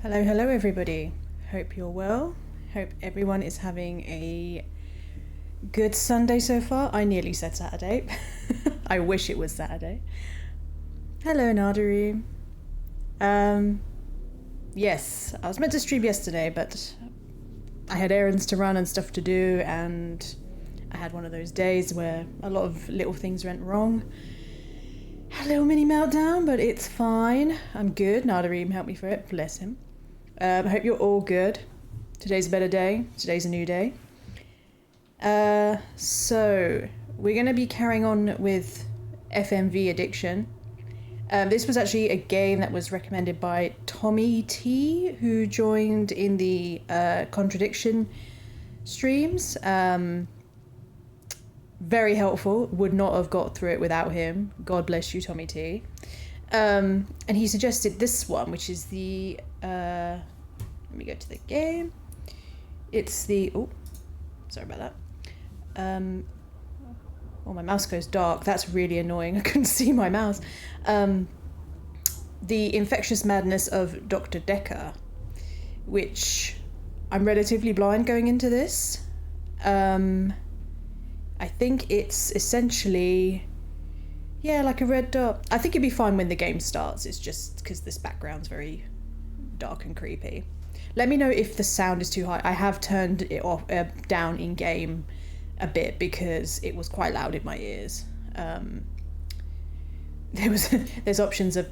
Hello, hello everybody. Hope you're well. Hope everyone is having a good Sunday so far. I nearly said Saturday. I wish it was Saturday. Hello, Nadari. Yes, I was meant to stream yesterday, but I had errands to run and stuff to do, and I had one of those days where a lot of little things went wrong. Had a little mini meltdown, but it's fine. I'm good. Nadareem helped me for it. Bless him. I hope you're all good. Today's a better day. Today's a new day. So we're going to be carrying on with FMV Addiction. This was actually a game that was recommended by Tommy T, who joined in the Contradiction streams. Very helpful. Would not have got through it without him. God bless you, Tommy T. And he suggested this one, which is the... let me go to the game. It's the... Oh, sorry about that. Oh, my mouse goes dark. That's really annoying. I couldn't see my mouse. The Infectious Madness of Dr. Dekker, which I'm relatively blind going into this. I think it's essentially... Yeah, like a red dot. I think it'd be fine when the game starts. It's just because this background's very dark and creepy. Let me know if the sound is too high. I have turned it off down in game a bit because it was quite loud in my ears. There's options of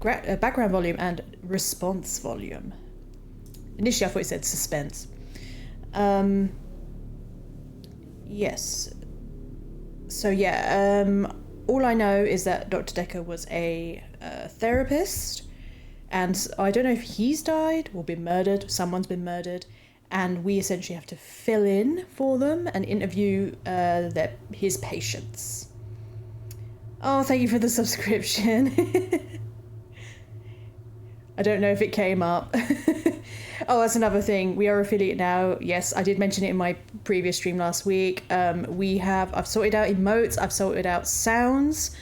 background volume and response volume. Initially, I thought it said suspense. Yes. So yeah, all I know is that Dr. Dekker was a therapist, and I don't know if he's died or been murdered. Someone's been murdered, and we essentially have to fill in for them and interview his patients. Oh, thank you for the subscription. I don't know if it came up. Oh, that's another thing. We are affiliate now. Yes, I did mention it in my previous stream last week. I've sorted out emotes. I've sorted out sounds.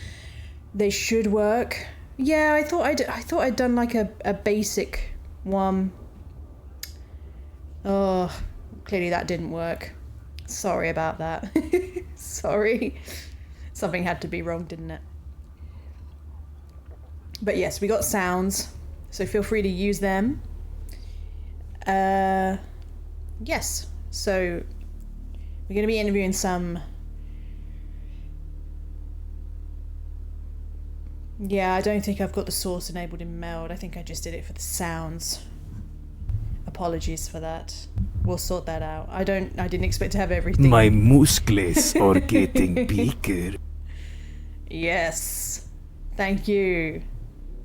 They should work. Yeah, I thought I'd done like a basic one. Oh, clearly that didn't work. Sorry about that. Sorry. Something had to be wrong, didn't it? But yes, we got sounds, so feel free to use them. Yes, so we're going to be interviewing some... Yeah, I don't think I've got the source enabled in Meld. I think I just did it for the sounds. Apologies for that. We'll sort that out. I didn't expect to have everything. My muscles are getting bigger. Yes. Thank you.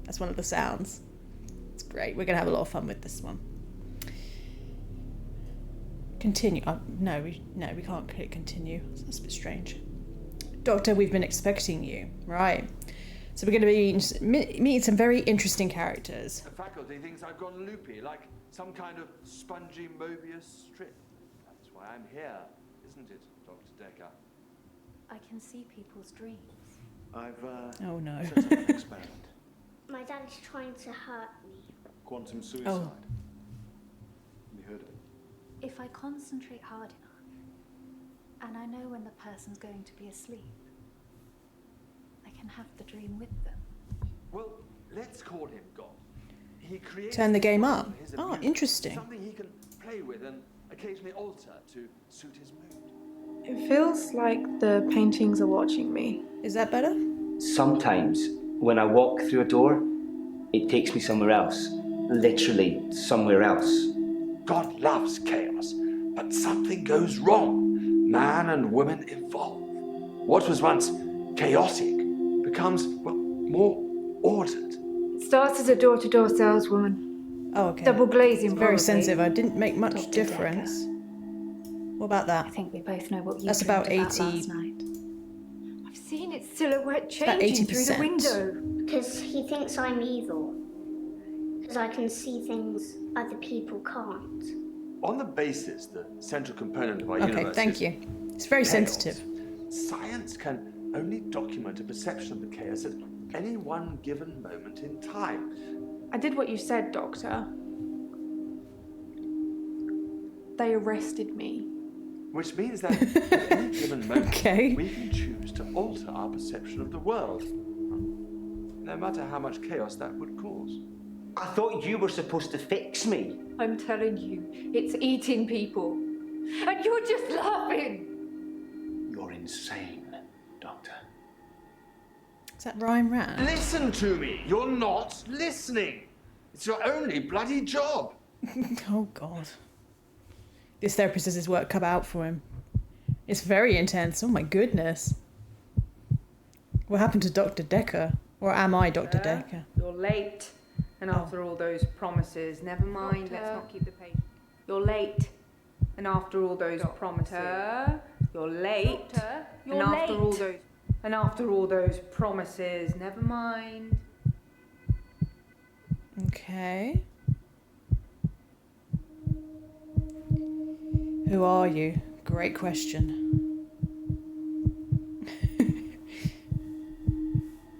That's one of the sounds. It's great. We're going to have a lot of fun with this one. Continue. No, we can't click continue. That's a bit strange. Doctor, we've been expecting you. Right. So we're going to be meeting some very interesting characters. The faculty thinks I've gone loopy, like some kind of spongy Mobius strip. That's why I'm here, isn't it, Dr. Dekker? I can see people's dreams. I've Oh no. set up an experiment. My dad is trying to hurt me. Quantum suicide. Oh. Have you heard of it? If I concentrate hard enough, and I know when the person's going to be asleep, I can have the dream with them. Well, let's call him God. He creates Turn the game up. his Oh, amusement, interesting. Something he can play with and occasionally alter to suit his mood. It feels like the paintings are watching me. Is that better? Sometimes, when I walk through a door, it takes me somewhere else. Literally, somewhere else. God loves chaos, but something goes wrong. Man and woman evolve. What was once chaotic becomes, well, more ordered. It starts as a door-to-door saleswoman. Oh, okay. Double glazing, Very probably. sensitive. I didn't make much Dr. difference. What about that? I think we both know what you That's dreamed about 80. last night. I've seen its silhouette about changing through the 80%. window. Because he thinks I'm evil. Because I can see things other people can't. On the basis, the central component of our Okay, universe thank is you. It's very chaos. sensitive. Science can only document a perception of the chaos at any one given moment in time. I did what you said, Doctor. They arrested me. Which means that at any given moment, Okay. we can choose to alter our perception of the world, no matter how much chaos that would cause. I thought you were supposed to fix me. I'm telling you, it's eating people. And you're just laughing. You're insane, Doctor. Is that Ryan Rand? Listen to me. You're not listening. It's your only bloody job. Oh, God. This therapist has his work cut out for him. It's very intense. Oh, my goodness. What happened to Dr. Dekker? Or am I Dr. Dekker? You're late. And after all those promises, never mind, let's not keep the patient. You're late. And after all those promises. You're late. You're And after all those promises, never mind. Okay. Who are you? Great question.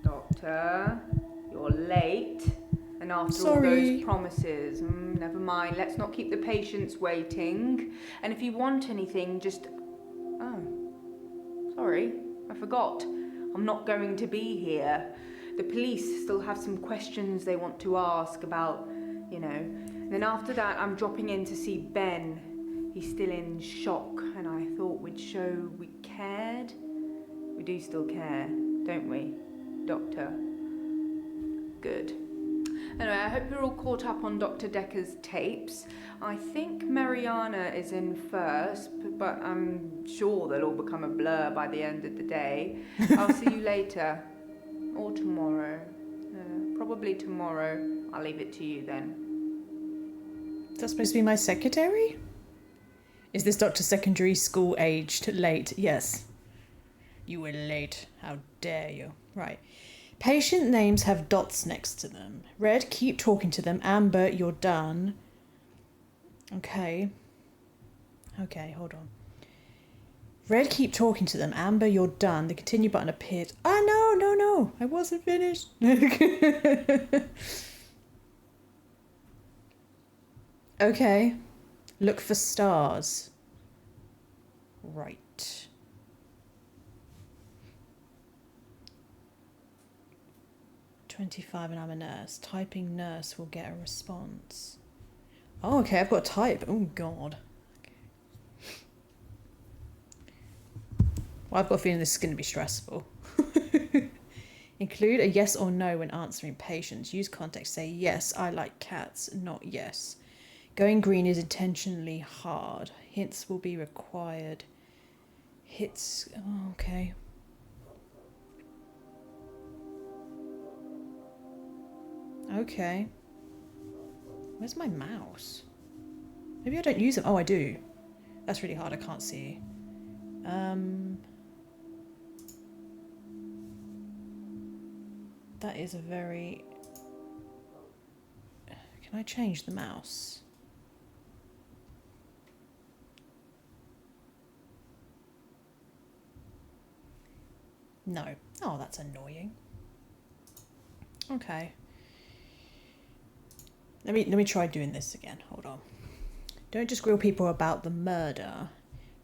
Doctor, you're late. And after all Sorry. those promises, never mind, let's not keep the patients waiting. And if you want anything, just... Oh, sorry, I forgot. I'm not going to be here. The police still have some questions they want to ask about, you know. And then after that, I'm dropping in to see Ben. He's still in shock, and I thought we'd show we cared. We do still care, don't we, Doctor? Good. Anyway, I hope you're all caught up on Dr. Dekker's tapes. I think Mariana is in first, but I'm sure they'll all become a blur by the end of the day. I'll see you later. Or tomorrow. Probably tomorrow. I'll leave it to you then. Is that supposed to be my secretary? Is this Dr. Secondary School aged late? Yes. You were late. How dare you? Right. Patient names have dots next to them. Red, keep talking to them. Amber, you're done. Okay. Okay, hold on. Red, keep talking to them. Amber, you're done. The continue button appears. Oh, no. I wasn't finished. Okay. Look for stars. Right. $25 and I'm a nurse. Typing nurse will get a response. Oh, okay, I've got to type. Oh, God. Okay. Well, I've got a feeling this is going to be stressful. Include a yes or no when answering patients. Use context. Say, yes, I like cats, not yes. Going green is intentionally hard. Hints will be required. Hits... Oh, okay. Okay. Where's my mouse? Maybe I don't use them. Oh, I do. That's really hard. I can't see. That is a very... Can I change the mouse? No. Oh, that's annoying. Okay. Let me try doing this again. Hold on. Don't just grill people about the murder.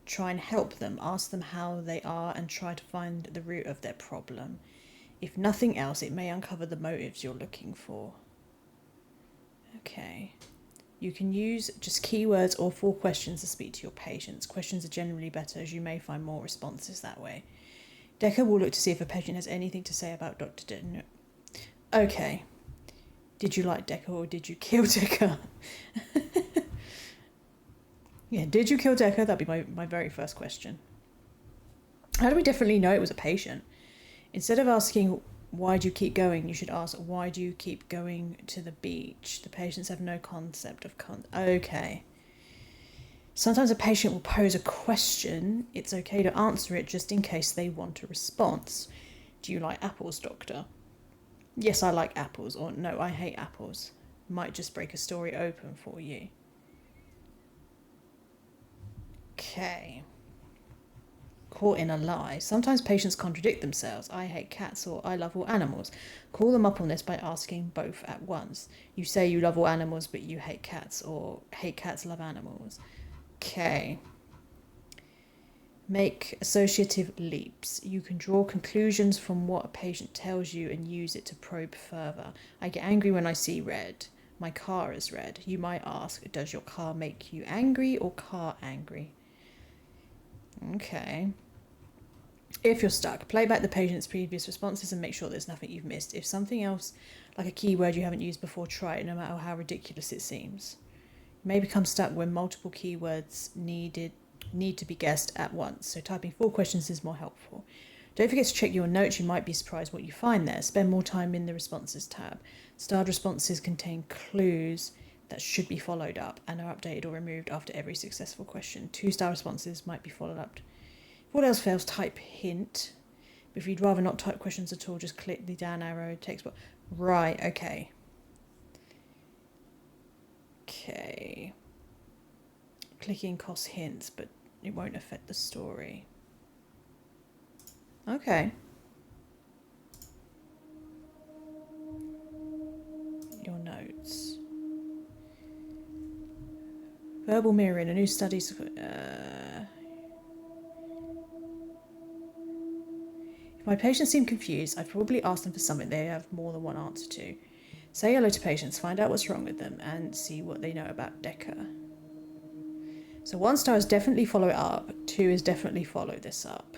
Try and help them. Ask them how they are and try to find the root of their problem. If nothing else, it may uncover the motives you're looking for. Okay. You can use just keywords or 4 questions to speak to your patients. Questions are generally better as you may find more responses that way. Dekker will look to see if a patient has anything to say about Dr. Dekker. Okay. Did you like Dekker or did you kill Dekker? Yeah, did you kill Dekker? That'd be my very first question. How do we definitely know it was a patient? Instead of asking, why do you keep going? You should ask, why do you keep going to the beach? The patients have no concept of Okay. Sometimes a patient will pose a question. It's okay to answer it just in case they want a response. Do you like apples, doctor? Yes, I like apples. Or no, I hate apples. Might just break a story open for you. Okay. caught in a lie. Sometimes patients contradict themselves. I hate cats or I love all animals. Call them up on this by asking both at once. You say you love all animals, but you hate cats, or hate cats, love animals. Okay. Make associative leaps. You can draw conclusions from what a patient tells you and use it to probe further. I get angry when I see red. My car is red. You might ask, does your car make you angry or car angry? Okay. If you're stuck, play back the patient's previous responses and make sure there's nothing you've missed. If something else, like a keyword you haven't used before, try it no matter how ridiculous it seems. You may become stuck when multiple keywords need to be guessed at once, so typing 4 questions is more helpful. Don't forget to check your notes. You might be surprised what you find there. Spend more time in the responses tab. Starred responses contain clues that should be followed up and are updated or removed after every successful question. 2-star responses might be followed up. If all else fails, type hint. If you'd rather not type questions at all, just click the down arrow text box. Right, okay. Okay. Clicking costs hints, but it won't affect the story. Okay. Your notes. Verbal mirroring. A new study. If my patients seem confused, I've probably asked them for something they have more than one answer to. Say hello to patients, find out what's wrong with them, and see what they know about Dekker. So 1 star is definitely follow it up. 2 is definitely follow this up.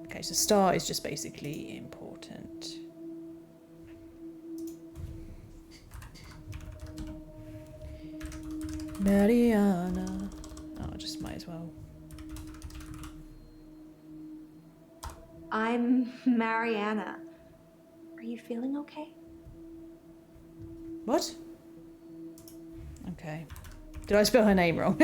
Okay, so star is just basically important. Mariana. Oh, I just might as well. I'm Mariana. Are you feeling okay? What? Okay. Did I spell her name wrong?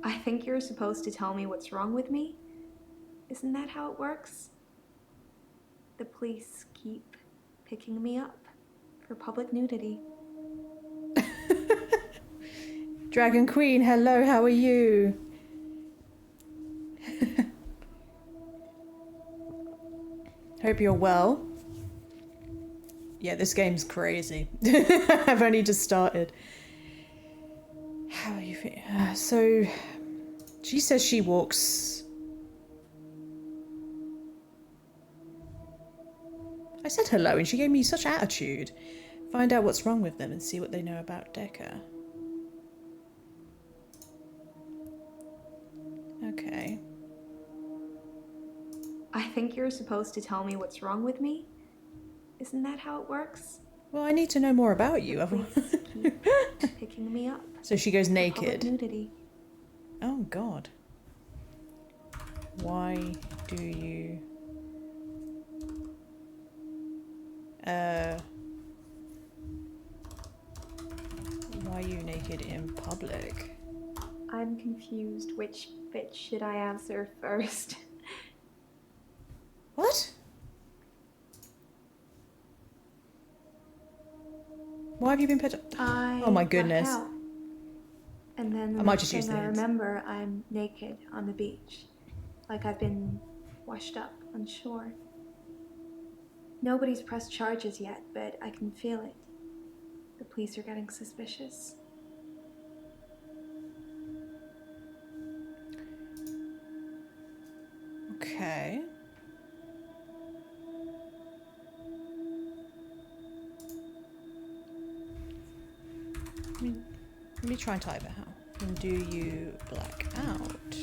I think you're supposed to tell me what's wrong with me. Isn't that how it works? The police keep picking me up for public nudity. Dragon Queen, hello, how are you? Hope you're well. Yeah, this game's crazy. I've only just started. How are you feeling? So, she says she walks. I said hello and she gave me such attitude. Find out what's wrong with them and see what they know about Dekker. Okay. I think you're supposed to tell me what's wrong with me. Isn't that how it works? Well, I need to know more about you. Police keep picking me up. So she goes for naked. public nudity. Oh God. Why do you... Why are you naked in public? I'm confused. Which bit should I answer first? What? Why have you been put up? Oh my goodness. Blacked out. And then the I might next just use thing the I hands. remember, I'm naked on the beach. Like I've been washed up on shore. Nobody's pressed charges yet, but I can feel it. The police are getting suspicious. Okay. Let me try and type it out. When do you black out?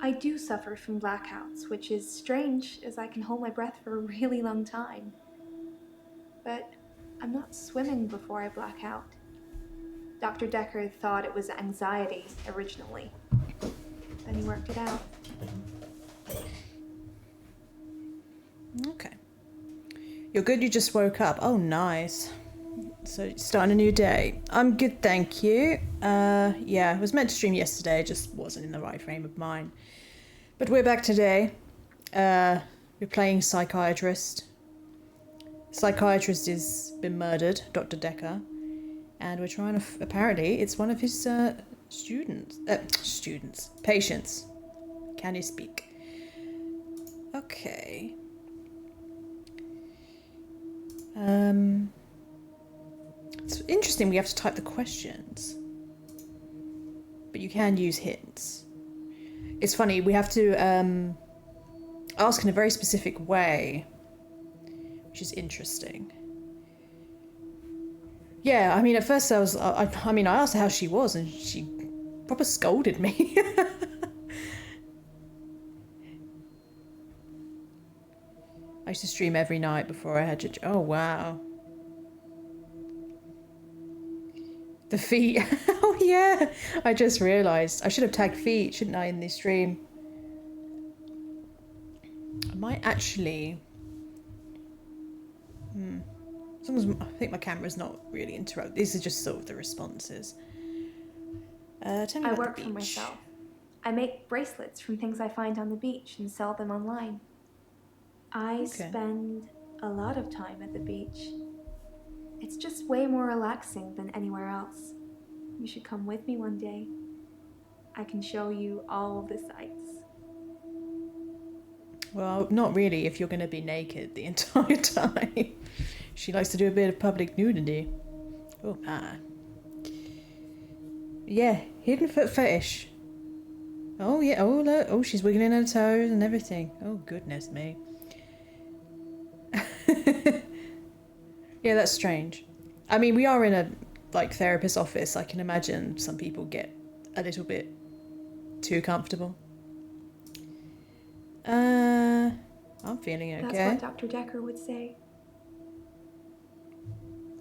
I do suffer from blackouts, which is strange as I can hold my breath for a really long time. But I'm not swimming before I black out. Dr. Dekker thought it was anxiety originally. Then he worked it out. Okay. You're good, you just woke up. Oh, nice. So, starting a new day. I'm good, thank you. Yeah, I was meant to stream yesterday, just wasn't in the right frame of mind. But we're back today. We're playing psychiatrist. Psychiatrist has been murdered, Dr. Dekker, and we're trying to. Apparently, it's one of his patients. Can you speak? Okay. It's interesting. We have to type the questions, but you can use hints. It's funny. We have to ask in a very specific way, which is interesting. Yeah, I mean, at first I asked her how she was, and she proper scolded me. I used to stream every night before I had to. Oh wow. The feet. Oh yeah. I just realised I should have tagged feet, shouldn't I, in this stream? I might actually. As long as I think my camera's not really interrupted. These are just sort of the responses. Tell me I about work the for beach. myself. I make bracelets from things I find on the beach and sell them online. I spend a lot of time at the beach. It's just way more relaxing than anywhere else. You should come with me one day. I can show you all the sights. Well, not really if you're going to be naked the entire time. She likes to do a bit of public nudity. Oh man. Yeah, hidden foot fetish. Oh yeah, oh look, oh she's wiggling her toes and everything. Oh goodness me. Yeah, that's strange. I mean, we are in a therapist office. I can imagine some people get a little bit too comfortable. I'm feeling okay. That's what Dr. Dekker would say.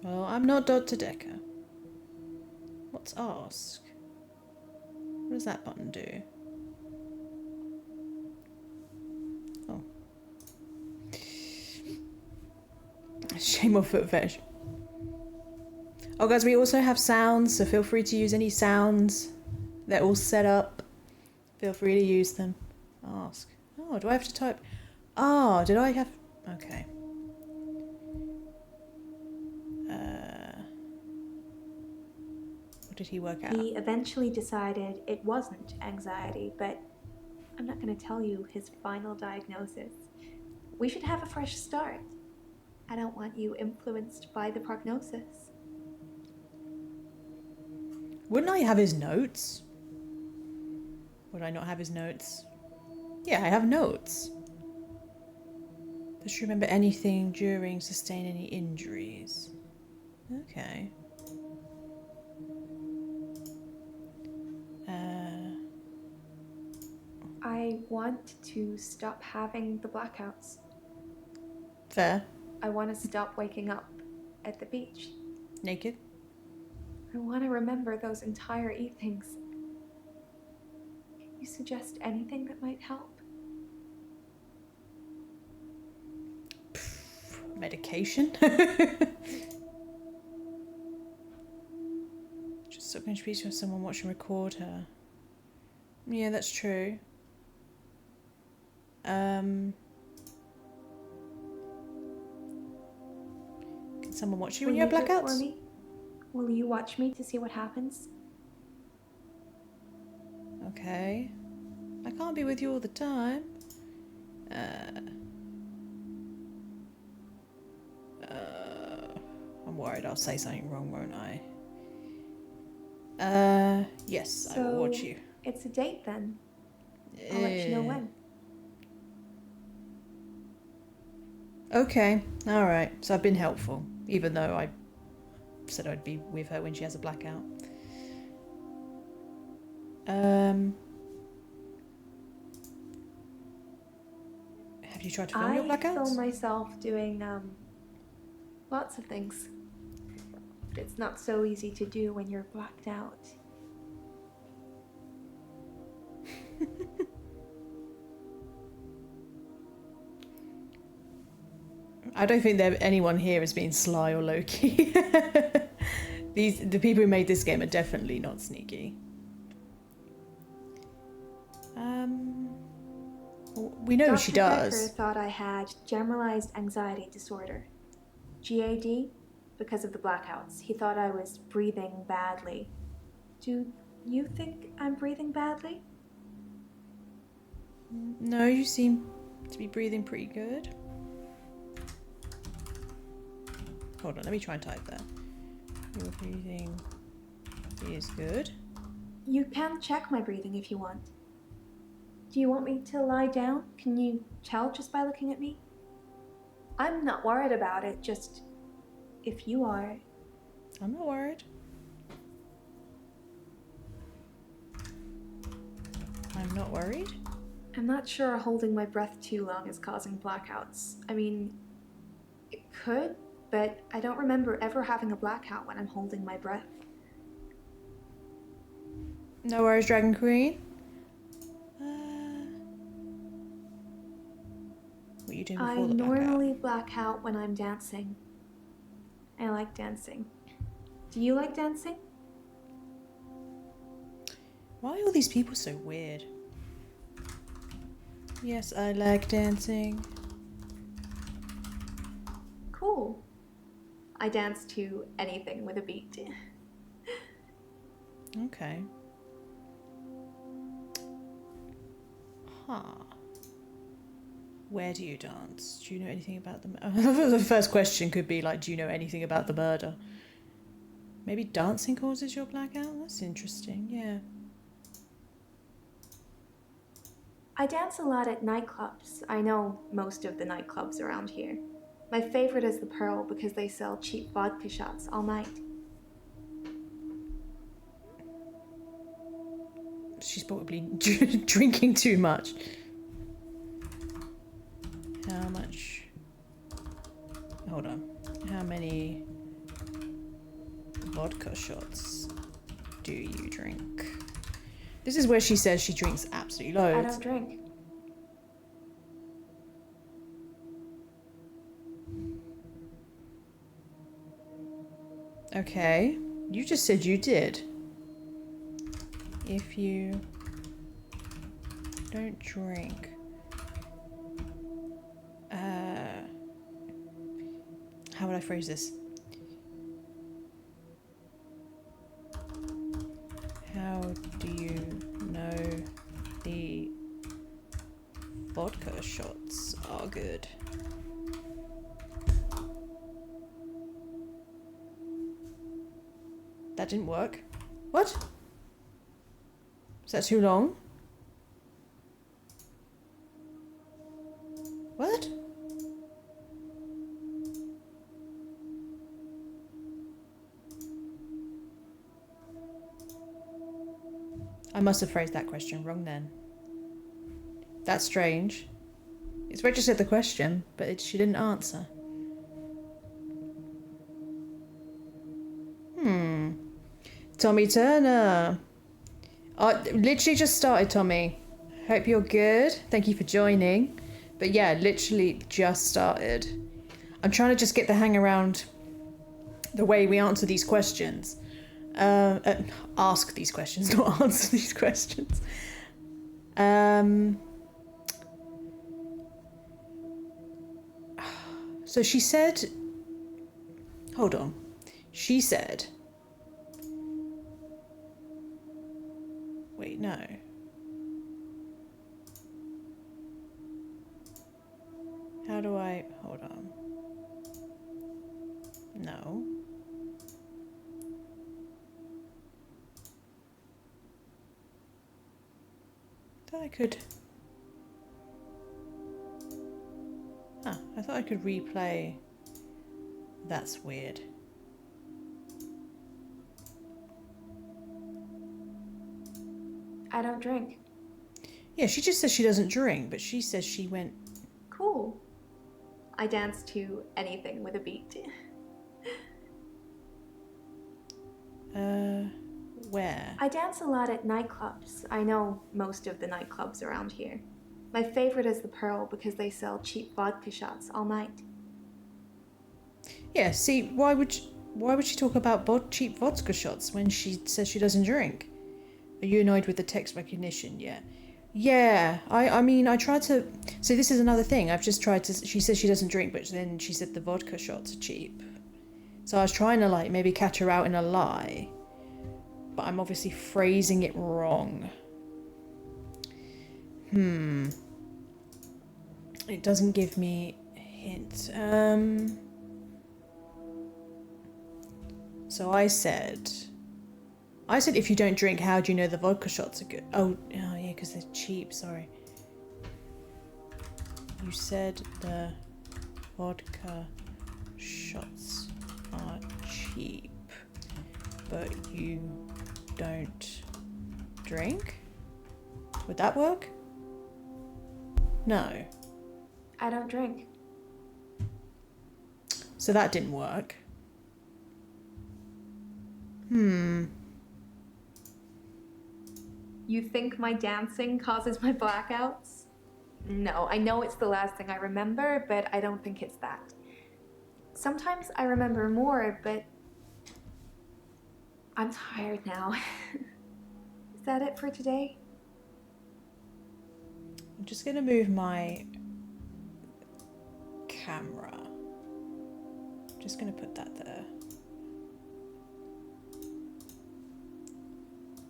Well, I'm not Dr. Dekker. What's ask? What does that button do? Oh. Shame on foot fetish. Oh guys, we also have sounds, so feel free to use any sounds. They're all set up. Feel free to use them. Ask. Oh, do I have to type? Oh, did I have... Okay. What did he work out? He eventually decided it wasn't anxiety, but I'm not going to tell you his final diagnosis. We should have a fresh start. I don't want you influenced by the prognosis. Wouldn't I have his notes? Would I not have his notes? Yeah, I have notes. Does she remember anything during sustain any injuries? Okay. I want to stop having the blackouts. Fair. I want to stop waking up at the beach. Naked? I want to remember those entire evenings. Can you suggest anything that might help? Medication? Just so much peace with someone watch and record her. Yeah, that's true. Can someone watch you when you have blackouts? For me? Will you watch me to see what happens? Okay. I can't be with you all the time. I'm worried I'll say something wrong, won't I? Yes, I will watch you. It's a date then. I'll let you know when. Okay, alright. So I've been helpful, even though I said I'd be with her when she has a blackout. Have you tried to film your blackouts? I film myself doing lots of things. But it's not so easy to do when you're blacked out. I don't think that anyone here has been sly or low-key. The people who made this game are definitely not sneaky. We know Dr. she does. Dekker thought I had generalized anxiety disorder. GAD? Because of the blackouts. He thought I was breathing badly. Do you think I'm breathing badly? No, you seem to be breathing pretty good. Hold on, let me try and type that. Your breathing is good. You can check my breathing if you want. Do you want me to lie down? Can you tell just by looking at me? I'm not worried about it, just if you are. I'm not worried. I'm not worried. I'm not sure holding my breath too long is causing blackouts. I mean, it could, but I don't remember ever having a blackout when I'm holding my breath. No worries, Dragon Queen. What are you doing before I the blackout? normally black out when I'm dancing. I like dancing. Do you like dancing? Why are all these people so weird? Yes, I like dancing. Cool. I dance to anything with a beat. Okay. Huh. Where do you dance? Do you know anything about the the first question could be like, do you know anything about the murder? Maybe dancing causes your blackout? That's interesting, yeah. I dance a lot at nightclubs. I know most of the nightclubs around here. My favorite is the Pearl because they sell cheap vodka shots all night. She's probably drinking too much. How much? Hold on. How many vodka shots do you drink? This is where she says she drinks absolutely loads. I don't drink. Okay. You just said you did. If you don't drink. How would I phrase this? How do you know the vodka shots are good? That didn't work. What? Is that too long? What? I must have phrased that question wrong then. That's strange. It's registered the question, but she didn't answer. Tommy Turner. I literally just started, Tommy. Hope you're good. Thank you for joining. But yeah, literally just started. I'm trying to just get the hang around the way we answer these questions. Ask these questions, not answer these questions. So she said... Hold on. She said... Wait, no. How do I... Hold on. No. I thought I could... Huh, I thought I could replay. That's weird. I don't drink. Yeah, she just says she doesn't drink, but she says she went... Cool. I dance to anything with a beat. Where? I dance a lot at nightclubs. I know most of the nightclubs around here. My favorite is the Pearl because they sell cheap vodka shots all night. Yeah, see, why would she talk about cheap vodka shots when she says she doesn't drink? Are you annoyed with the text recognition? Yeah. Yeah, I mean, I tried to... So this is another thing. I've just tried to... She says she doesn't drink, but then she said the vodka shots are cheap. So I was trying to, like, maybe catch her out in a lie. But I'm obviously phrasing it wrong. It doesn't give me a hint. So I said if you don't drink, how do you know the vodka shots are good? Oh yeah, because they're cheap, sorry. You said the vodka shots are cheap, but you don't drink? Would that work? No. I don't drink. So that didn't work. You think my dancing causes my blackouts? No, I know it's the last thing I remember, but I don't think it's that. Sometimes I remember more, but I'm tired now. Is that it for today? I'm just gonna move my camera. I'm just gonna put that there.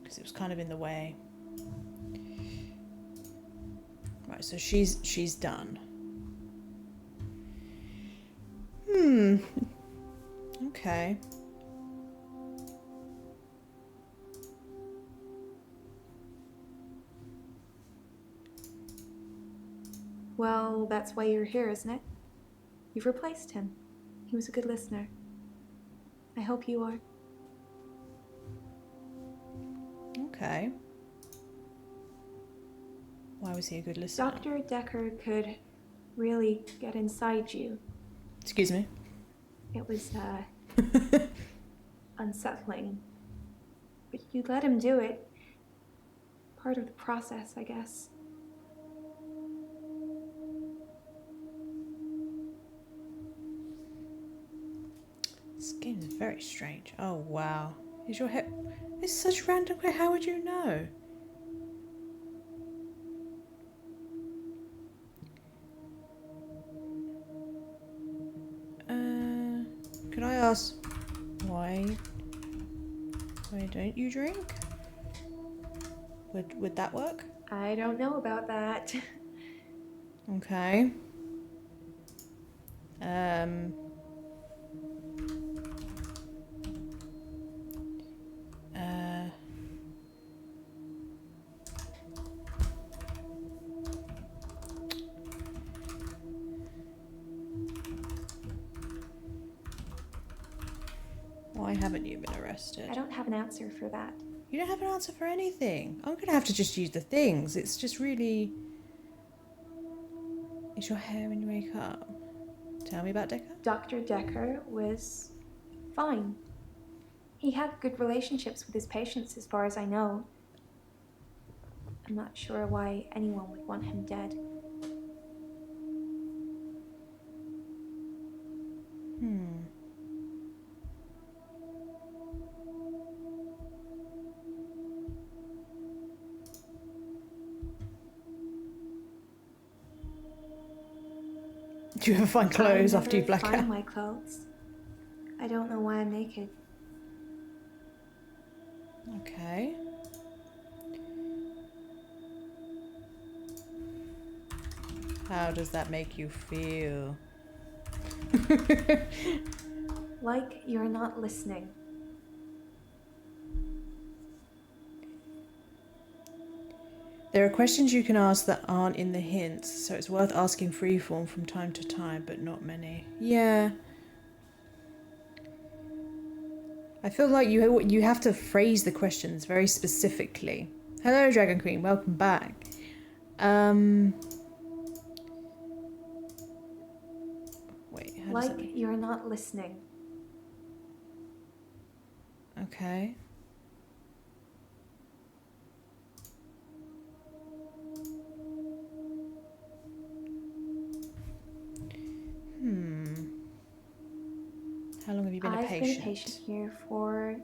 Because it was kind of in the way. Right, so she's done. Okay. Well, that's why you're here, isn't it? You've replaced him. He was a good listener. I hope you are. Okay. Why was he a good listener? Dr. Dekker could really get inside you. Excuse me. It was, unsettling. But you let him do it. Part of the process, I guess. Skin is very strange. Oh wow. Is your hair... It's such random... How would you know? Could I ask why don't you drink? Would that work? I don't know about that. Okay. Why haven't you been arrested? I don't have an answer for that. You don't have an answer for anything. I'm gonna have to just use the things. It's just really... Is your hair when you wake up? Tell me about Dekker. Dr. Dekker was fine. He had good relationships with his patients as far as I know. I'm not sure why anyone would want him dead. Do you ever find clothes after you black I never out? find my clothes. I don't know why I'm naked. Okay. How does that make you feel? Like you're not listening. There are questions you can ask that aren't in the hints, so it's worth asking freeform from time to time, but not many. Yeah. I feel like you have to phrase the questions very specifically. Hello, Dragon Queen. Welcome back. Wait, how does Like you're not listening. Okay. How long have you been a patient? I've been a patient here for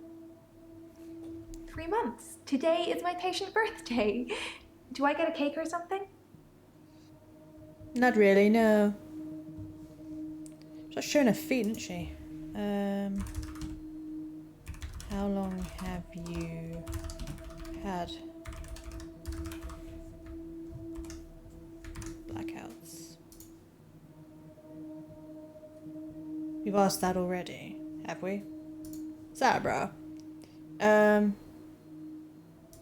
3 months. Today is my patient birthday. Do I get a cake or something? Not really, no. She's just showing her feet, isn't she? How long have you had blackouts? We've asked that already, have we? Sabra.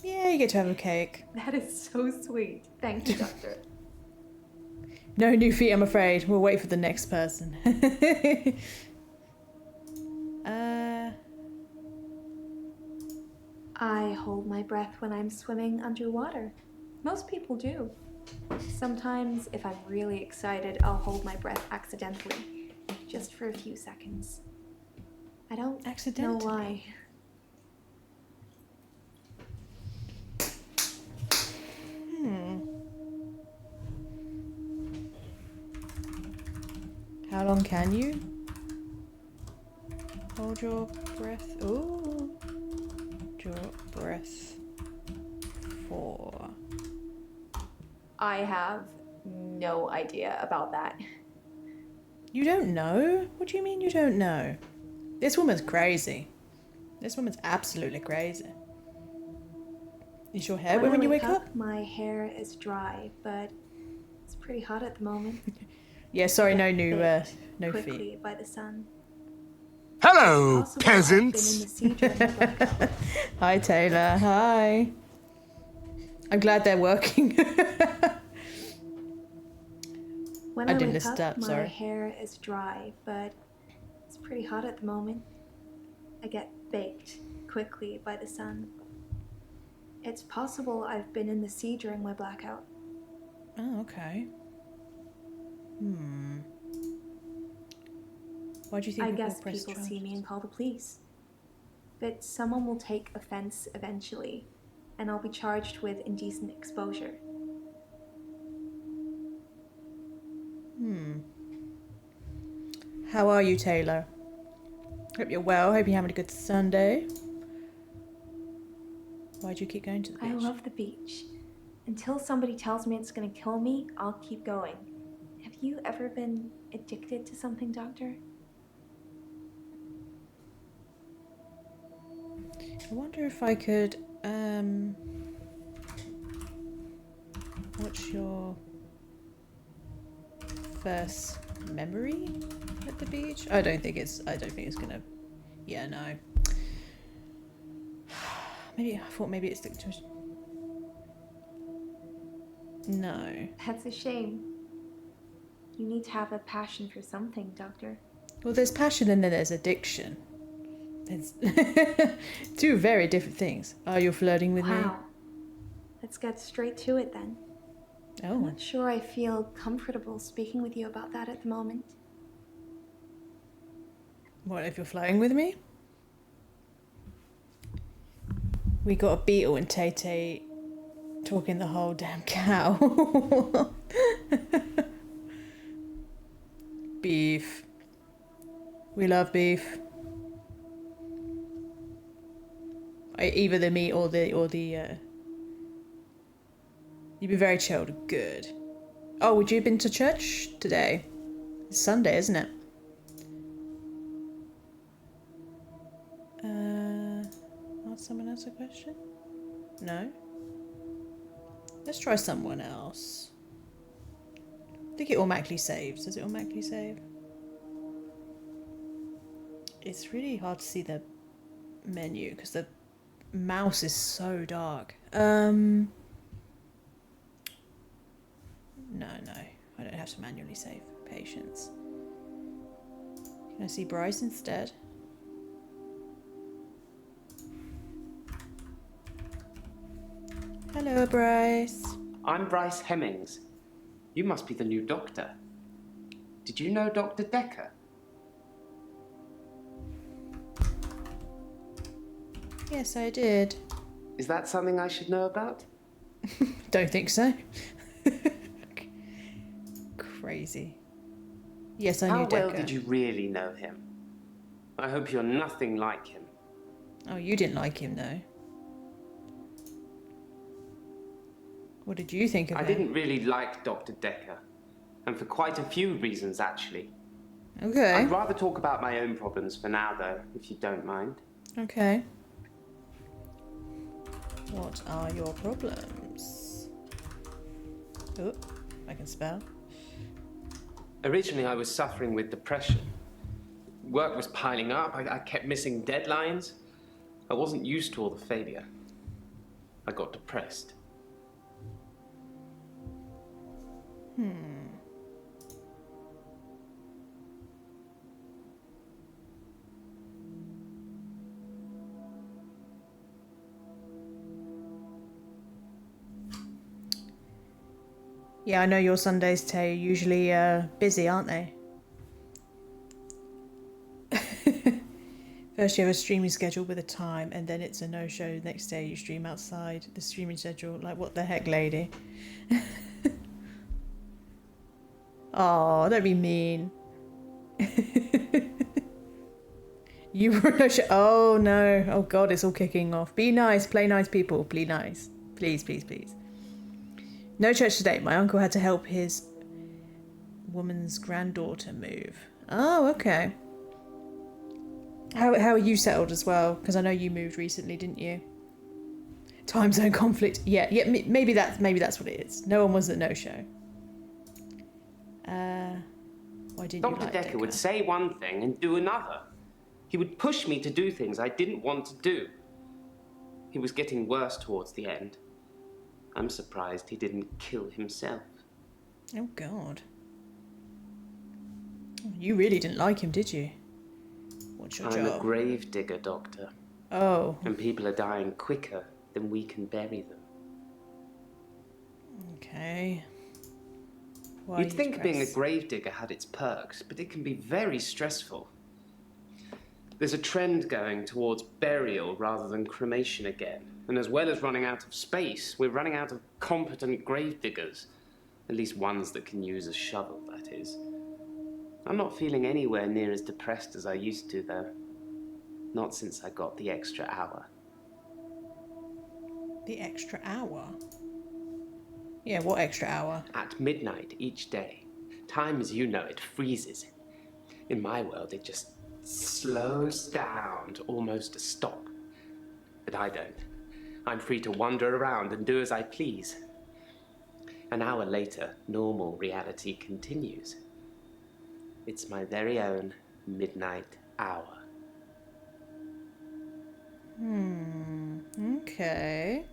Yeah, you get to have a cake. That is so sweet. Thank you, Doctor. No new feet, I'm afraid. We'll wait for the next person. I hold my breath when I'm swimming underwater. Most people do. Sometimes, if I'm really excited, I'll hold my breath accidentally, just for a few seconds. I don't know why. How long can you hold your breath? Ooh. Hold your breath for. I have no idea about that. You don't know? What do you mean you don't know? This woman's crazy. This woman's absolutely crazy. Is your hair wet when you wake up? My hair is dry, but it's pretty hot at the moment. Yeah, sorry, no new, no quickly feet. by the sun. Hello, peasants. Hi, Taylor. Hi. I'm glad they're working. When I I didn't wake listen up, to that, my sorry. hair is dry, but it's pretty hot at the moment. I get baked quickly by the sun. It's possible I've been in the sea during my blackout. Oh, okay. Why do you think I people guess press people charges? see me and call the police. But someone will take offense eventually, and I'll be charged with indecent exposure. How are you, Taylor? Hope you're well. Hope you're having a good Sunday. Why do you keep going to the beach? I love the beach. Until somebody tells me it's gonna kill me, I'll keep going. Have you ever been addicted to something, Doctor? I wonder if I could, what's your first memory at the beach? I don't think it's gonna, yeah, no. Maybe, I thought maybe it's to no. That's a shame. You need to have a passion for something, Doctor. Well, there's passion and then there's addiction. It's two very different things. Are you flirting with me? Wow. Let's get straight to it then. I'm Oh, not sure I feel comfortable speaking with you about that at the moment. what if you're flirting with me? We got a beetle and Tay-Tay talking the whole damn cow. Beef. We love beef. Either the meat or the you've been very chilled. Good. Oh, would you have been to church today? It's Sunday, isn't it? Ask someone else a question? No? Let's try someone else. I think it automatically saves. Does it automatically save? It's really hard to see the menu because the mouse is so dark. No, I don't have to manually save. Patience. Can I see Bryce instead? Hello, Bryce. I'm Bryce Hemmings. You must be the new doctor. Did you know Dr. Dekker? Yes, I did. Is that something I should know about? Don't think so. Crazy. Yes, I knew Dekker. How well did you really know him? I hope you're nothing like him. Oh, you didn't like him, though. What did you think of I him? didn't really like Dr. Dekker, and for quite a few reasons, actually. Okay. I'd rather talk about my own problems for now, though, if you don't mind. Okay. What are your problems? Oh, I can spell. Originally, I was suffering with depression. Work was piling up. I kept missing deadlines. I wasn't used to all the failure. I got depressed. Yeah, I know your Sundays, Tay, are usually busy, aren't they? First you have a streaming schedule with a time, and then it's a no-show. Next day you stream outside the streaming schedule. Like, what the heck, lady? Oh, don't be mean. You were no show. Oh no. Oh god, it's all kicking off. Be nice, play nice, people. Be nice. Please, please, please. No church today. My uncle had to help his woman's granddaughter move. Oh, okay. How are you settled as well? Because I know you moved recently, didn't you? Time zone conflict. Yeah. Maybe that's what it is. No one was at no show. Why didn't Dr. you like Dekker would say one thing and do another. He would push me to do things I didn't want to do. He was getting worse towards the end. I'm surprised he didn't kill himself. Oh god. You really didn't like him, did you? What's your I'm job? a grave digger, Doctor. Oh. And people are dying quicker than we can bury them. Okay. Why are You'd you think being a depressed? grave digger had its perks, but it can be very stressful. There's a trend going towards burial rather than cremation again. And as well as running out of space, we're running out of competent grave diggers. At least ones that can use a shovel, that is. I'm not feeling anywhere near as depressed as I used to, though. Not since I got the extra hour. The extra hour? Yeah, what extra hour? At midnight each day. Time as you know it freezes. In my world, it just slows down to almost a stop. But I don't. I'm free to wander around and do as I please. An hour later, normal reality continues. It's my very own midnight hour. Okay.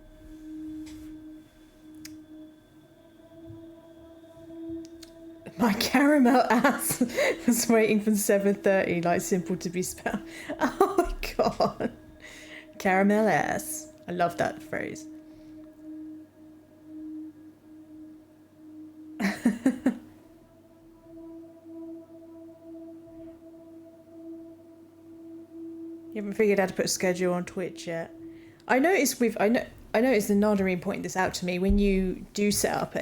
My caramel ass was waiting from 7:30, like simple to be spelled. Oh my god. Caramel ass. I love that phrase. You haven't figured out how to put a schedule on Twitch yet. I noticed the Nadarine pointed this out to me. When you do set up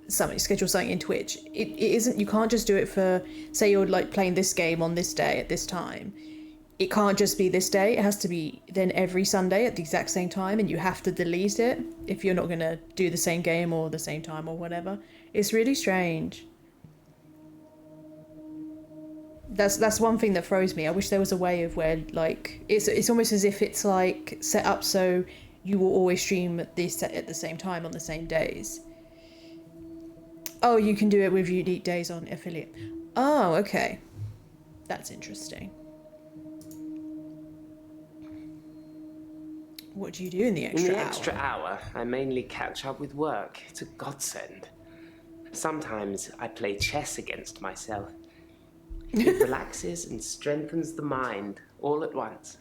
schedule something in Twitch, it isn't, you can't just do it for, say you're like playing this game on this day at this time. It can't just be this day, it has to be then every Sunday at the exact same time, and you have to delete it if you're not gonna do the same game or the same time or whatever. It's really strange. That's one thing that throws me. I wish there was a way of where, like, it's almost as if it's like set up so you will always stream at the same time on the same days. Oh, you can do it with unique days on affiliate. Oh, okay. That's interesting. What do you do in the extra hour? In the extra hour, I mainly catch up with work. It's a godsend. Sometimes I play chess against myself. It relaxes and strengthens the mind all at once.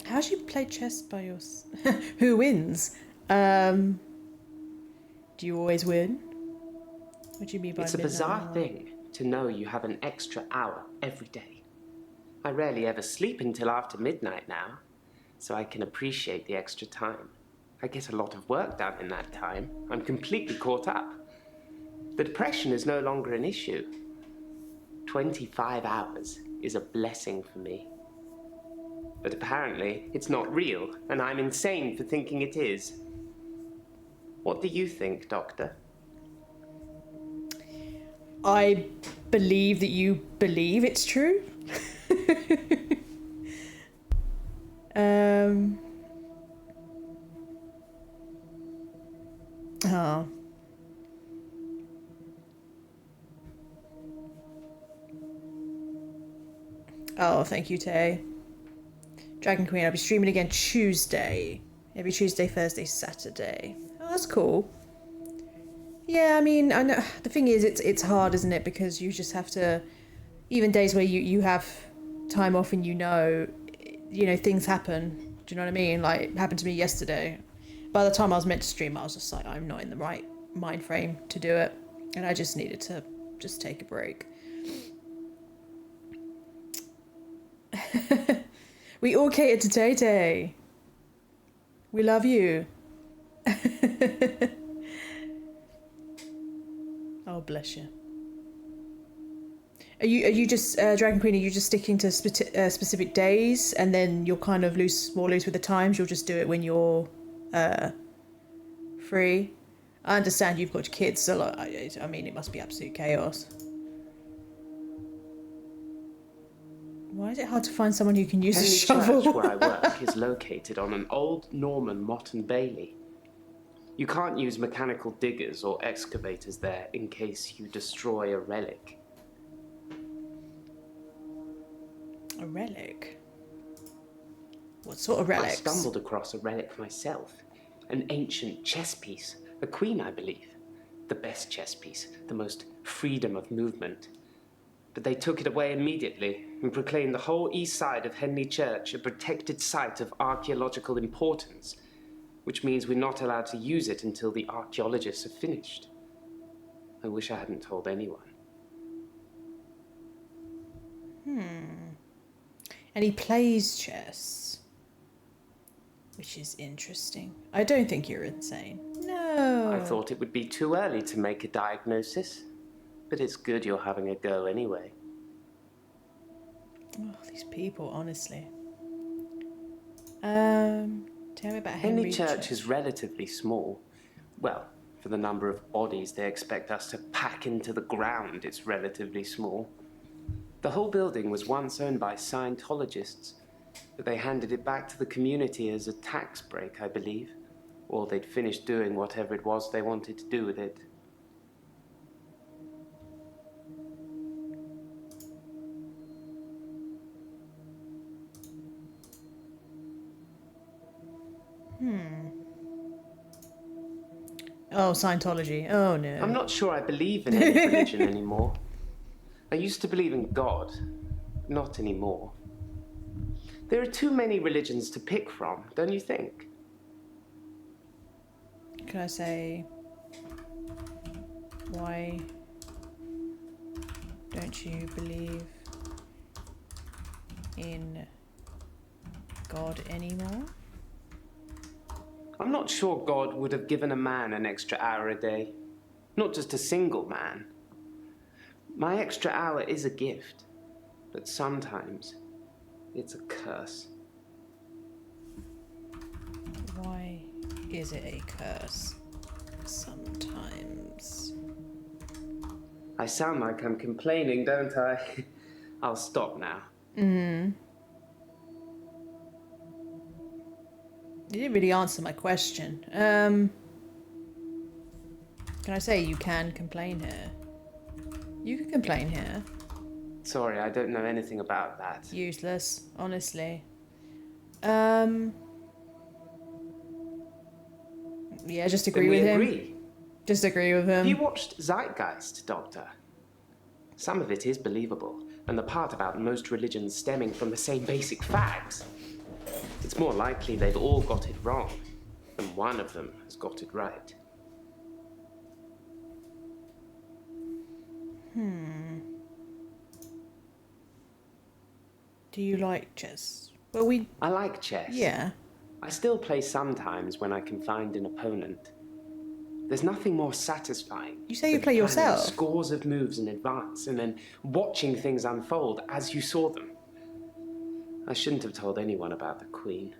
How do you play chess by yourself? Who wins? Do you always win? What do you mean by It's a bizarre thing to know you have an extra hour every day. I rarely ever sleep until after midnight now, so I can appreciate the extra time. I get a lot of work done in that time. I'm completely caught up. The depression is no longer an issue. 25 hours is a blessing for me. But apparently, it's not real, and I'm insane for thinking it is. What do you think, Doctor? I believe that you believe it's true. Oh. Oh, thank you, Tay. Dragon Queen, I'll be streaming again Tuesday. Every Tuesday, Thursday, Saturday. Oh, that's cool. Yeah, I mean, I know the thing is, it's hard, isn't it? Because you just have to, even days where you have time off and you know, things happen. Do you know what I mean? Like, it happened to me yesterday. By the time I was meant to stream, I was just like, I'm not in the right mind frame to do it. And I just needed to just take a break. We all cater to Tay Tay. We love you. Oh, bless you. Are you just Dragon Queen? Are you just sticking to specific days, and then you'll kind of more loose with the times? You'll just do it when you're free. I understand you've got kids, so like, I mean, it must be absolute chaos. Why is it hard to find someone who can use a shovel? The church where I work is located on an old Norman motte and bailey. You can't use mechanical diggers or excavators there in case you destroy a relic. A relic? What sort of relics? I stumbled across a relic myself. An ancient chess piece. A queen, I believe. The best chess piece. The most freedom of movement. But they took it away immediately and proclaimed the whole east side of Henley Church a protected site of archaeological importance, which means we're not allowed to use it until the archaeologists have finished. I wish I hadn't told anyone. And he plays chess, which is interesting. I don't think you're insane. No. I thought it would be too early to make a diagnosis, but it's good you're having a go anyway. Oh, these people, honestly. Tell me about Henley Church is relatively small. Well, for the number of bodies they expect us to pack into the ground, it's relatively small. The whole building was once owned by Scientologists, but they handed it back to the community as a tax break, I believe. Or they'd finished doing whatever it was they wanted to do with it. Oh, Scientology. Oh, no. I'm not sure I believe in any religion anymore. I used to believe in God. Not anymore. There are too many religions to pick from, don't you think? Can I say, why don't you believe in God anymore? I'm not sure God would have given a man an extra hour a day. Not just a single man. My extra hour is a gift, but sometimes it's a curse. Why is it a curse? Sometimes. I sound like I'm complaining, don't I? I'll stop now. You didn't really answer my question. Can I say you can complain here? You can complain here. Sorry, I don't know anything about that. Useless, honestly. Yeah, just agree with him. Agree. Just agree with him. Have you watched Zeitgeist, Doctor? Some of it is believable, and the part about most religions stemming from the same basic facts. It's more likely they've all got it wrong, than one of them has got it right. Do you like chess? Well, I like chess. Yeah. I still play sometimes when I can find an opponent. There's nothing more satisfying. You say you than play planning yourself? Scores of moves in advance and then watching things unfold as you saw them. I shouldn't have told anyone about the Queen.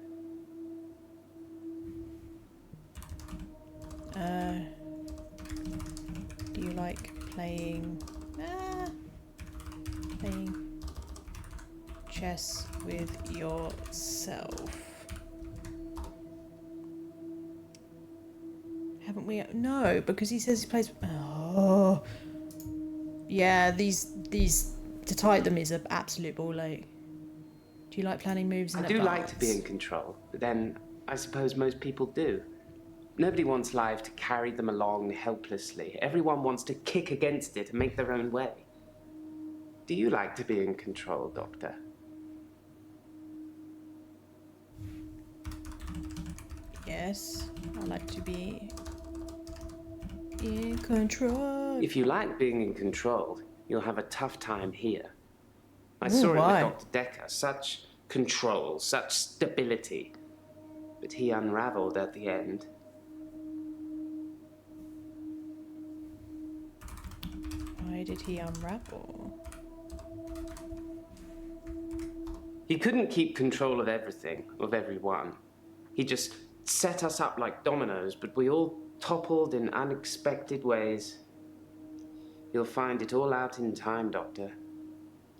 Do you like playing chess with yourself? Haven't we? No, because he says he plays. Oh, yeah. These to type them is an absolute ball ache. Do you like planning moves in I do advance? like to be in control, but then I suppose most people do. Nobody wants life to carry them along helplessly. Everyone wants to kick against it and make their own way. Do you like to be in control, Doctor? Yes, I like to be in control. If you like being in control, you'll have a tough time here. I Ooh, saw it why? with Dr. Dekker. Such control, such stability. But he unraveled at the end. Why did he unravel? He couldn't keep control of everything, of everyone. He just set us up like dominoes, but we all toppled in unexpected ways. You'll find it all out in time, Doctor.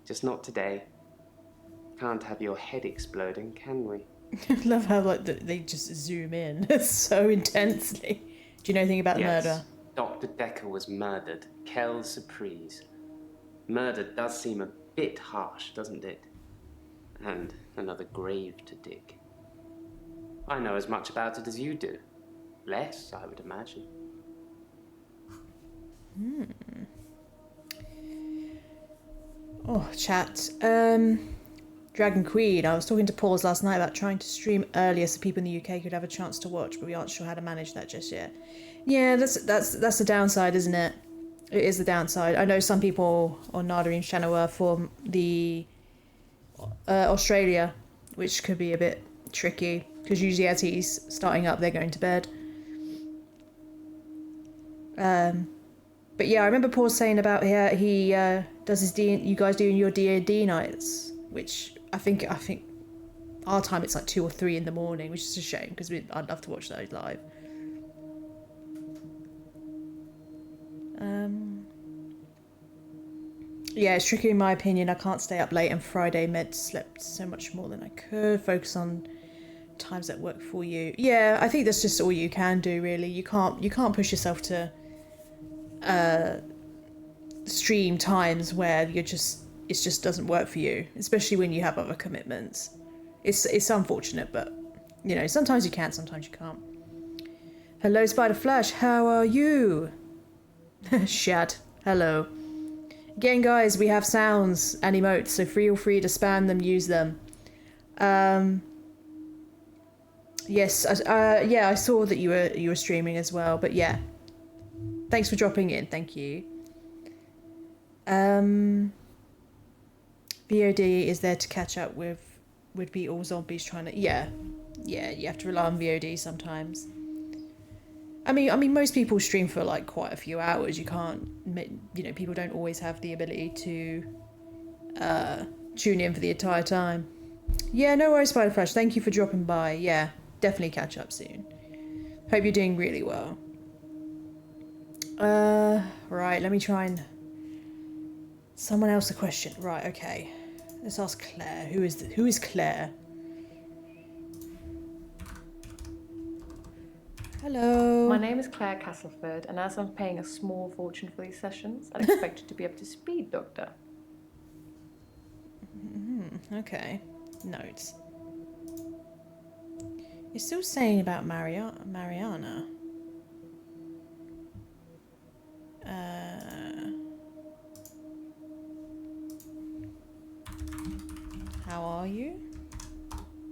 Just not today. Can't have your head exploding, can we? I love how like they just zoom in so intensely. Do you know anything about the murder? Dr. Dekker was murdered. Quelle surprise. Murder does seem a bit harsh, doesn't it? And another grave to dig. I know as much about it as you do. Less, I would imagine. Oh, chat. Dragon Queen. I was talking to Paws last night about trying to stream earlier so people in the UK could have a chance to watch, but we aren't sure how to manage that just yet. Yeah, that's the downside, isn't it? It is the downside. I know some people on Nadarim's channel are for the Australia, which could be a bit tricky because usually as he's starting up, they're going to bed. But yeah, I remember Paul saying about he does his you guys doing your D&D nights, which I think our time it's like 2 or 3 in the morning, which is a shame because I'd love to watch those live. Yeah, it's tricky in my opinion. I can't stay up late, and Friday slept so much more than I could. Focus on times that work for you. Yeah, I think that's just all you can do, really. You can't push yourself to stream times where it just doesn't work for you, especially when you have other commitments. It's unfortunate, but you know, sometimes you can, sometimes you can't. Hello, Spider Flash, how are you? Shad, hello. Again, guys, we have sounds and emotes, so feel free to spam them, use them. Yes, yeah, I saw that you were streaming as well, but yeah. Thanks for dropping in, thank you. VOD is there to catch up with, would be all zombies trying to... Yeah, you have to rely on VOD sometimes. I mean, most people stream for like quite a few hours. You can't, you know, people don't always have the ability to tune in for the entire time. Yeah, no worries, Spiderfresh. Thank you for dropping by. Yeah, definitely catch up soon. Hope you're doing really well. Right, let me try and... Someone else a question. Right, okay. Let's ask Claire. Who is Claire? Hello. My name is Claire Castleford, and as I'm paying a small fortune for these sessions, I'd expect you to be up to speed, Doctor. Okay. Notes. You're still saying about Mariana. How are you?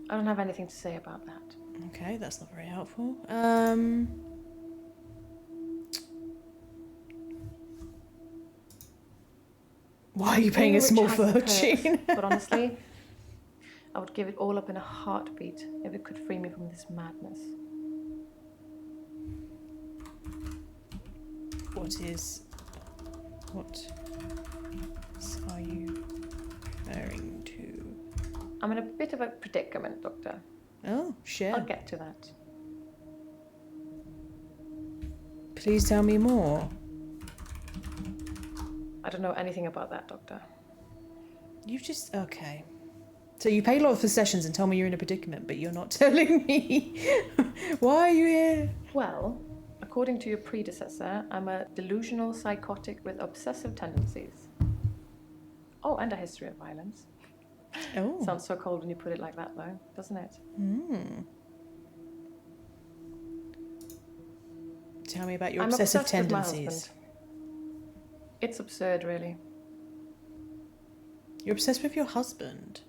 I don't have anything to say about that. Okay, that's not very helpful. Why are you paying a small fortune? But honestly, I would give it all up in a heartbeat if it could free me from this madness. What are you referring to? I'm in a bit of a predicament, Doctor. Oh, shit. I'll get to that. Please tell me more. I don't know anything about that, Doctor. Okay. So you pay a lot for sessions and tell me you're in a predicament, but you're not telling me. Why are you here? Well, according to your predecessor, I'm a delusional psychotic with obsessive tendencies. Oh, and a history of violence. Oh. Sounds so cold when you put it like that, though, doesn't it? Tell me about your I'm obsessive obsessed with my tendencies. husband. It's absurd, really. You're obsessed with your husband?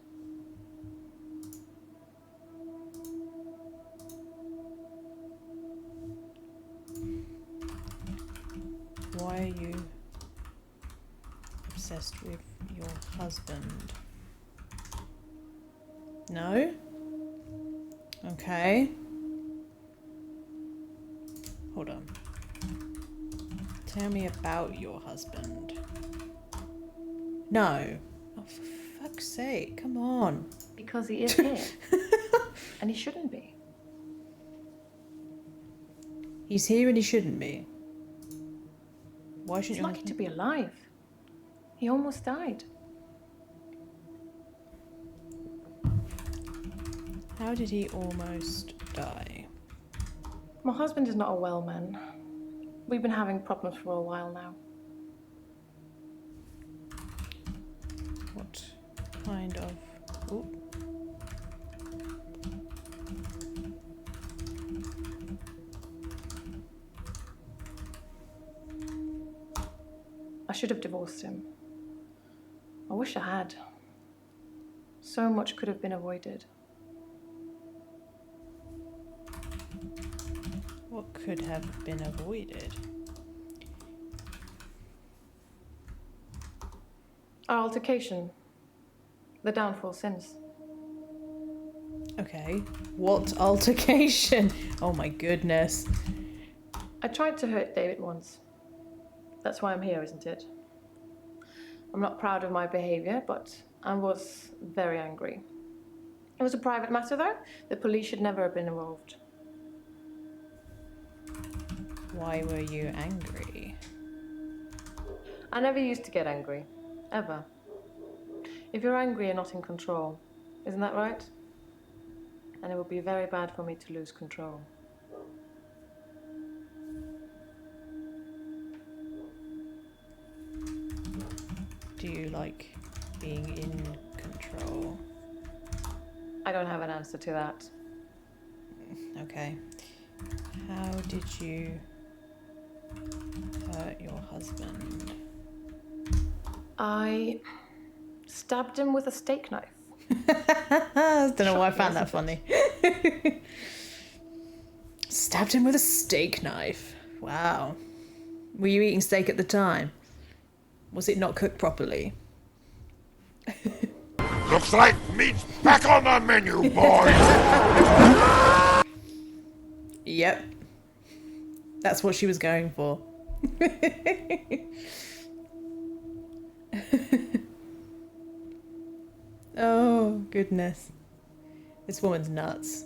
Why are you obsessed with your husband? No? Okay. Hold on. Tell me about your husband. No. Oh, for fuck's sake, come on. Because he is here. And he shouldn't be. He's here and he shouldn't be. Why shouldn't He's you? lucky to be alive. He almost died. How did he almost die? My husband is not a well man. We've been having problems for a while now. What kind of... Ooh. I should have divorced him. I wish I had. So much could have been avoided. What could have been avoided? Our altercation. The downfall since. Okay. What altercation? Oh my goodness. I tried to hurt David once. That's why I'm here, isn't it? I'm not proud of my behavior, but I was very angry. It was a private matter, though. The police should never have been involved. Why were you angry? I never used to get angry. Ever. If you're angry, you're not in control. Isn't that right? And it would be very bad for me to lose control. Do you like being in control? I don't have an answer to that. Okay. How did you hurt your husband? I stabbed him with a steak knife. I don't know why I found that funny. Stabbed him with a steak knife. Wow. Were you eating steak at the time? Was it not cooked properly? Looks like meat's back on the menu, boys! Yep. That's what she was going for. Oh, goodness. This woman's nuts.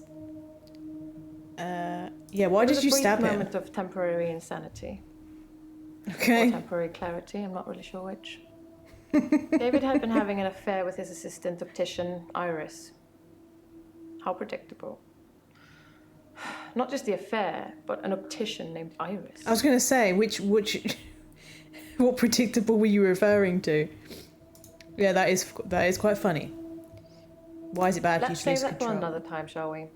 Yeah, why did you stab him? him? A moment of temporary insanity. Okay. Or temporary clarity, I'm not really sure which. David had been having an affair with his assistant optician, Iris. How predictable. Not just the affair, but an optician named Iris. I was going to say, which, what predictable were you referring to? Yeah, that is quite funny. Why is it bad Let's for you to save lose that for control? another time, shall we?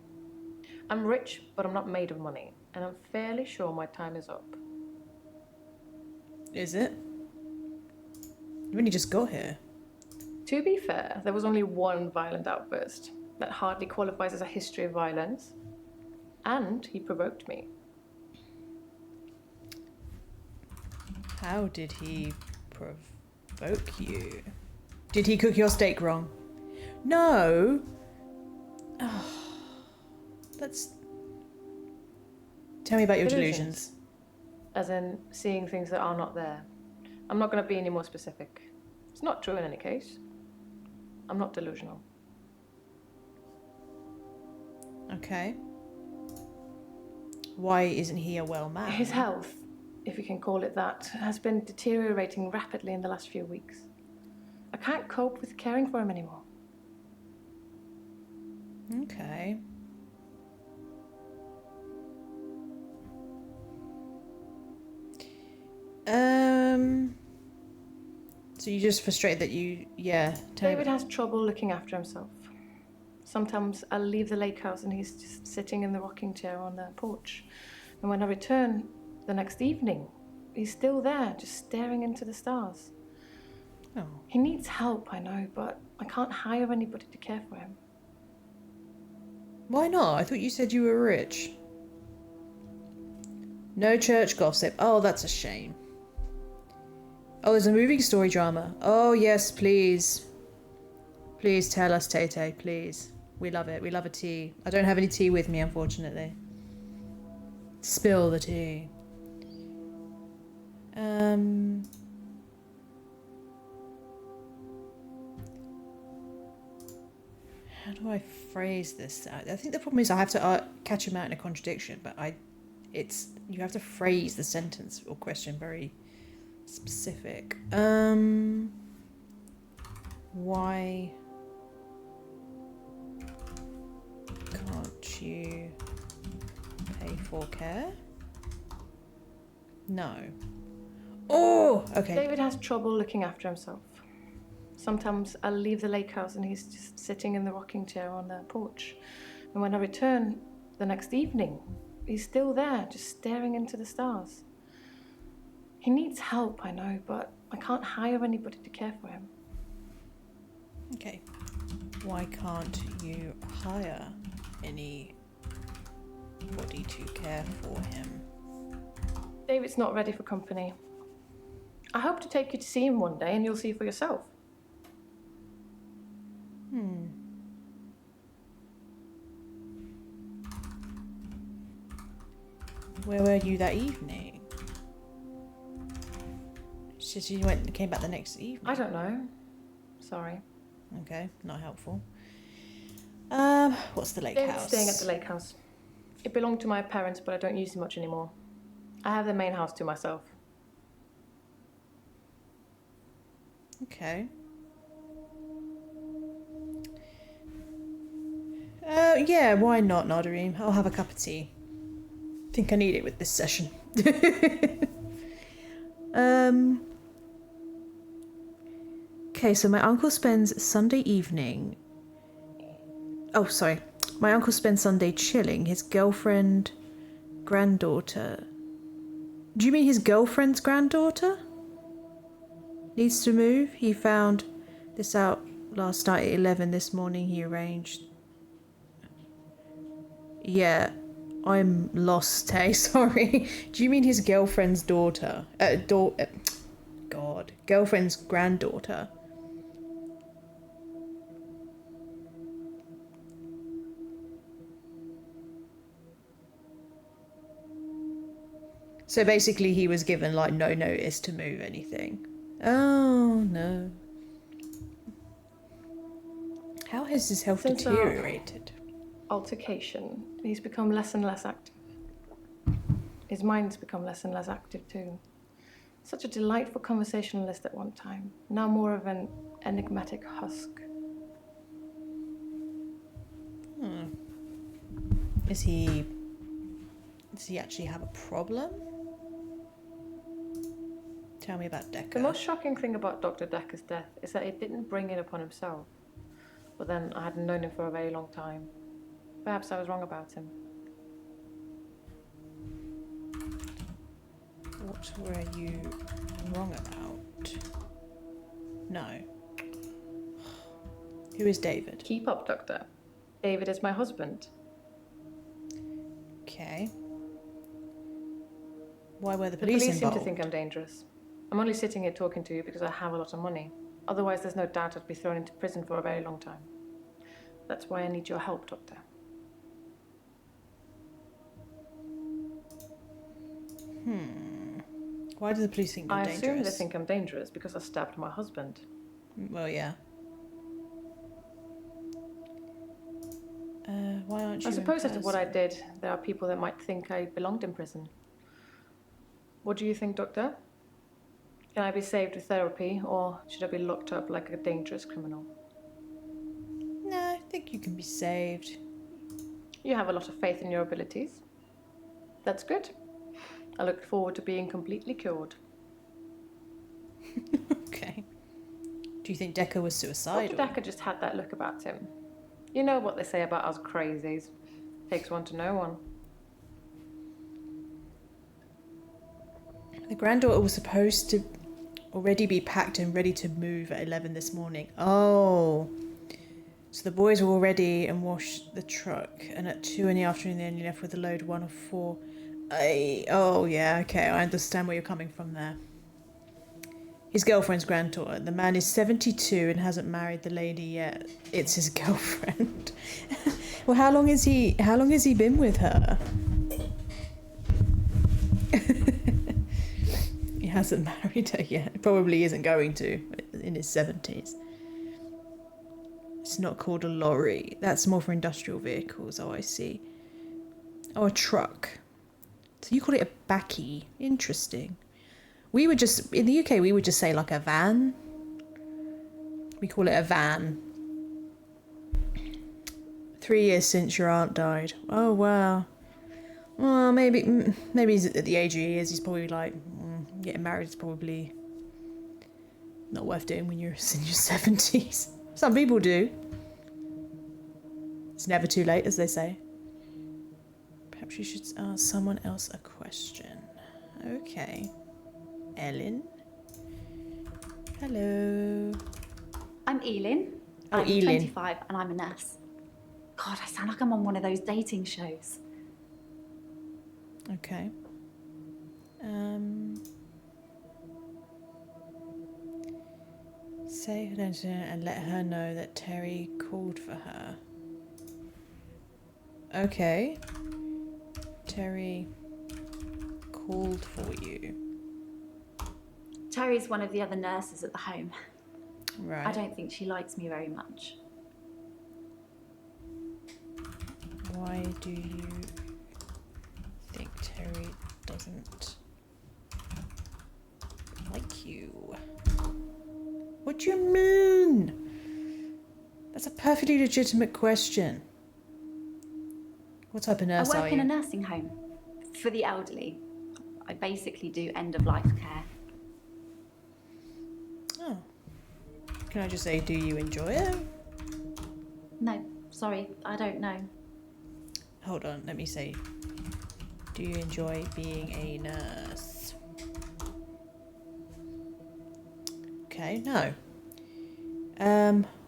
I'm rich, but I'm not made of money, and I'm fairly sure my time is up. Is it? You only just got here. To be fair, there was only one violent outburst. That hardly qualifies as a history of violence. And he provoked me. How did he provoke you? Did he cook your steak wrong? No. Oh, let's... Tell me about your delusions. As in, seeing things that are not there. I'm not going to be any more specific. It's not true in any case. I'm not delusional. Okay. Why isn't he a well man? His health, if you can call it that, has been deteriorating rapidly in the last few weeks. I can't cope with caring for him anymore. Okay. So you're just frustrated that David has trouble looking after himself. Sometimes I'll leave the lake house and he's just sitting in the rocking chair on the porch. And when I return the next evening, he's still there, just staring into the stars. Oh. He needs help, I know, but I can't hire anybody to care for him. Why not? I thought you said you were rich. No church gossip. Oh, that's a shame. Oh, there's a moving story drama. Oh, yes, please. Please tell us, Tay-Tay, please. We love it. We love a tea. I don't have any tea with me, unfortunately. Spill the tea. How do I phrase this? I think the problem is I have to catch him out in a contradiction, but you have to phrase the sentence or question very specific. Why can't you pay for care? No. Oh, okay. David has trouble looking after himself. Sometimes I'll leave the lake house and he's just sitting in the rocking chair on the porch. And when I return the next evening, he's still there, just staring into the stars. He needs help, I know, but I can't hire anybody to care for him. Okay. Why can't you hire anybody to care for him? David's not ready for company. I hope to take you to see him one day and you'll see for yourself. Where were you that evening? She said you came back the next evening. I don't know. Sorry. Okay, not helpful. What's the lake David's house? staying at the lake house. It belonged to my parents, but I don't use it much anymore. I have the main house to myself. Okay. Yeah, why not, Nadarine? I'll have a cup of tea. Think I need it with this session. Okay, so my uncle spends Sunday evening... Oh, sorry. My uncle spends Sunday chilling. His girlfriend... granddaughter... Do you mean his girlfriend's granddaughter? Needs to move? He found this out last night at 11 this morning. He arranged... Yeah, I'm lost, hey, sorry. Do you mean his girlfriend's daughter? God. Girlfriend's granddaughter. So basically he was given, like, no notice to move anything. Oh, no. How has his health Since deteriorated? Altercation, he's become less and less active. His mind's become less and less active too. Such a delightful conversationalist at one time, now more of an enigmatic husk. Does he actually have a problem? Tell me about Dekker. The most shocking thing about Dr. Dekker's death is that he didn't bring it upon himself. But then I hadn't known him for a very long time. Perhaps I was wrong about him. What were you wrong about? No. Who is David? Keep up, Doctor. David is my husband. Okay. Why were the The police police involved? seem to think I'm dangerous. I'm only sitting here talking to you because I have a lot of money. Otherwise, there's no doubt I'd be thrown into prison for a very long time. That's why I need your help, Doctor. Why do the police think you're I dangerous? assume they think I'm dangerous because I stabbed my husband. Well, yeah. Why aren't you I suppose in after what I person? did, there are people that might think I belonged in prison. What do you think, Doctor? Can I be saved with therapy, or should I be locked up like a dangerous criminal? No, I think you can be saved. You have a lot of faith in your abilities. That's good. I look forward to being completely cured. Okay. Do you think Dekker was suicidal? Dr. Dekker just had that look about him. You know what they say about us crazies. Takes one to know one. The granddaughter was supposed to already be packed and ready to move at 11 this morning. Oh. So the boys were all ready and washed the truck, and at 2 in the afternoon they only left with a load 1 of 4. Oh yeah, okay, I understand where you're coming from there. His girlfriend's granddaughter. The man is 72 and hasn't married the lady yet. It's his girlfriend. Well, how long has he been with her? He hasn't married her yet. Probably isn't going to in his 70s. It's not called a lorry. That's more for industrial vehicles. Oh, I see. Oh, a truck. So you call it a bakkie. Interesting. We would just, in the UK, we would just say like a van. We call it a van. 3 years since your aunt died. Oh, wow. Well, maybe he's at the age he is. He's probably like, getting married is probably not worth doing when you're in your 70s. Some people do. It's never too late, as they say. Perhaps you should ask someone else a question. Okay. Ellen. Hello. I'm Elin. Oh, I'm Elin. 25 and I'm a nurse. God, I sound like I'm on one of those dating shows. Okay. Say hello to her and let her know that Terry called for her. Okay. Terry called for you. Terry's one of the other nurses at the home. Right. I don't think she likes me very much. Why do you think Terry doesn't like you? What do you mean? That's a perfectly legitimate question. What type of nurse I are work you? in a nursing home for the elderly. I basically do end-of-life care. Oh. Can I just say, do you enjoy it? No, sorry, I don't know. Hold on, let me say. Do you enjoy being a nurse? Okay, no.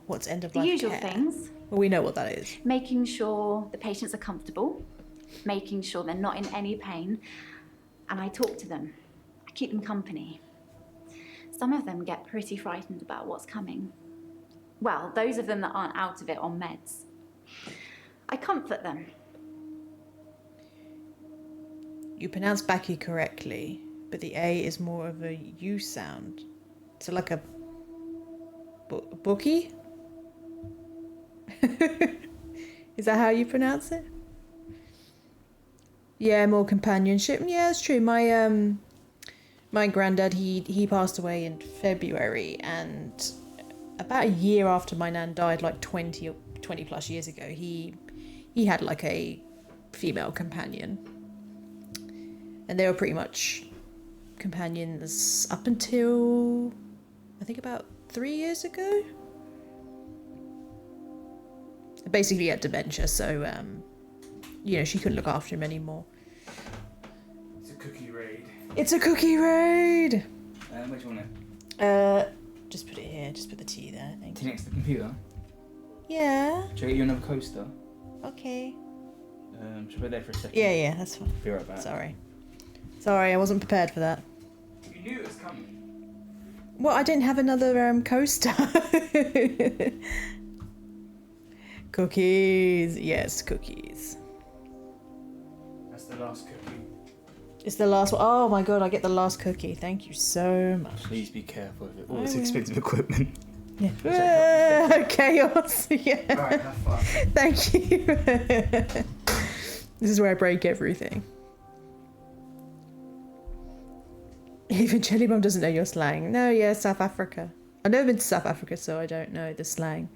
What's end of life The usual care? things. Well, we know what that is. Making sure the patients are comfortable, making sure they're not in any pain, and I talk to them. I keep them company. Some of them get pretty frightened about what's coming. Well, those of them that aren't out of it on meds. I comfort them. You pronounce Baki correctly, but the A is more of a U sound. So like a bookie? Is that how you pronounce it? Yeah, more companionship. Yeah, it's true. My granddad, he passed away in February, and about a year after my nan died, like 20 plus years ago, he had like a female companion. And they were pretty much companions up until, I think, about 3 years ago. Basically, he had dementia, so, she couldn't look after him anymore. It's a cookie raid. It's a cookie raid! Where do you want it? Just put it here. Just put the tea there, thank Tea you. next to the computer? Yeah. Should I get you another coaster? Okay. Should I put it there for a second? Yeah, that's fine. Be right back. Sorry, I wasn't prepared for that. You knew it was coming. Well, I didn't have another coaster. Cookies. Yes, cookies. That's the last cookie. It's the last one. Oh my god, I get the last cookie. Thank you so much. Please be careful of it. All I this will. expensive equipment. Yeah. Chaos. Yeah. Alright, have fun. Thank you. This is where I break everything. Even JellyBum doesn't know your slang. No, yeah, South Africa. I've never been to South Africa, so I don't know the slang.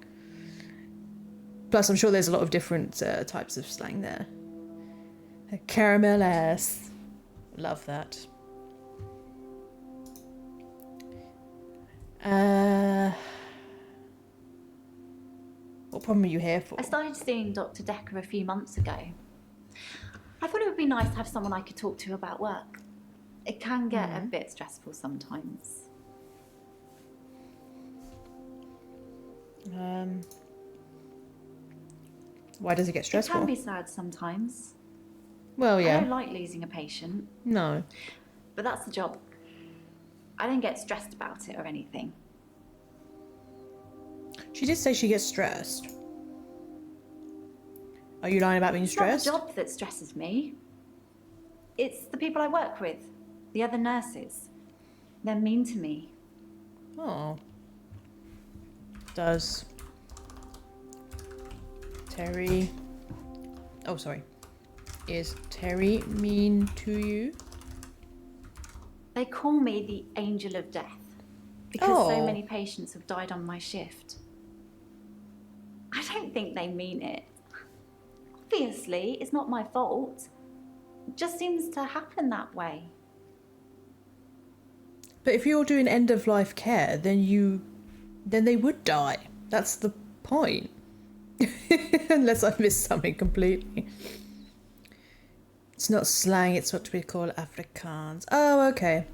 Plus, I'm sure there's a lot of different types of slang there. Caramel ass. Love that. What problem are you here for? I started seeing Dr. Dekker a few months ago. I thought it would be nice to have someone I could talk to about work. It can get a bit stressful sometimes. Why does it get stressful? It can be sad sometimes. Well, yeah. I don't like losing a patient. No. But that's the job. I don't get stressed about it or anything. She did say she gets stressed. Are you lying about being stressed? It's not the job that stresses me. It's the people I work with. The other nurses. They're mean to me. Oh. Does Terry... Oh, sorry. Is Terry mean to you? They call me the angel of death because so many patients have died on my shift. I don't think they mean it. Obviously, it's not my fault. It just seems to happen that way. But if you're doing end-of-life care, then they would die. That's the point. Unless I missed something completely. It's not slang, it's what we call Afrikaans. Oh, okay.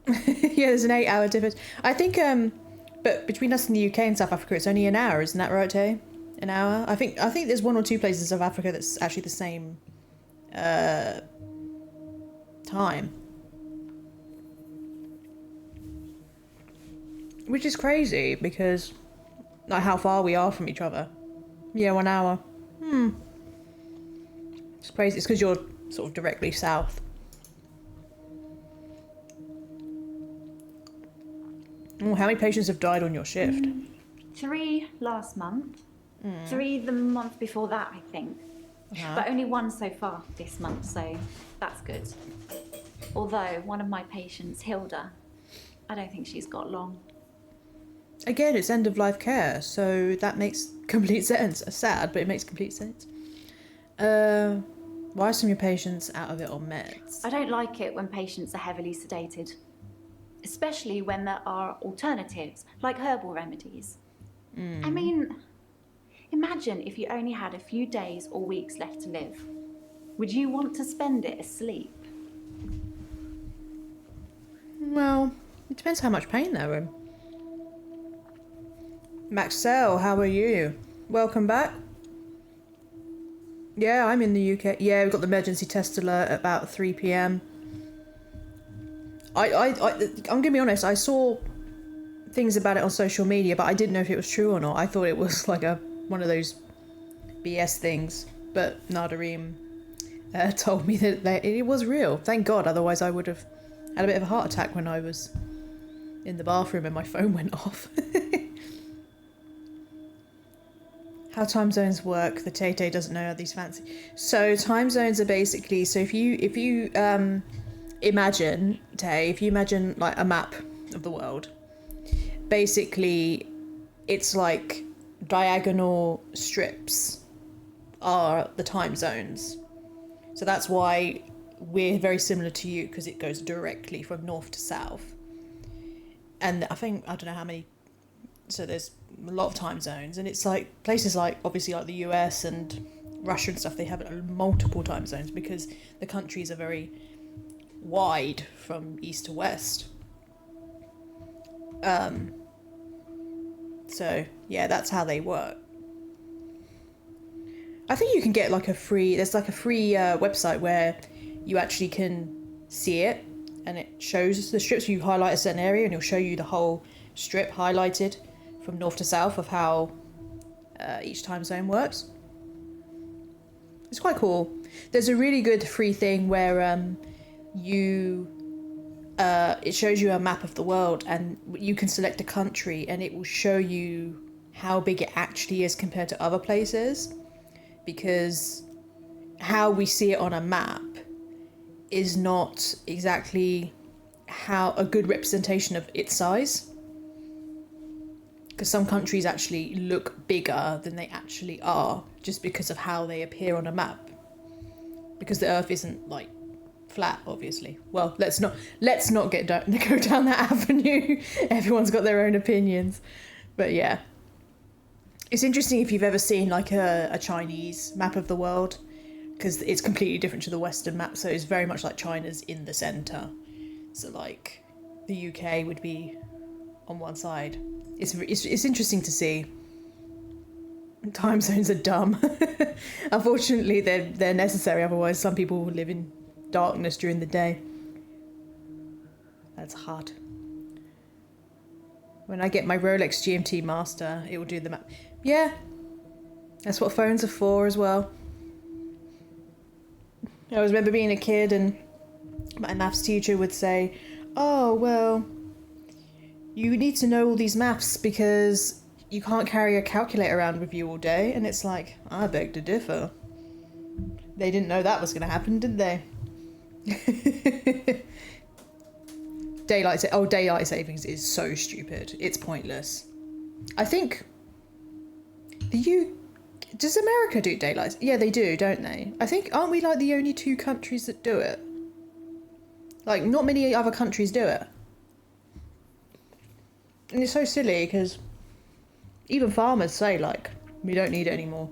Yeah, there's an 8-hour difference. I think, but between us and the UK and South Africa, it's only an hour, isn't that right, Tay? An hour? I think there's 1 or 2 places in South Africa that's actually the same time. Which is crazy because like how far we are from each other. Yeah, 1 hour. It's crazy. It's because you're sort of directly south. Oh, how many patients have died on your shift? 3 last month. 3 the month before that, I think. But only 1 so far this month, so that's good. Although one of my patients, Hilda, I don't think she's got long. Again, it's end-of-life care, so that makes complete sense. Sad, but it makes complete sense. Why are some of your patients out of it on meds? I don't like it when patients are heavily sedated, especially when there are alternatives, like herbal remedies. I mean, imagine if you only had a few days or weeks left to live. Would you want to spend it asleep? Well, it depends how much pain they're in. Maxell, how are you? Welcome back. Yeah, I'm in the UK. Yeah, we've got the emergency test alert at about 3 p.m. I'm gonna be honest, I saw things about it on social media, but I didn't know if it was true or not. I thought it was like one of those BS things, but Nadarine told me that it was real. Thank God, otherwise I would have had a bit of a heart attack when I was in the bathroom and my phone went off. How time zones work, the Tay doesn't know these fancy. So time zones are basically, so if you imagine, Tay, if you imagine like a map of the world, basically it's like diagonal strips are the time zones. So that's why we're very similar to you, because it goes directly from north to south. And I don't know how many, so there's a lot of time zones, and it's like places like obviously like the US and Russia and stuff, they have multiple time zones because the countries are very wide from east to west. So yeah, that's how they work. I think you can get like there's like a free website where you actually can see it, and it shows the strips. You highlight a certain area and it'll show you the whole strip highlighted from north to south of how each time zone works. It's quite cool. There's a really good free thing where it shows you a map of the world, and you can select a country and it will show you how big it actually is compared to other places, because how we see it on a map is not exactly how a good representation of its size, because some countries actually look bigger than they actually are just because of how they appear on a map, because the earth isn't like flat, obviously. Well, let's not go down that avenue. Everyone's got their own opinions, but yeah, it's interesting if you've ever seen like a Chinese map of the world, because it's completely different to the Western map. So it's very much like China's in the center, so like the UK would be on one side. It's interesting to see. Time zones are dumb. Unfortunately, they're necessary. Otherwise, some people will live in darkness during the day. That's hard. When I get my Rolex GMT Master, it will do the map. Yeah, that's what phones are for as well. I always remember being a kid and my maths teacher would say, "Oh, well, you need to know all these maths because you can't carry a calculator around with you all day." And it's like, I beg to differ. They didn't know that was going to happen, did they? Daylight savings is so stupid. It's pointless. I think does America do daylight? Yeah, they do, don't they? I think, aren't we like the only two countries that do it? Like, not many other countries do it. And it's so silly because even farmers say, like, we don't need it anymore.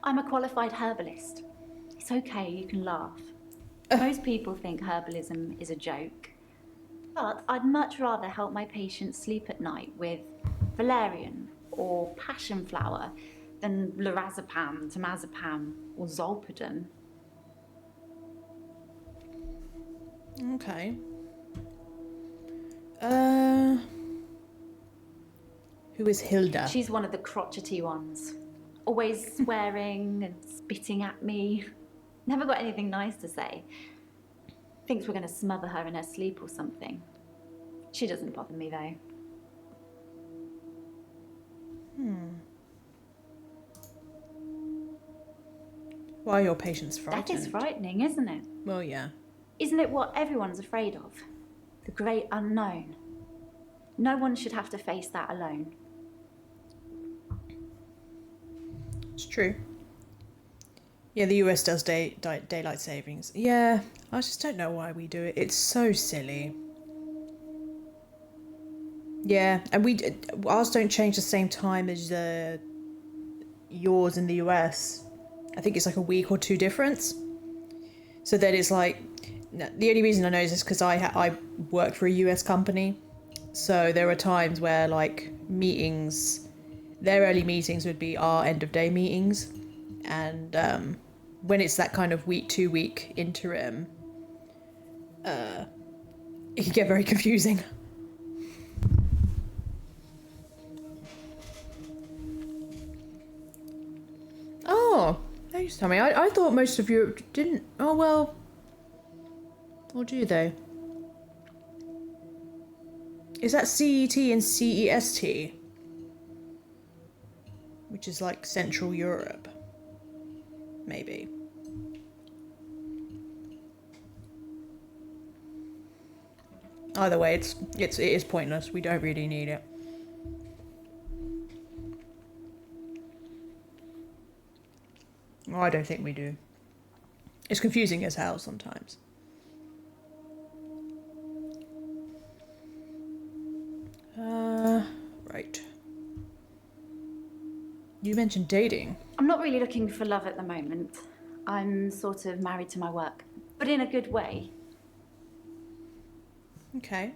I'm a qualified herbalist. It's okay, you can laugh. Most people think herbalism is a joke. But I'd much rather help my patients sleep at night with valerian or passion flower than lorazepam, temazepam, or zolpidem. Okay. Who is Hilda? She's one of the crotchety ones. Always swearing and spitting at me. Never got anything nice to say. Thinks we're going to smother her in her sleep or something. She doesn't bother me though. Why are your patients frightened? That is frightening, isn't it? Well, yeah. Isn't it what everyone's afraid of? The great unknown. No one should have to face that alone. It's true. Yeah, the US does daylight savings. Yeah, I just don't know why we do it. It's so silly. Yeah, and ours don't change the same time as yours in the US. I think it's like a week or two difference. So then it's like, the only reason I know is because I work for a US company. So there are times where like meetings, their early meetings would be our end of day meetings. And when it's that kind of week, 2 week interim, it can get very confusing. Oh, thanks, Tommy. I thought most of Europe didn't. Oh, well. Or do they? Is that CET and CEST? Which is like Central Europe. Maybe. Either way, it is pointless. We don't really need it. Oh, I don't think we do. It's confusing as hell sometimes. Right. You mentioned dating. I'm not really looking for love at the moment. I'm sort of married to my work, but in a good way. Okay.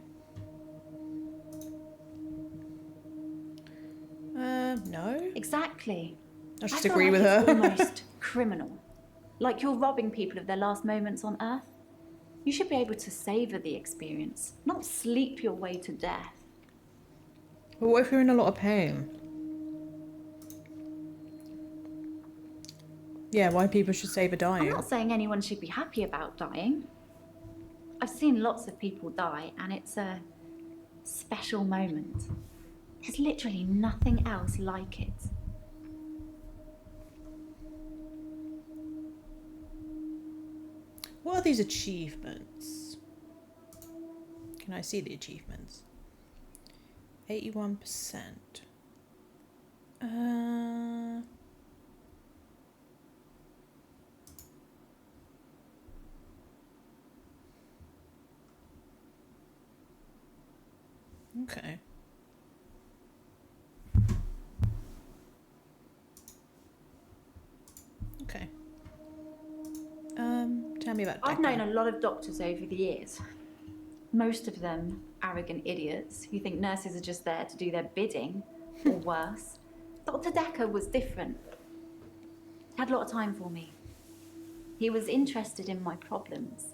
No. Exactly. I just feel agree with it's her. Almost criminal. Like you're robbing people of their last moments on Earth. You should be able to savor the experience, not sleep your way to death. But what if you're in a lot of pain? Yeah, why people should savor I'm dying. not saying anyone should be happy about dying. I've seen lots of people die, and it's a special moment. There's literally nothing else like it. What are these achievements? Can I see the achievements? 81%. Okay. Okay. Tell me about I've Dekker. known a lot of doctors over the years. Most of them arrogant idiots who think nurses are just there to do their bidding, or worse. Dr. Dekker was different. He had a lot of time for me. He was interested in my problems.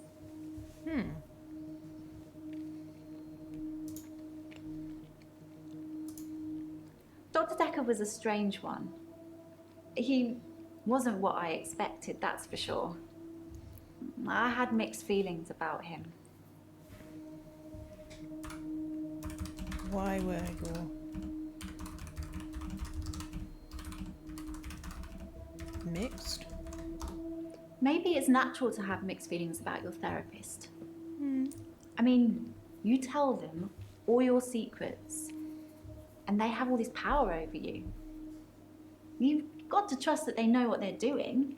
Dr. Dekker was a strange one. He wasn't what I expected, that's for sure. I had mixed feelings about him. Why were your mixed? Maybe it's natural to have mixed feelings about your therapist. I mean, you tell them all your secrets, and they have all this power over you. You've got to trust that they know what they're doing.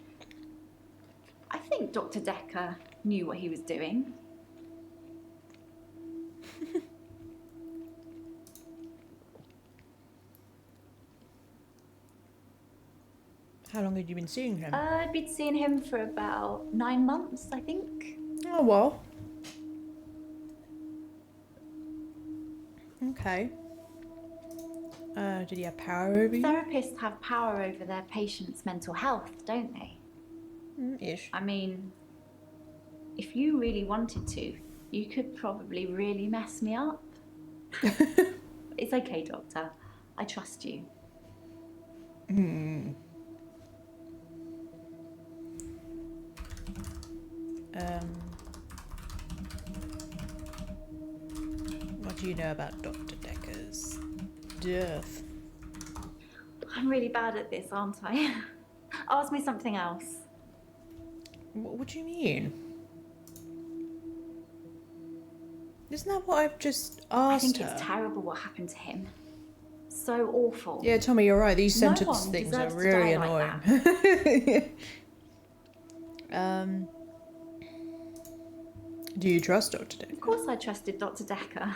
I think Dr. Dekker knew what he was doing. How long had you been seeing him? I'd been seeing him for about 9 months, I think. Oh, well. Okay. Did he have power over you? Therapists have power over their patients' mental health, don't they? Ish. I mean, if you really wanted to, you could probably really mess me up. It's okay, Doctor. I trust you. What do you know about Dr. Dekker's death? I'm really bad at this, aren't I? Ask me something else. What do you mean? Isn't that what I've just I asked think her? it's terrible what happened to him. So awful. Yeah, Tommy, you're right. These No sentence one things are deserves to really die like annoying. Do you trust Dr. Dekker? Of course I trusted Dr. Dekker.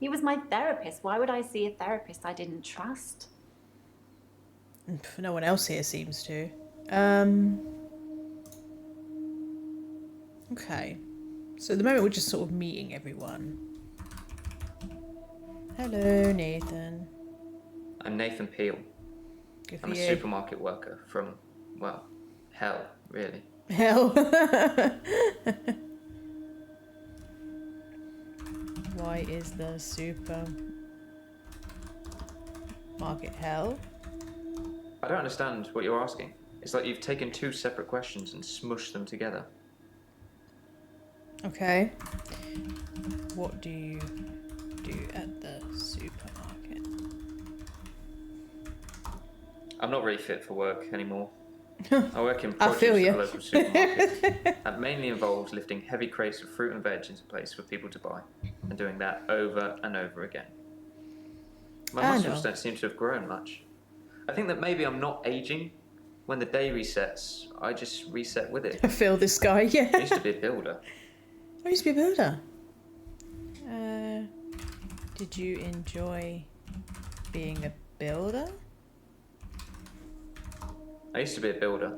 He was my therapist. Why would I see a therapist I didn't trust? No one else here seems to. Okay. So at the moment we're just sort of meeting everyone. Hello, Nathan. I'm Nathan Peel. Good for I'm a you. supermarket worker from, well, hell, really. Hell. Why is the supermarket hell? I don't understand what you're asking. It's like you've taken two separate questions and smushed them together. Okay. What do you do at the supermarket? I'm not really fit for work anymore. I work in I produce feel at ya. a local supermarket. That mainly involves lifting heavy crates of fruit and veg into place for people to buy, and doing that over and over again. My muscles don't seem to have grown much. I think that maybe I'm not aging. When the day resets, I just reset with it. I feel this guy, yeah. I used to be a builder. I used to be a builder. Did you enjoy being a builder? I used to be a builder.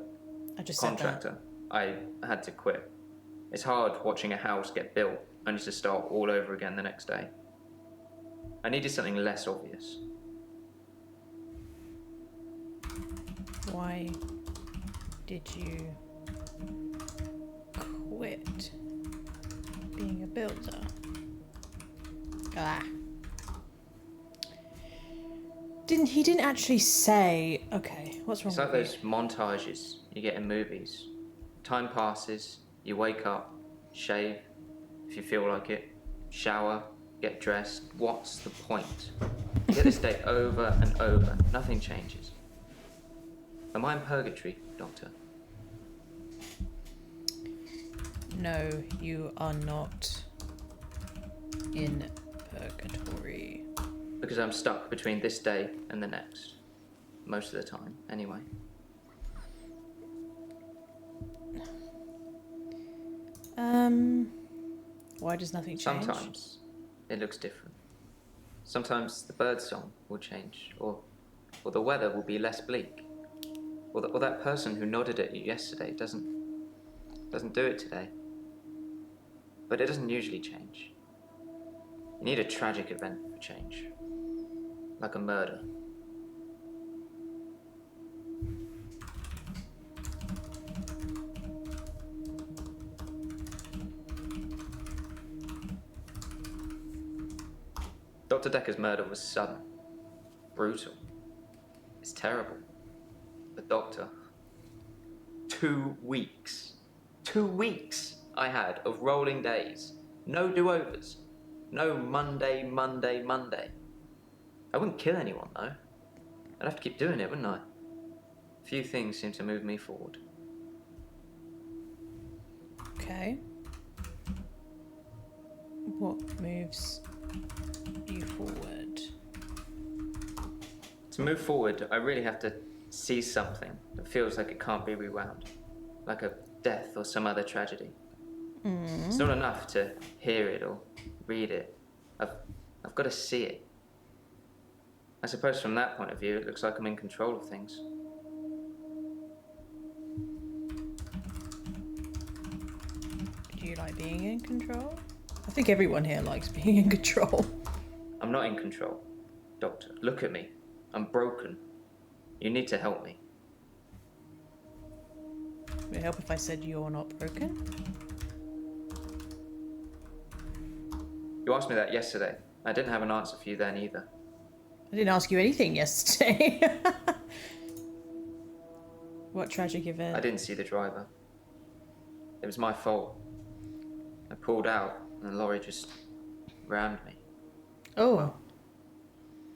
I just said that. Contractor. I had to quit. It's hard watching a house get built, only to start all over again the next day. I needed something less obvious. Why did you quit being a builder? Ah. He didn't actually say... Okay, what's wrong It's like with those montages you get in movies. Time passes, you wake up, shave, if you feel like it, shower, get dressed. What's the point? You get this day over and over. Nothing changes. Am I in purgatory, Doctor? No, you are not in purgatory. Because I'm stuck between this day and the next. Most of the time, anyway. Why does nothing change? Sometimes it looks different. Sometimes the bird song will change, or the weather will be less bleak. Or that person who nodded at you yesterday doesn't do it today. But it doesn't usually change. You need a tragic event for change. Like a murder. Dr. Dekker's murder was sudden, brutal. It's terrible. The doctor. 2 weeks. 2 weeks I had of rolling days. No do-overs. No Monday, Monday, Monday. I wouldn't kill anyone, though. I'd have to keep doing it, wouldn't I? Few things seem to move me forward. Okay. What moves you forward? To move forward, I really have to see something that feels like it can't be rewound. Like a death or some other tragedy. It's not enough to hear it or read it. I've got to see it. I suppose from that point of view, it looks like I'm in control of things. Do you like being in control? I think everyone here likes being in control. I'm not in control. Doctor, look at me. I'm broken. You need to help me. Would it help if I said you're not broken? You asked me that yesterday. I didn't have an answer for you then either. I didn't ask you anything yesterday. What tragic event? I didn't see the driver. It was my fault. I pulled out and the lorry just rammed me. Oh. Well,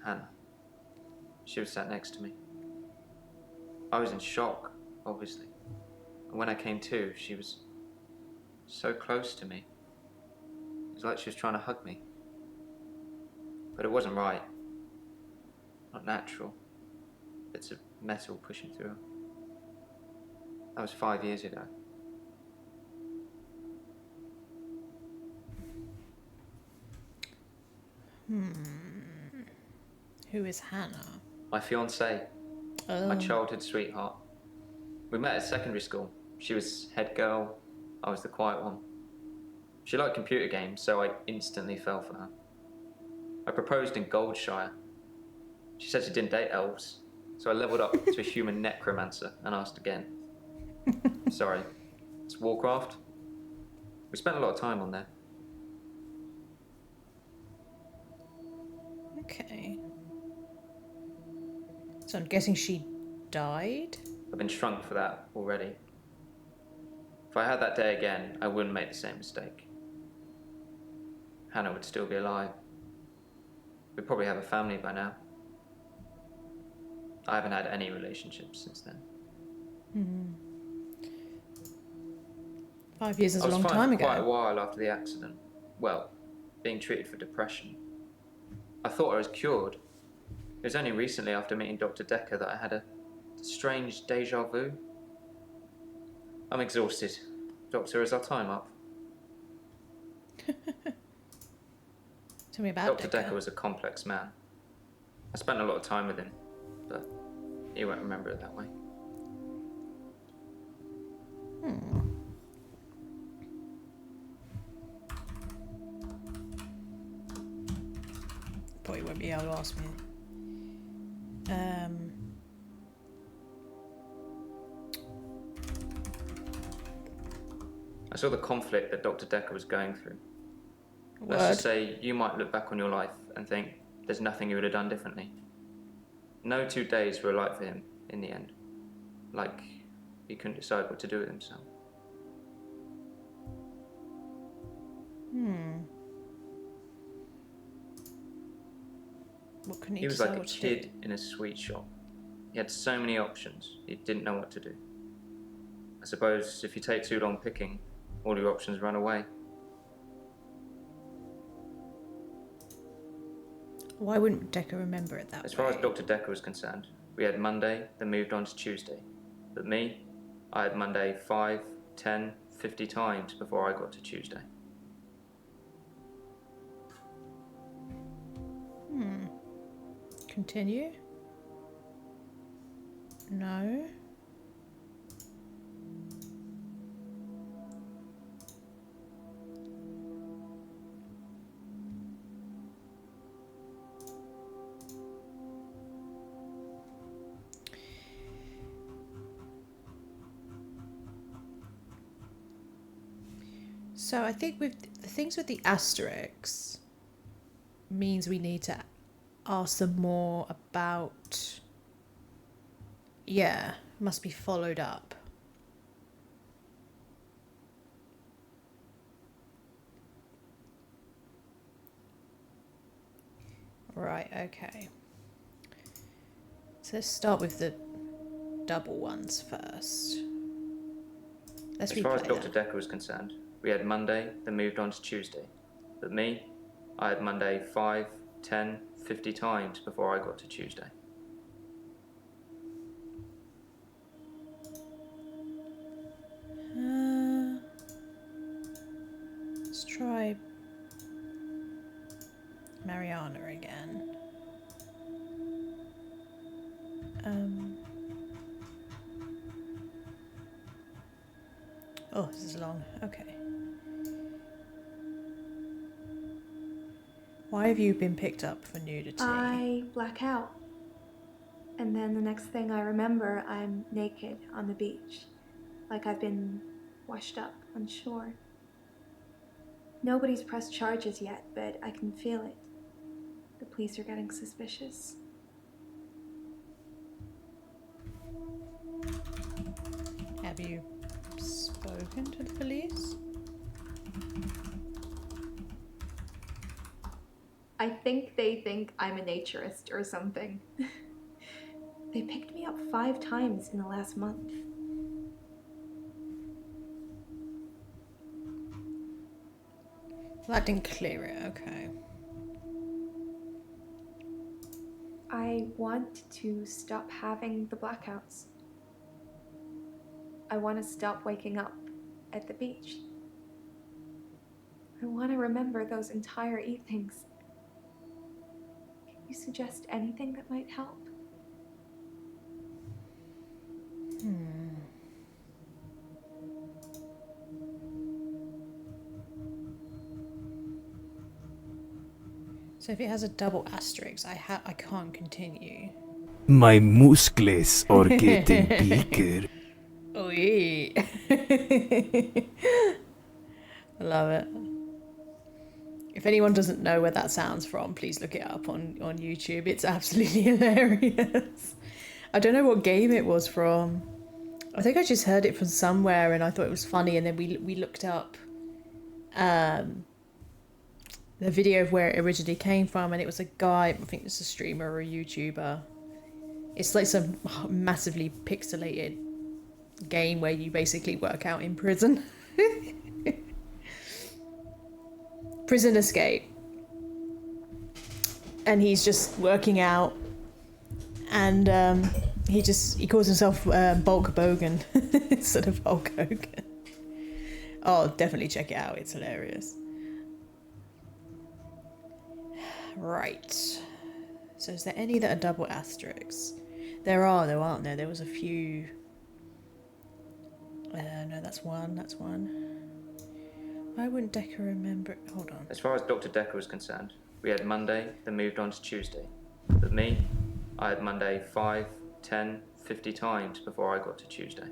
Hannah. She was sat next to me. I was in shock, obviously. And when I came to, she was so close to me. It was like she was trying to hug me. But it wasn't right. Not natural. Bits of metal pushing through her. That was 5 years ago. Who is Hannah? My fiancée. My childhood sweetheart. We met at secondary school. She was head girl, I was the quiet one. She liked computer games, so I instantly fell for her. I proposed in Goldshire. She said she didn't date elves, so I leveled up to a human necromancer and asked again. Sorry, it's Warcraft. We spent a lot of time on there. Okay. So I'm guessing she died? I've been shrunk for that already. If I had that day again, I wouldn't make the same mistake. Hannah would still be alive. We'd probably have a family by now. I haven't had any relationships since then. 5 years is a long I was time fine for ago. quite a while after the accident. Well, being treated for depression. I thought I was cured. It was only recently after meeting Dr. Dekker that I had a strange deja vu. I'm exhausted. Doctor, is our time up? Tell me about Dr. Dekker was a complex man. I spent a lot of time with him, but he won't remember it that way. Probably won't be able to ask me. I saw the conflict that Dr. Dekker was going through. Word. Let's just say you might look back on your life and think there's nothing you would have done differently. No 2 days were alike for him in the end. Like he couldn't decide what to do with himself. What can he He was decide like a what to kid do? in a sweet shop. He had so many options, he didn't know what to do. I suppose if you take too long picking, all your options run away. Why wouldn't Dekker remember it that way? As far as Dr. Dekker was concerned, we had Monday, then moved on to Tuesday. But me, I had Monday 5, 10, 50 times before I got to Tuesday. Continue? No. So I think with the things with the asterisks means we need to ask them more about, yeah, must be followed up. Right, okay. So let's start with the double ones first. Let's As far as replay Dr. that. Dekker was concerned, we had Monday, then moved on to Tuesday. But me, I had Monday 5, 10, 50 times before I got to Tuesday. Let's try Mariana again. Oh, this is long. Okay. Why have you been picked up for nudity? I black out. And then the next thing I remember, I'm naked on the beach. Like I've been washed up on shore. Nobody's pressed charges yet, but I can feel it. The police are getting suspicious. Have you spoken to the police? I think they think I'm a naturist or something. They picked me up 5 times in the last month. That didn't clear it, okay. I want to stop having the blackouts. I want to stop waking up at the beach. I want to remember those entire evenings. Can you suggest anything that might help? So if it has a double asterisk, I can't continue. My muscles are getting bigger. Oi. I love it. If anyone doesn't know where that sounds from, please look it up on YouTube. It's absolutely hilarious. I don't know what game it was from. I think I just heard it from somewhere and I thought it was funny, and then we looked up the video of where it originally came from, and it was a guy, I think it's a streamer or a YouTuber. It's like some massively pixelated game where you basically work out in prison. Prison escape. And he's just working out, and he calls himself Bulk Bogan instead of Hulk Hogan. Oh, definitely check it out, it's hilarious. Right. So is there any that are double asterisks? There are though, aren't there? There was a few. No, that's one. Why wouldn't Dekker remember it? Hold on. As far as Dr. Dekker was concerned, we had Monday, then moved on to Tuesday. But me, I had Monday 5, 10, 50 times before I got to Tuesday.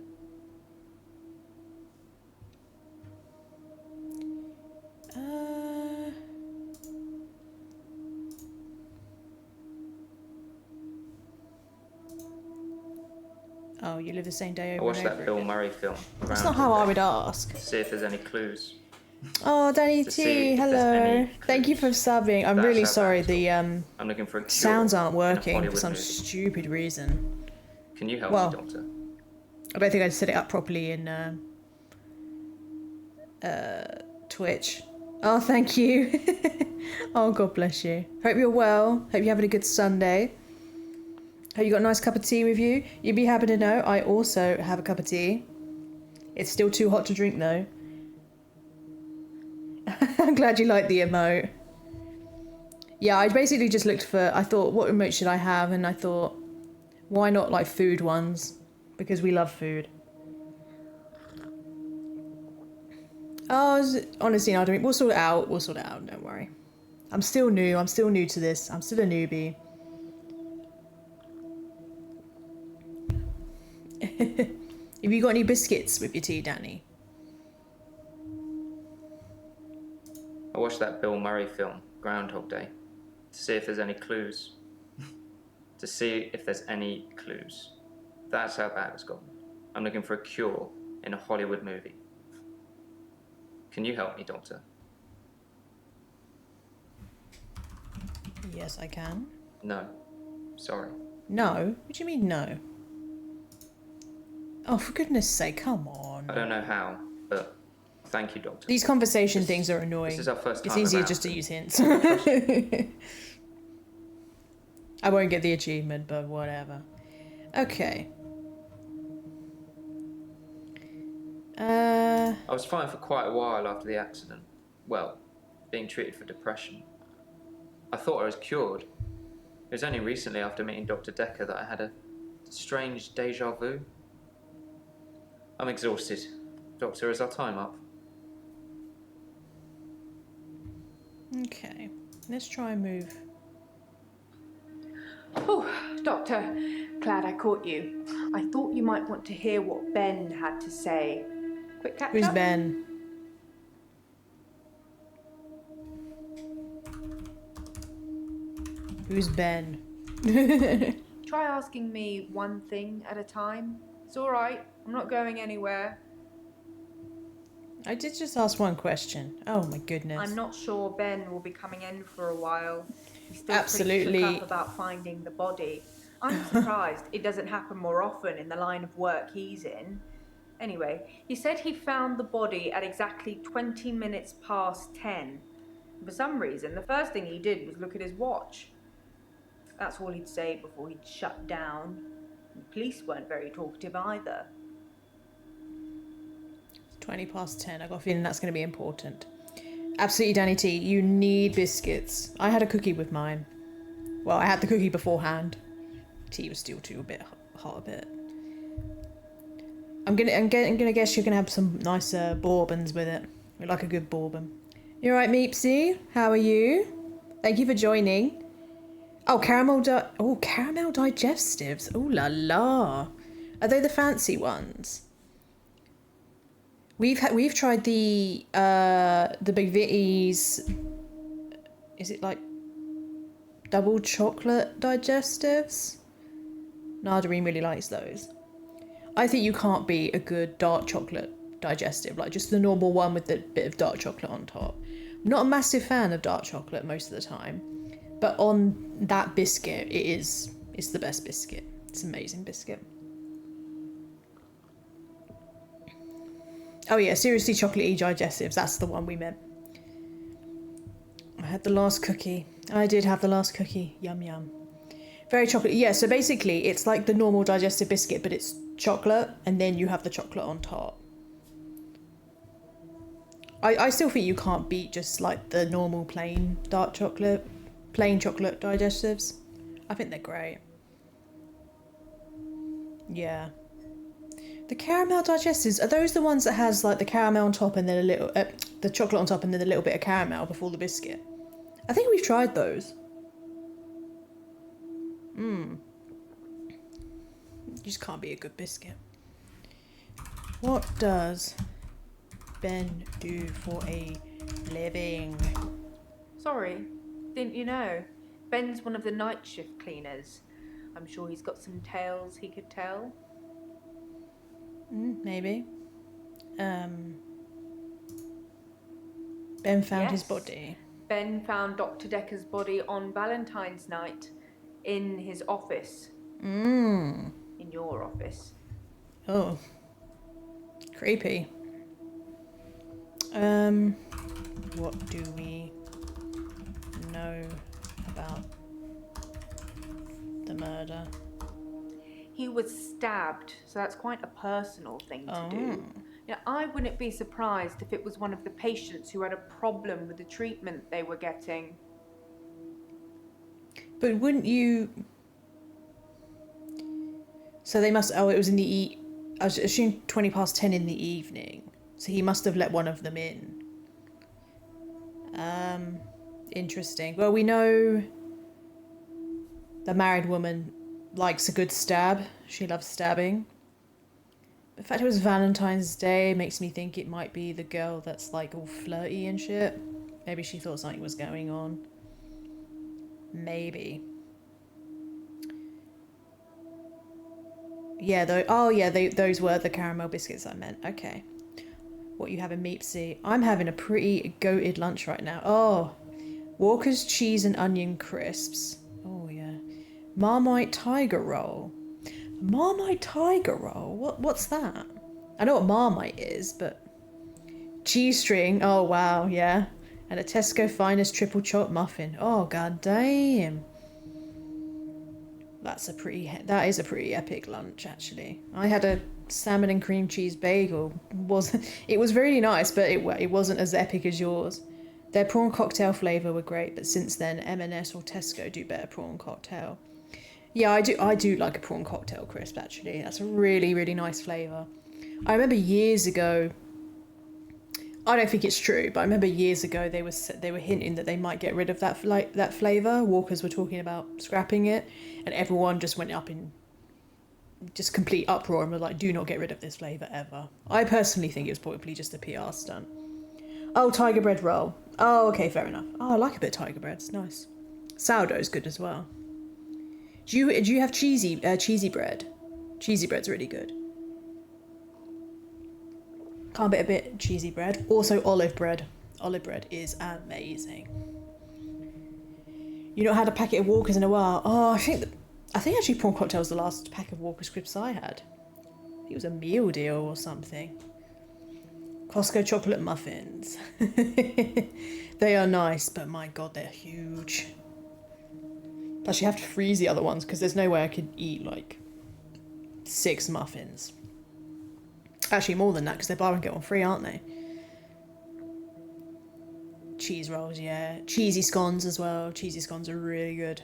Oh, you live the same day I over watched and over that Bill again. Murray film. That's not how I would ask. To see if there's any clues. Oh, Danny To see T, if there's hello. any Thank you for subbing. I'm That's really how sorry. bad The I'm looking for a cure sounds aren't in a working for Hollywood some movie. stupid reason. Can you help Well, me, Doctor? I don't think I set it up properly in Twitch. Oh, thank you. Oh, God bless you. Hope you're well. Hope you're having a good Sunday. Hope you got a nice cup of tea with you. You'd be happy to know I also have a cup of tea. It's still too hot to drink though. I'm glad you like the emote. Yeah, I basically just looked for, I thought, what emote should I have? And I thought, why not like food ones? Because we love food. Oh, honestly, no, we'll sort it out. We'll sort it out, don't worry. I'm still new to this. I'm still a newbie. Have you got any biscuits with your tea, Danny? I watched that Bill Murray film, Groundhog Day, to see if there's any clues. To see if there's any clues. That's how bad it's gotten. I'm looking for a cure in a Hollywood movie. Can you help me, Doctor? Yes, I can. No. Sorry. No? What do you mean no? Oh, for goodness sake, come on. I don't know how, but thank you, Doctor. These conversation things are annoying. This is our first time It's easier around. just to use hints. I won't get the achievement, but whatever. Okay. I was fine for quite a while after the accident. Well, being treated for depression. I thought I was cured. It was only recently after meeting Dr. Dekker that I had a strange deja vu. I'm exhausted. Doctor, is our time up? Okay. Let's try and move. Oh, Doctor, glad I caught you. I thought you might want to hear what Ben had to say. Quick catch Who's up? Ben? Who's Ben? Try asking me one thing at a time. It's all right. I'm not going anywhere. I did just ask one question. Oh my goodness. I'm not sure Ben will be coming in for a while. He's still Absolutely. pretty shook up about finding the body. I'm surprised it doesn't happen more often in the line of work he's in. Anyway, he said he found the body at exactly 20 minutes past 10. For some reason, the first thing he did was look at his watch. That's all he'd say before he'd shut down. The police weren't very talkative either. 20 past 10. I got a feeling that's going to be important. Absolutely, Danny T. You need biscuits. I had a cookie with mine. Well, I had the cookie beforehand. Tea was still too hot a bit. I'm gonna guess you're gonna have some nice bourbons with it. We like a good bourbon. You alright, Meepsy? How are you? Thank you for joining. Oh, caramel digestives. Ooh la la. Are they the fancy ones? We've tried the Big Vitties. Is it like double chocolate digestives? Nardarine really likes those. I think you can't beat a good dark chocolate digestive, like just the normal one with the bit of dark chocolate on top. I'm not a massive fan of dark chocolate most of the time, but on that biscuit, it's the best biscuit. It's an amazing biscuit. Oh yeah, seriously chocolatey digestives, that's the one we meant. I had the last cookie. I did have the last cookie. Yum yum. Very chocolate. Yeah, so basically it's like the normal digestive biscuit, but it's chocolate, and then you have the chocolate on top. I still think you can't beat just like the normal plain chocolate digestives. I think they're great. Yeah. The caramel digestives, are those the ones that has like the caramel on top and then a little, the chocolate on top and then a little bit of caramel before the biscuit? I think we've tried those. You just can't be a good biscuit. What does Ben do for a living? Sorry, didn't you know? Ben's one of the night shift cleaners. I'm sure he's got some tales he could tell. Maybe. Ben found his body. Ben found Dr. Dekker's body on Valentine's night in his office. In your office. Oh. Creepy. What do we know about the murder? He was stabbed, so that's quite a personal thing to do. Yeah, I wouldn't be surprised if it was one of the patients who had a problem with the treatment they were getting. But wouldn't you... So they must... Oh, it was in the... I was assuming 20 past 10 in the evening. So he must have let one of them in. Interesting. Well, we know the married woman likes a good stab. She loves stabbing. The fact it was Valentine's Day makes me think it might be the girl that's like all flirty and shit. Maybe she thought something was going on. Maybe. Yeah, those were the caramel biscuits I meant. Okay. What you having, Meepsy? I'm having a pretty goated lunch right now. Oh, Walker's cheese and onion crisps. Oh yeah. Marmite tiger roll. Marmite tiger roll? What's that? I know what Marmite is, but... Cheese string. Oh wow, yeah. And a Tesco Finest triple chocolate muffin. Oh god damn. That is a pretty epic lunch, actually. I had a salmon and cream cheese bagel. It was really nice, but it wasn't as epic as yours. Their prawn cocktail flavour were great, but since then M&S or Tesco do better prawn cocktail. Yeah, I do like a prawn cocktail crisp, actually. That's a really, really nice flavour. I remember years ago, I don't think it's true, but I remember years ago they were hinting that they might get rid of that flavour. Walkers were talking about scrapping it, and everyone just went up in just complete uproar and were like, do not get rid of this flavour ever. I personally think it was probably just a PR stunt. Oh, tiger bread roll. Oh, okay, fair enough. Oh, I like a bit of tiger bread. It's nice. Sourdough's good as well. Do you have cheesy bread? Cheesy bread's really good. Can't beat a bit cheesy bread. Also olive bread. Olive bread is amazing. You not had a packet of Walkers in a while? Oh, I think actually prawn cocktail was the last pack of Walker's crisps I had. I think it was a meal deal or something. Costco chocolate muffins. They are nice, but my god, they're huge. Plus you have to freeze the other ones because there's no way I could eat like 6 muffins. Actually more than that because they're buy one get one free, aren't they? Cheese rolls, yeah. Cheesy scones as well. Cheesy scones are really good.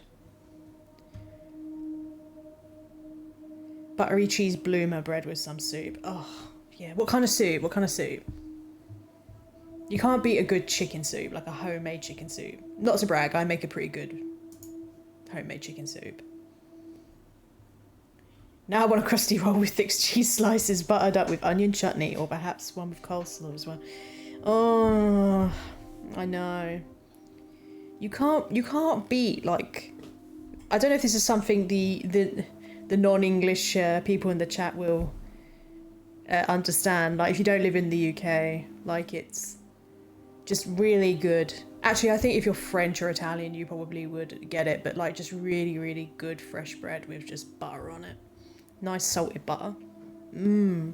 Buttery cheese bloomer bread with some soup. Oh, yeah. What kind of soup? What kind of soup? You can't beat a good chicken soup, like a homemade chicken soup. Not to brag, I make a pretty good homemade chicken soup. Now I want a crusty roll with thick cheese slices buttered up with onion chutney, or perhaps one with coleslaw as well. Oh, I know. You can't beat, like... I don't know if this is something the non-English people in the chat will understand. Like, if you don't live in the UK, like, it's just really good. Actually, I think if you're French or Italian, you probably would get it, but like, just really, really good fresh bread with just butter on it. Nice salted butter. Mmm.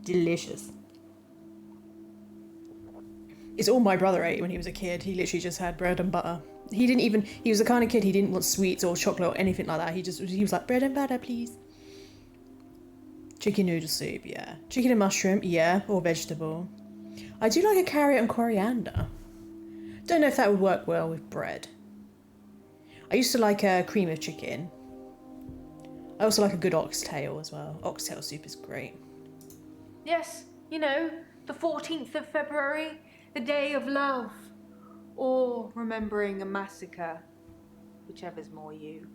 Delicious. It's all my brother ate when he was a kid. He literally just had bread and butter. He was the kind of kid, he didn't want sweets or chocolate or anything like that. He was like, bread and butter, please. Chicken noodle soup, yeah. Chicken and mushroom, yeah. Or vegetable. I do like a carrot and coriander. Don't know if that would work well with bread. I used to like a cream of chicken. I also like a good oxtail as well. Oxtail soup is great. Yes, you know, the 14th of February, the day of love. Or remembering a massacre, whichever's more you.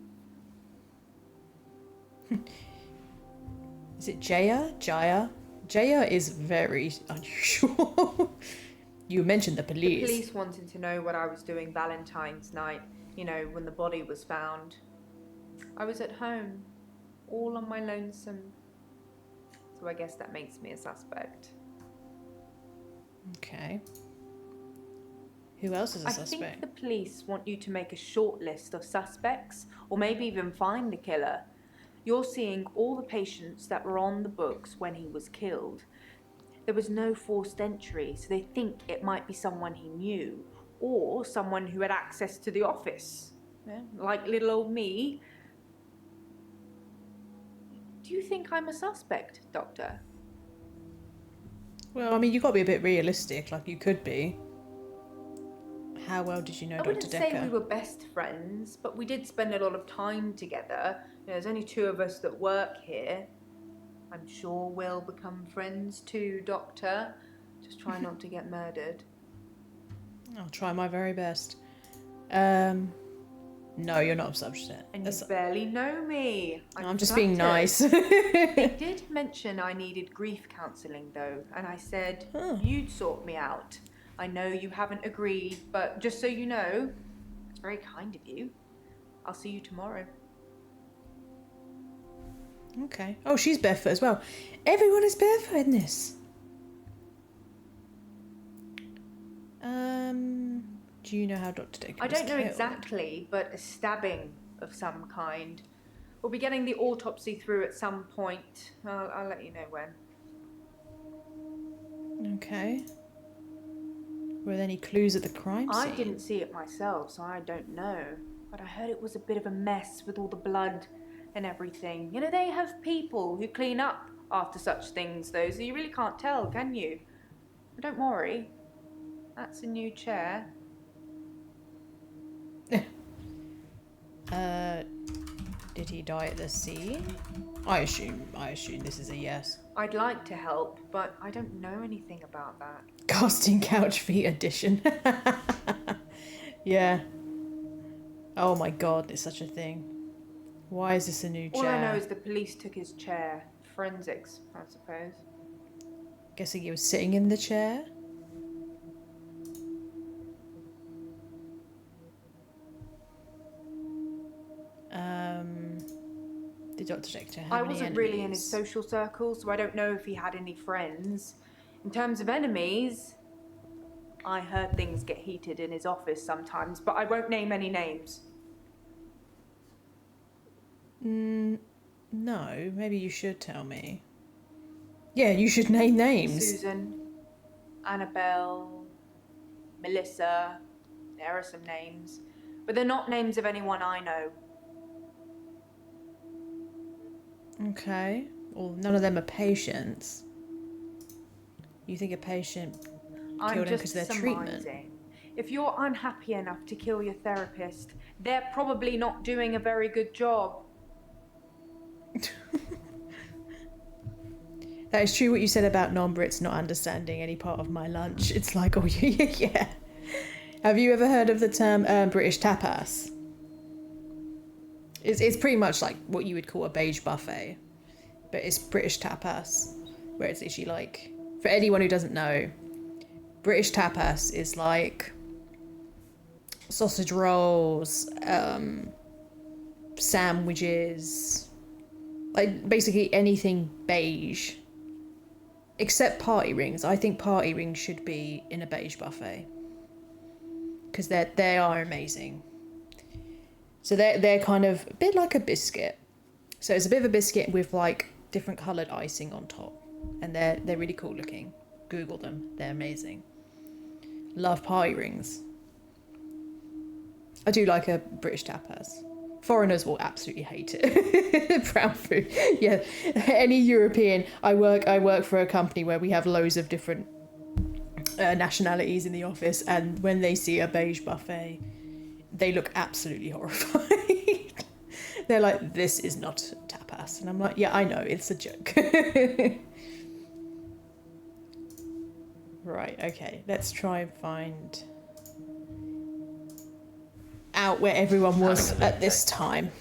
Is it Jaya? Jaya? Jaya is very unusual. You mentioned the police. The police wanted to know what I was doing Valentine's night, you know, when the body was found. I was at home, all on my lonesome. So I guess that makes me a suspect. Okay. Who else is a I suspect? think the police want you to make a short list of suspects, or maybe even find the killer. You're seeing all the patients that were on the books when he was killed. There was no forced entry, so they think it might be someone he knew, or someone who had access to the office. Yeah, like little old me. Do you think I'm a suspect, Doctor? Well, I mean, you've got to be a bit realistic, like you could be. How well did you know I Dr. wouldn't say Dekker? we were best friends, but we did spend a lot of time together. There's only 2 of us that work here. I'm sure we'll become friends too, Doctor. Just try not to get murdered. I'll try my very best. No, you're not a subject. And you barely know me. I'm just being flattered. nice. They did mention I needed grief counselling though, and I said you'd sort me out. I know you haven't agreed, but just so you know, it's very kind of you. I'll see you tomorrow. Okay. Oh, she's barefoot as well. Everyone is barefoot in this. Do you know how Dr. Dekker I was don't know killed? exactly, but a stabbing of some kind. We'll be getting the autopsy through at some point. I'll let you know when. Okay. Were there any clues at the crime scene? I didn't see it myself, so I don't know. But I heard it was a bit of a mess with all the blood and everything. You know, they have people who clean up after such things, though, so you really can't tell, can you? But don't worry. That's a new chair. Did he die at the scene? I assume this is a yes. I'd like to help, but I don't know anything about that. Casting couch feet edition. Yeah. Oh my god, there's such a thing. Why is this a new chair? All I know is the police took his chair. Forensics, I suppose. Guessing he was sitting in the chair? Did Dr. Dekker have I any wasn't enemies? really in his social circle, so I don't know if he had any friends. In terms of enemies, I heard things get heated in his office sometimes, but I won't name any names. No, maybe you should tell me. Yeah, you should name names. Susan, Annabelle, Melissa, there are some names, but they're not names of anyone I know. Okay. Well, none of them are patients. You think a patient killed him because of their treatment? If you're unhappy enough to kill your therapist, they're probably not doing a very good job. That is true what you said about non-Brits not understanding any part of my lunch. It's like, oh yeah. Have you ever heard of the term British tapas? It's pretty much like what you would call a beige buffet, but it's British tapas, where it's literally like, for anyone who doesn't know, British tapas is like sausage rolls, sandwiches, like basically anything beige, except party rings. I think party rings should be in a beige buffet because they are amazing. So they're kind of a bit like a biscuit. So it's a bit of a biscuit with like different coloured icing on top, and they're really cool looking. Google them; they're amazing. Love party rings. I do like a British tapas. Foreigners will absolutely hate it. Brown food, yeah. Any European. I work for a company where we have loads of different nationalities in the office, and when they see a beige buffet, they look absolutely horrified. They're like, "This is not tapas," and I'm like, "Yeah, I know, it's a joke." Right. Okay. Let's try and find out where everyone was at this time.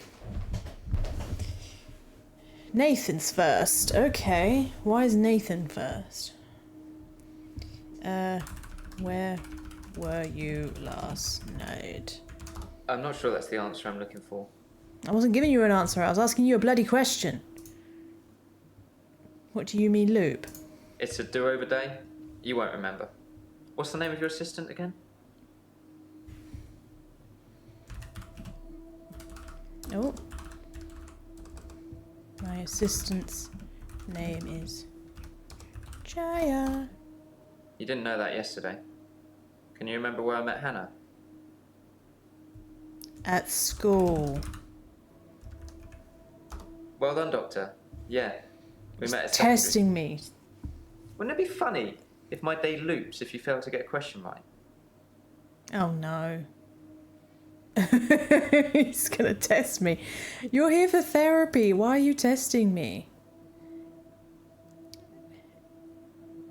Nathan's first. Okay. Why is Nathan first? Where were you last night? I'm not sure that's the answer I'm looking for. I wasn't giving you an answer. I was asking you a bloody question. What do you mean loop? It's a do-over day. You won't remember. What's the name of your assistant again? Oh. My assistant's name is Jaya. You didn't know that yesterday. Can you remember where I met Hannah? At school. Well done, Doctor. Yeah. We met at Testing me. Wouldn't it be funny if my day loops if you fail to get a question right? Oh no. He's gonna test me. You're here for therapy. Why are you testing me?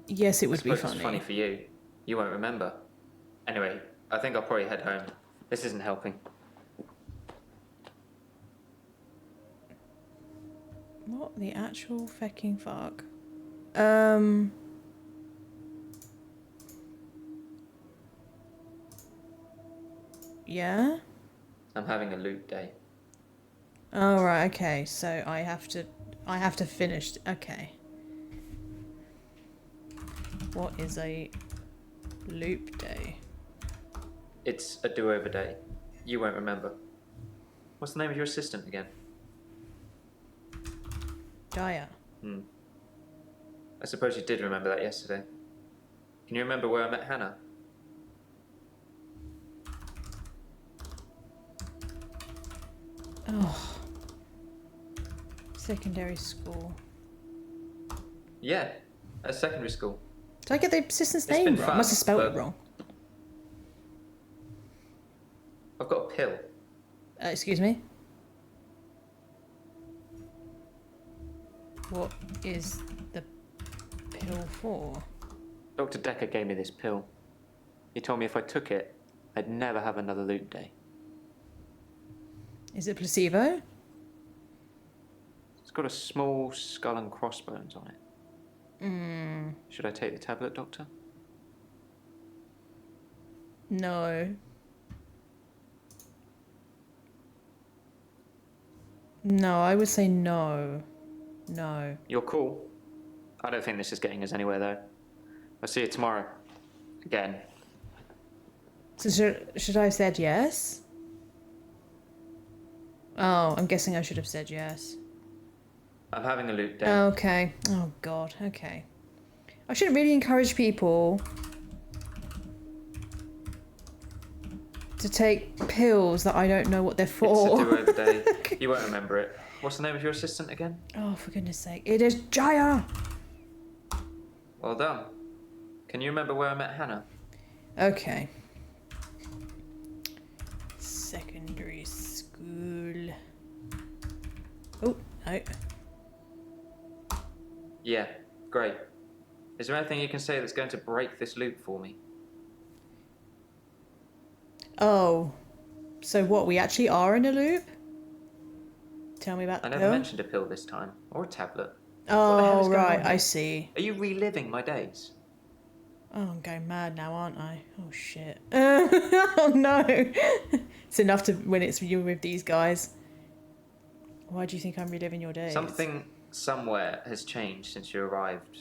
Yes, it would be funny. It's funny for you. You won't remember. Anyway, I think I'll probably head home. This isn't helping. What the actual fecking fuck? Yeah? I'm having a loop day. Oh right, okay. So I have to finish. Okay. What is a loop day? It's a do-over day. You won't remember. What's the name of your assistant again? Jaya. I suppose you did remember that yesterday. Can you remember where I met Hannah? Oh. Secondary school. Yeah, at secondary school. Did I get the assistant's It's name been wrong? fun, I must have spelled it but- wrong. I've got a pill. Excuse me? What is the pill for? Dr. Dekker gave me this pill. He told me if I took it, I'd never have another loop day. Is it placebo? It's got a small skull and crossbones on it. Should I take the tablet, Doctor? No. No, I would say no. No. You're cool. I don't think this is getting us anywhere, though. I'll see you tomorrow. Again. So should I have said yes? Oh, I'm guessing I should have said yes. I'm having a loop day. Okay. Oh god, okay. I shouldn't really encourage people to take pills that I don't know what they're for. It's a do-over day. You won't remember it. What's the name of your assistant again? Oh, for goodness sake. It is Jaya! Well done. Can you remember where I met Hannah? Okay. Secondary school. Oh, no. Yeah, great. Is there anything you can say that's going to break this loop for me? Oh. So what, we actually are in a loop? Tell me about the I never pill. mentioned a pill this time, or a tablet. What the hell Oh, is going right, on I here? see. Are you reliving my days? Oh, I'm going mad now, aren't I? Oh, shit. Oh, no. It's enough to when it's you with these guys. Why do you think I'm reliving your days? Something somewhere has changed since you arrived.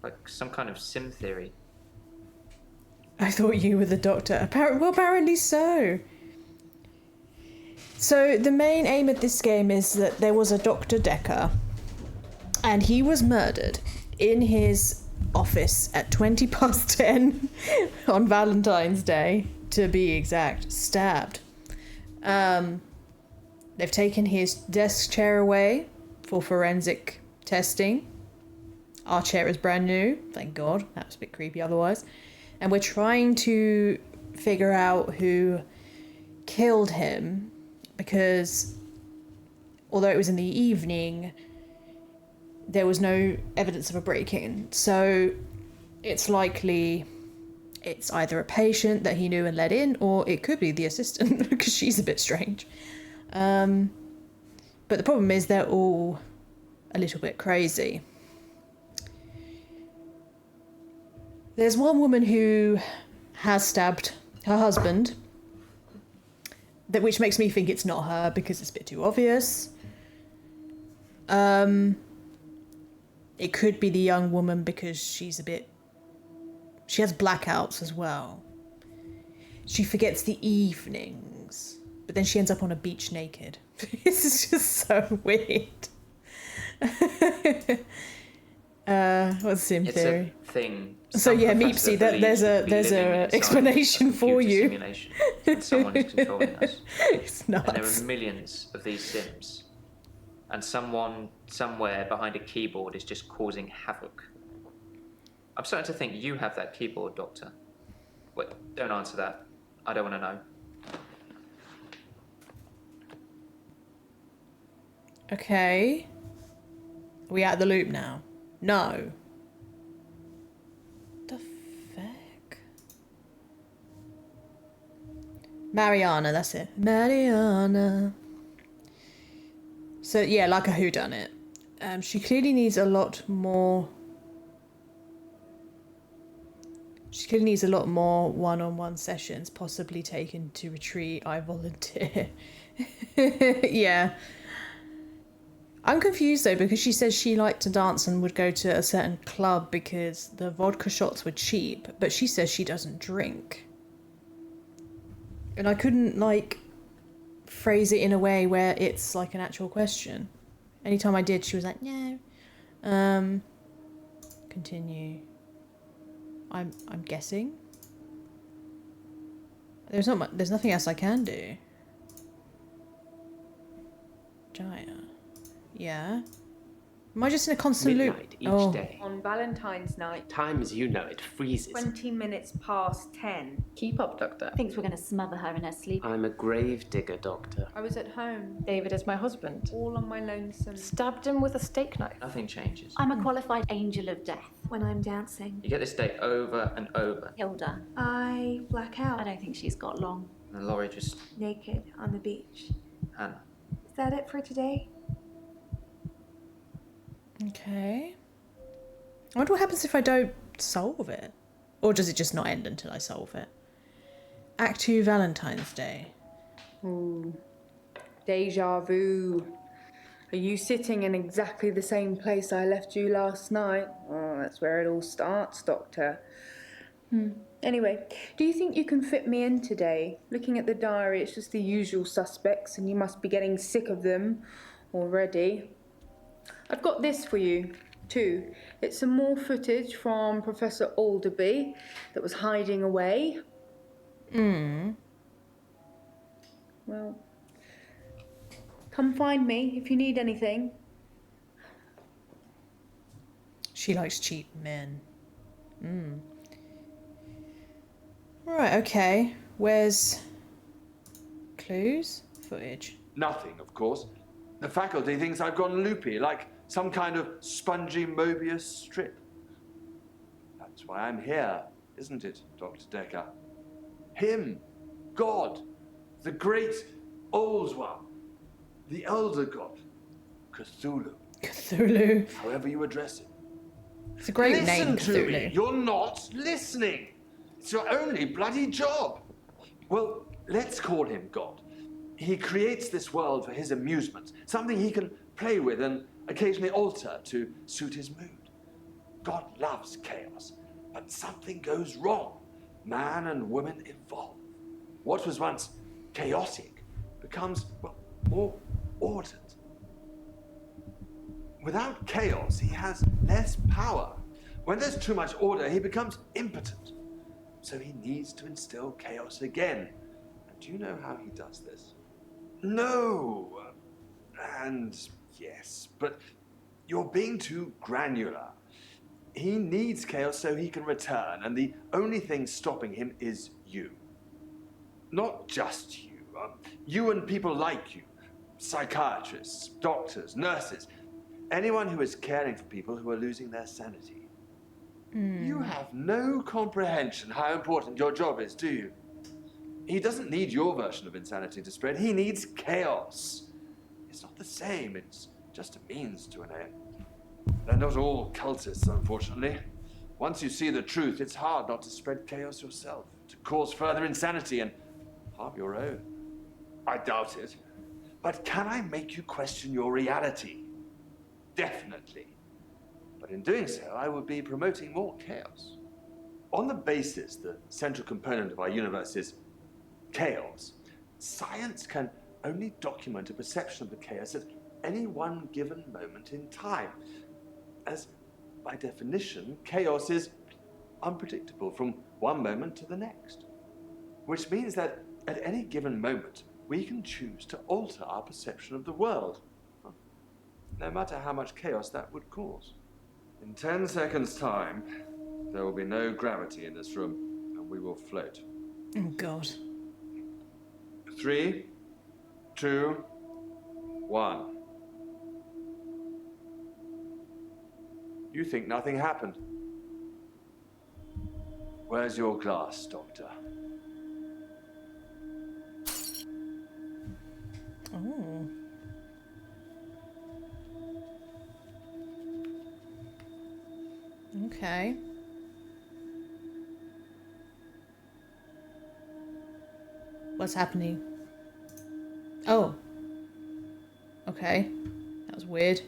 Like some kind of sim theory. I thought you were the doctor. Apparently so. So the main aim of this game is that there was a Dr. Dekker, and he was murdered in his office at 10:20 on Valentine's Day, to be exact. Stabbed. They've taken his desk chair away for forensic testing. Our chair is brand new, thank God. That was a bit creepy otherwise. And we're trying to figure out who killed him, because although it was in the evening, there was no evidence of a break-in. So it's likely it's either a patient that he knew and let in, or it could be the assistant, because she's a bit strange. But the problem is they're all a little bit crazy. There's one woman who has stabbed her husband, which makes me think it's not her because it's a bit too obvious. It It could be the young woman because she has blackouts as well. She forgets the evenings, but then she ends up on a beach naked. This is just so weird. What's Sim theory? It's a thing. So yeah, Meepsy, there's a explanation for you. Simulation, and someone is controlling us. It's nuts. And there are millions of these Sims, and someone somewhere behind a keyboard is just causing havoc. I'm starting to think you have that keyboard, Doctor. Wait, don't answer that. I don't want to know. Okay. Are we out of the loop now? No. The feck? Mariana, that's it. Mariana. So yeah, like a whodunit. She clearly needs a lot more. She clearly needs a lot more one-on-one sessions, possibly taken to retreat. I volunteer. Yeah. I'm confused though, because she says she liked to dance and would go to a certain club because the vodka shots were cheap, but she says she doesn't drink. And I couldn't, like, phrase it in a way where it's like an actual question. Anytime I did, she was like, no. Continue. I'm guessing. There's nothing else I can do. Jaya. Yeah. Am I just in a constant Midnight loop? each day. On Valentine's night. Time as you know it freezes. 20 minutes past 10. Keep up, Doctor. Thinks we're going to smother her in her sleep. I'm a grave digger, Doctor. I was at home. David is my husband. All on my lonesome. Stabbed him with a steak knife. Nothing changes. I'm a qualified angel of death. When I'm dancing, You get this day over and over. Hilda. I black out. I don't think she's got long. And Laurie just... Naked on the beach. Hannah. Is that it for today? Okay. I wonder what happens if I don't solve it. Or does it just not end until I solve it? Act 2 Valentine's Day. Ooh. Deja vu. Are you sitting in exactly the same place I left you last night? Oh, that's where it all starts, Doctor. Anyway, do you think you can fit me in today? Looking at the diary, it's just the usual suspects, and you must be getting sick of them already. I've got this for you, too. It's some more footage from Professor Alderby that was hiding away. Well, come find me if you need anything. She likes cheap men. Right, okay. Where's clues? Footage. Nothing, of course. The faculty thinks I've gone loopy, like some kind of spongy Mobius strip. That's why I'm here, isn't it, Dr. Dekker? Him, God, the great old one, the elder god, Cthulhu. Cthulhu. However you address it. It's a great name, Listen to Cthulhu. me. You're not listening. It's your only bloody job. Well, let's call him God. He creates this world for his amusement, something he can play with and occasionally alter to suit his mood. God loves chaos, but something goes wrong. Man and woman evolve. What was once chaotic becomes, well, more ordered. Without chaos, he has less power. When there's too much order, he becomes impotent. So he needs to instill chaos again. And do you know how he does this? No. And yes, but you're being too granular. He needs chaos so he can return, and the only thing stopping him is you. Not just you. You and people like you. Psychiatrists, doctors, nurses. Anyone who is caring for people who are losing their sanity. You have no comprehension how important your job is, do you? He doesn't need your version of insanity to spread. He needs chaos. It's not the same. It's just a means to an end. They're not all cultists, unfortunately. Once you see the truth, it's hard not to spread chaos yourself, to cause further insanity and harm your own. I doubt it. But can I make you question your reality? Definitely. But in doing so, I would be promoting more chaos. On the basis the central component of our universe is chaos, science can only document a perception of the chaos at any one given moment in time, as by definition, chaos is unpredictable from one moment to the next, which means that at any given moment, we can choose to alter our perception of the world, no matter how much chaos that would cause. In 10 seconds' time, there will be no gravity in this room, and we will float. Oh, God. 3, 2, 1. You think nothing happened. Where's your glass, Doctor? Oh. Okay. What's happening? Oh. Okay. That was weird.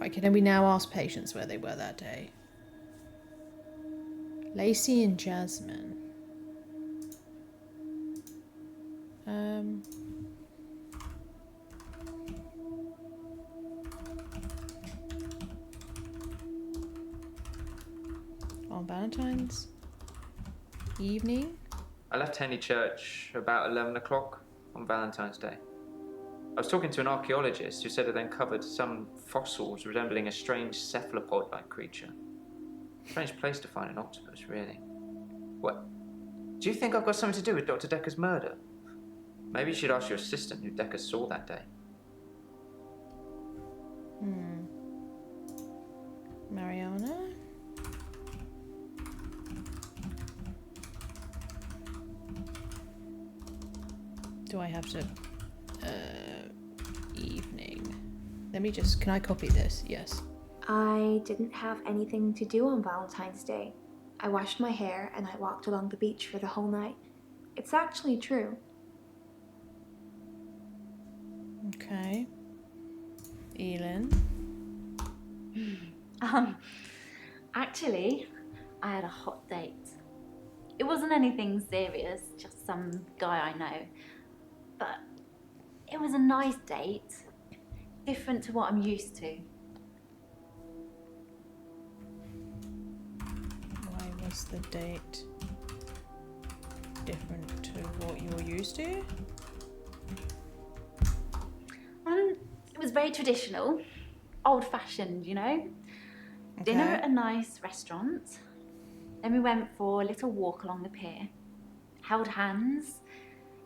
Right, can we now ask patients where they were that day? Lacey and Jasmine. On Valentine's evening? I left Henley Church about 11 o'clock on Valentine's Day. I was talking to an archaeologist who said it uncovered some fossils resembling a strange cephalopod-like creature. Strange place to find an octopus, really. What? Do you think I've got something to do with Dr. Dekker's murder? Maybe you should ask your assistant who Dekker saw that day. Mariana? Do I have to... evening. Let me just... Can I copy this? Yes. I didn't have anything to do on Valentine's Day. I washed my hair and I walked along the beach for the whole night. It's actually true. Okay. Elin? Actually, I had a hot date. It wasn't anything serious, just some guy I know. But it was a nice date, different to what I'm used to. Why was the date different to what you were used to? It was very traditional, old-fashioned, you know? Okay. Dinner at a nice restaurant. Then we went for a little walk along the pier, held hands,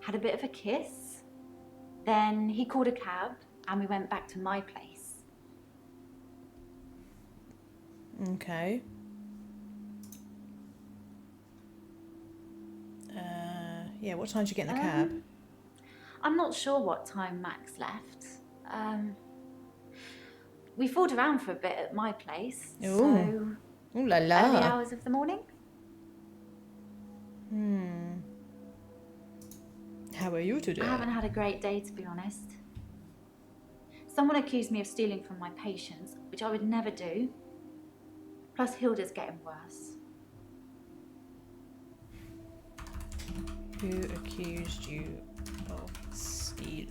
had a bit of a kiss. Then he called a cab and we went back to my place. Okay. Yeah, what time did you get in the cab? I'm not sure what time Max left. We fooled around for a bit at my place. Ooh. So Ooh la la. early hours of the morning. How are you today? I haven't had a great day, to be honest. Someone accused me of stealing from my patients, which I would never do. Plus Hilda's getting worse. Who accused you of stealing?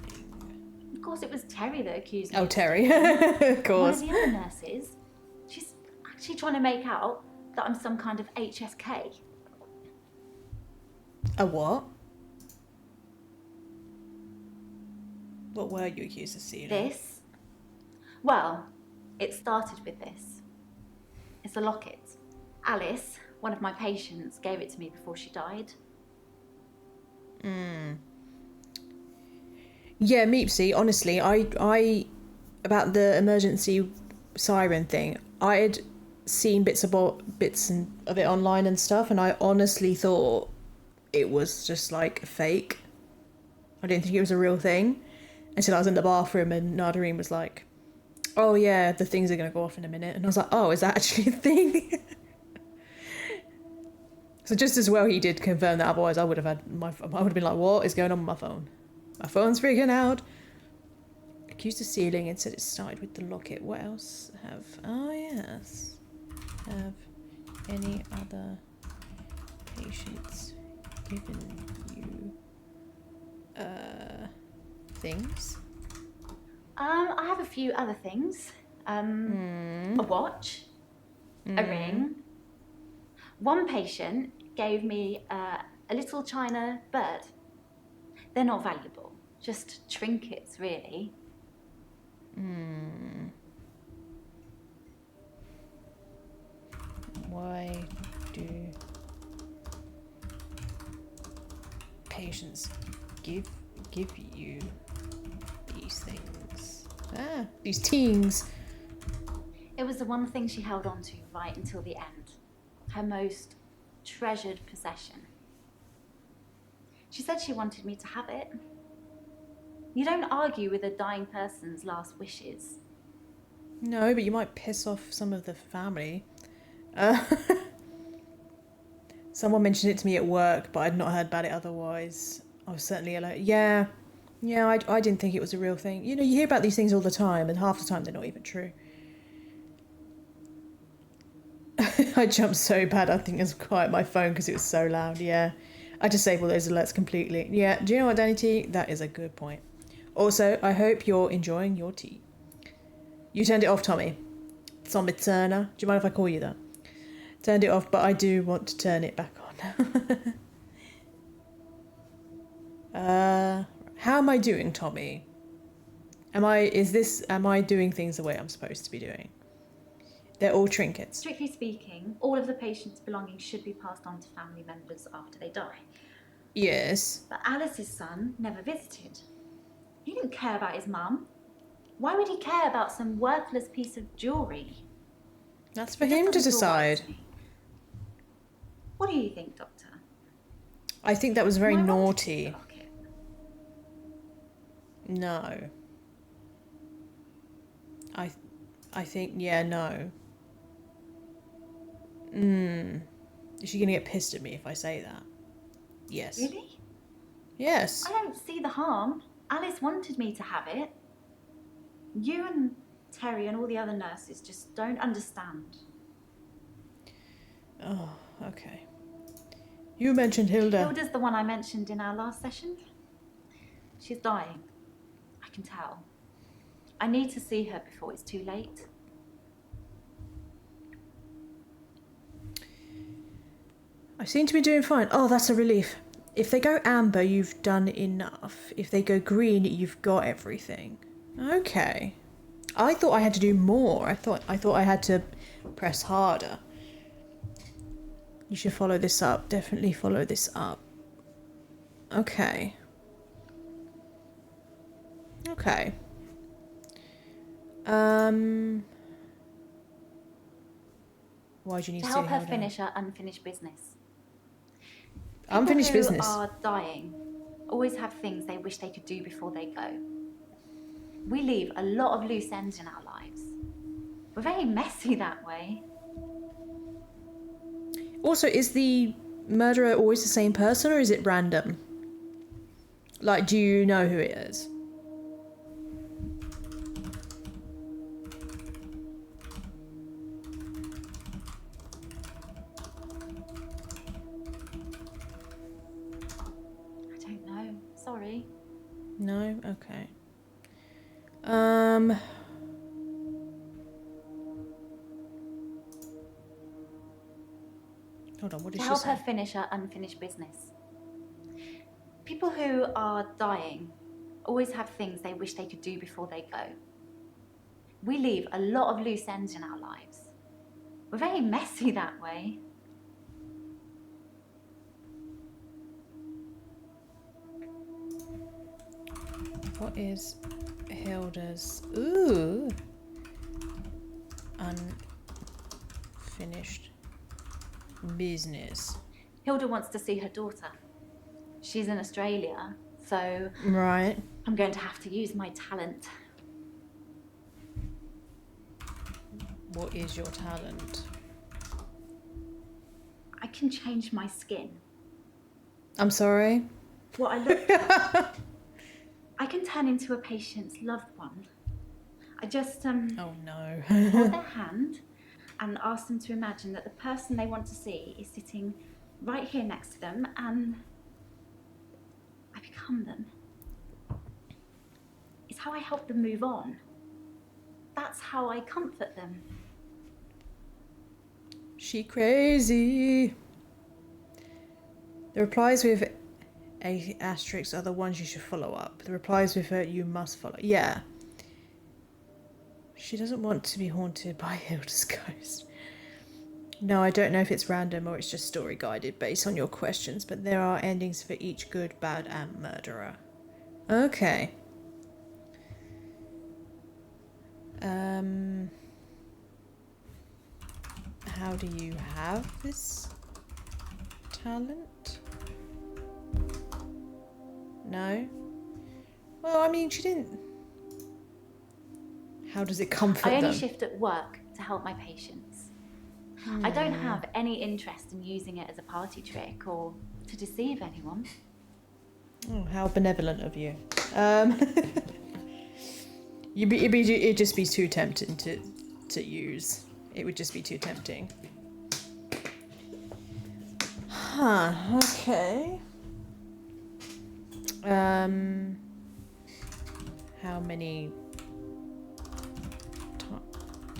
Of course, it was Terry that accused me. Oh, of Terry. stealing. Of course. One of the other nurses, she's actually trying to make out that I'm some kind of HSK. A what? What were you accused of stealing? This? Well, it started with this. It's a locket. Alice, one of my patients, gave it to me before she died. Yeah, Meepsy, honestly, I about the emergency siren thing, I had seen bits of it online and stuff, and I honestly thought it was just like fake. I didn't think it was a real thing until I was in the bathroom and Nadarine was like, oh yeah, the things are going to go off in a minute. And I was like, oh, is that actually a thing? So just as well he did confirm that, otherwise I would have been like, what is going on with my phone? My phone's freaking out. Accused the ceiling and said it started with the locket. What else have... Oh, yes. Have any other patients given you things? I have a few other things. A watch, a ring. One patient gave me a little china bird. They're not valuable, just trinkets, really. Why do patients give you these things? Ah, these teens. It was the one thing she held on to right until the end. Her most treasured possession. She said she wanted me to have it. You don't argue with a dying person's last wishes. No, but you might piss off some of the family. Someone mentioned it to me at work, but I'd not heard about it otherwise. I was certainly like, yeah, I didn't think it was a real thing. You know, you hear about these things all the time, and half the time they're not even true. I jumped so bad, I think it was quite my phone because it was so loud, yeah. I disabled those alerts completely. Yeah, do you know what, Danny T? That is a good point. Also, I hope you're enjoying your tea. You turned it off, Tommy. Tommy Turner. Do you mind if I call you that? Turned it off, but I do want to turn it back on. How am I doing, Tommy? Am I doing things the way I'm supposed to be doing? They're all trinkets. Strictly speaking, all of the patient's belongings should be passed on to family members after they die. Yes. But Alice's son never visited. He didn't care about his mum. Why would he care about some worthless piece of jewellery? That's for him to decide. What do you think, Doctor? I think that was very naughty. No. I think, yeah, no. Is she gonna get pissed at me if I say that? Yes. Really? Yes. I don't see the harm. Alice wanted me to have it. You and Terry and all the other nurses just don't understand. Oh, okay. You mentioned Hilda. Hilda's the one I mentioned in our last session. She's dying. I can tell. I need to see her before it's too late. I seem to be doing fine. Oh, that's a relief. If they go amber, you've done enough. If they go green, you've got everything. Okay. I thought I had to do more. I thought I had to press harder. You should follow this up. Definitely follow this up. Okay. Okay. Why do you need to help her Hilda? finish her unfinished business. Unfinished People who business. are dying always have things they wish they could do before they go. We leave a lot of loose ends in our lives. We're very messy that way. Also, is the murderer always the same person or is it random? Like, do you know who it is? I don't know. Sorry. No? Okay. Hold on, what did To she help say? her finish her unfinished business. People who are dying always have things they wish they could do before they go. We leave a lot of loose ends in our lives. We're very messy that way. What is Hilda's unfinished business? Hilda wants to see her daughter. She's in Australia, so Right. I'm going to have to use my talent. What is your talent? I can change my skin. I'm sorry. What I look like. I can turn into a patient's loved one. I just, Oh no. hold their hand and ask them to imagine that the person they want to see is sitting right here next to them, and I become them. It's how I help them move on. That's how I comfort them. She crazy. The replies with a asterisk are the ones you should follow up. The replies with a you must follow. Yeah. She doesn't want to be haunted by Hilda's ghost. No, I don't know if it's random or it's just story guided based on your questions, but there are endings for each good, bad, and murderer. Okay. How do you have this talent? No? Well, I mean, she didn't... How does it comfort them? I only shift at work to help my patients. I don't have any interest in using it as a party trick or to deceive anyone. Oh, how benevolent of you. It'd just be too tempting to use. It would just be too tempting. Huh, okay. How many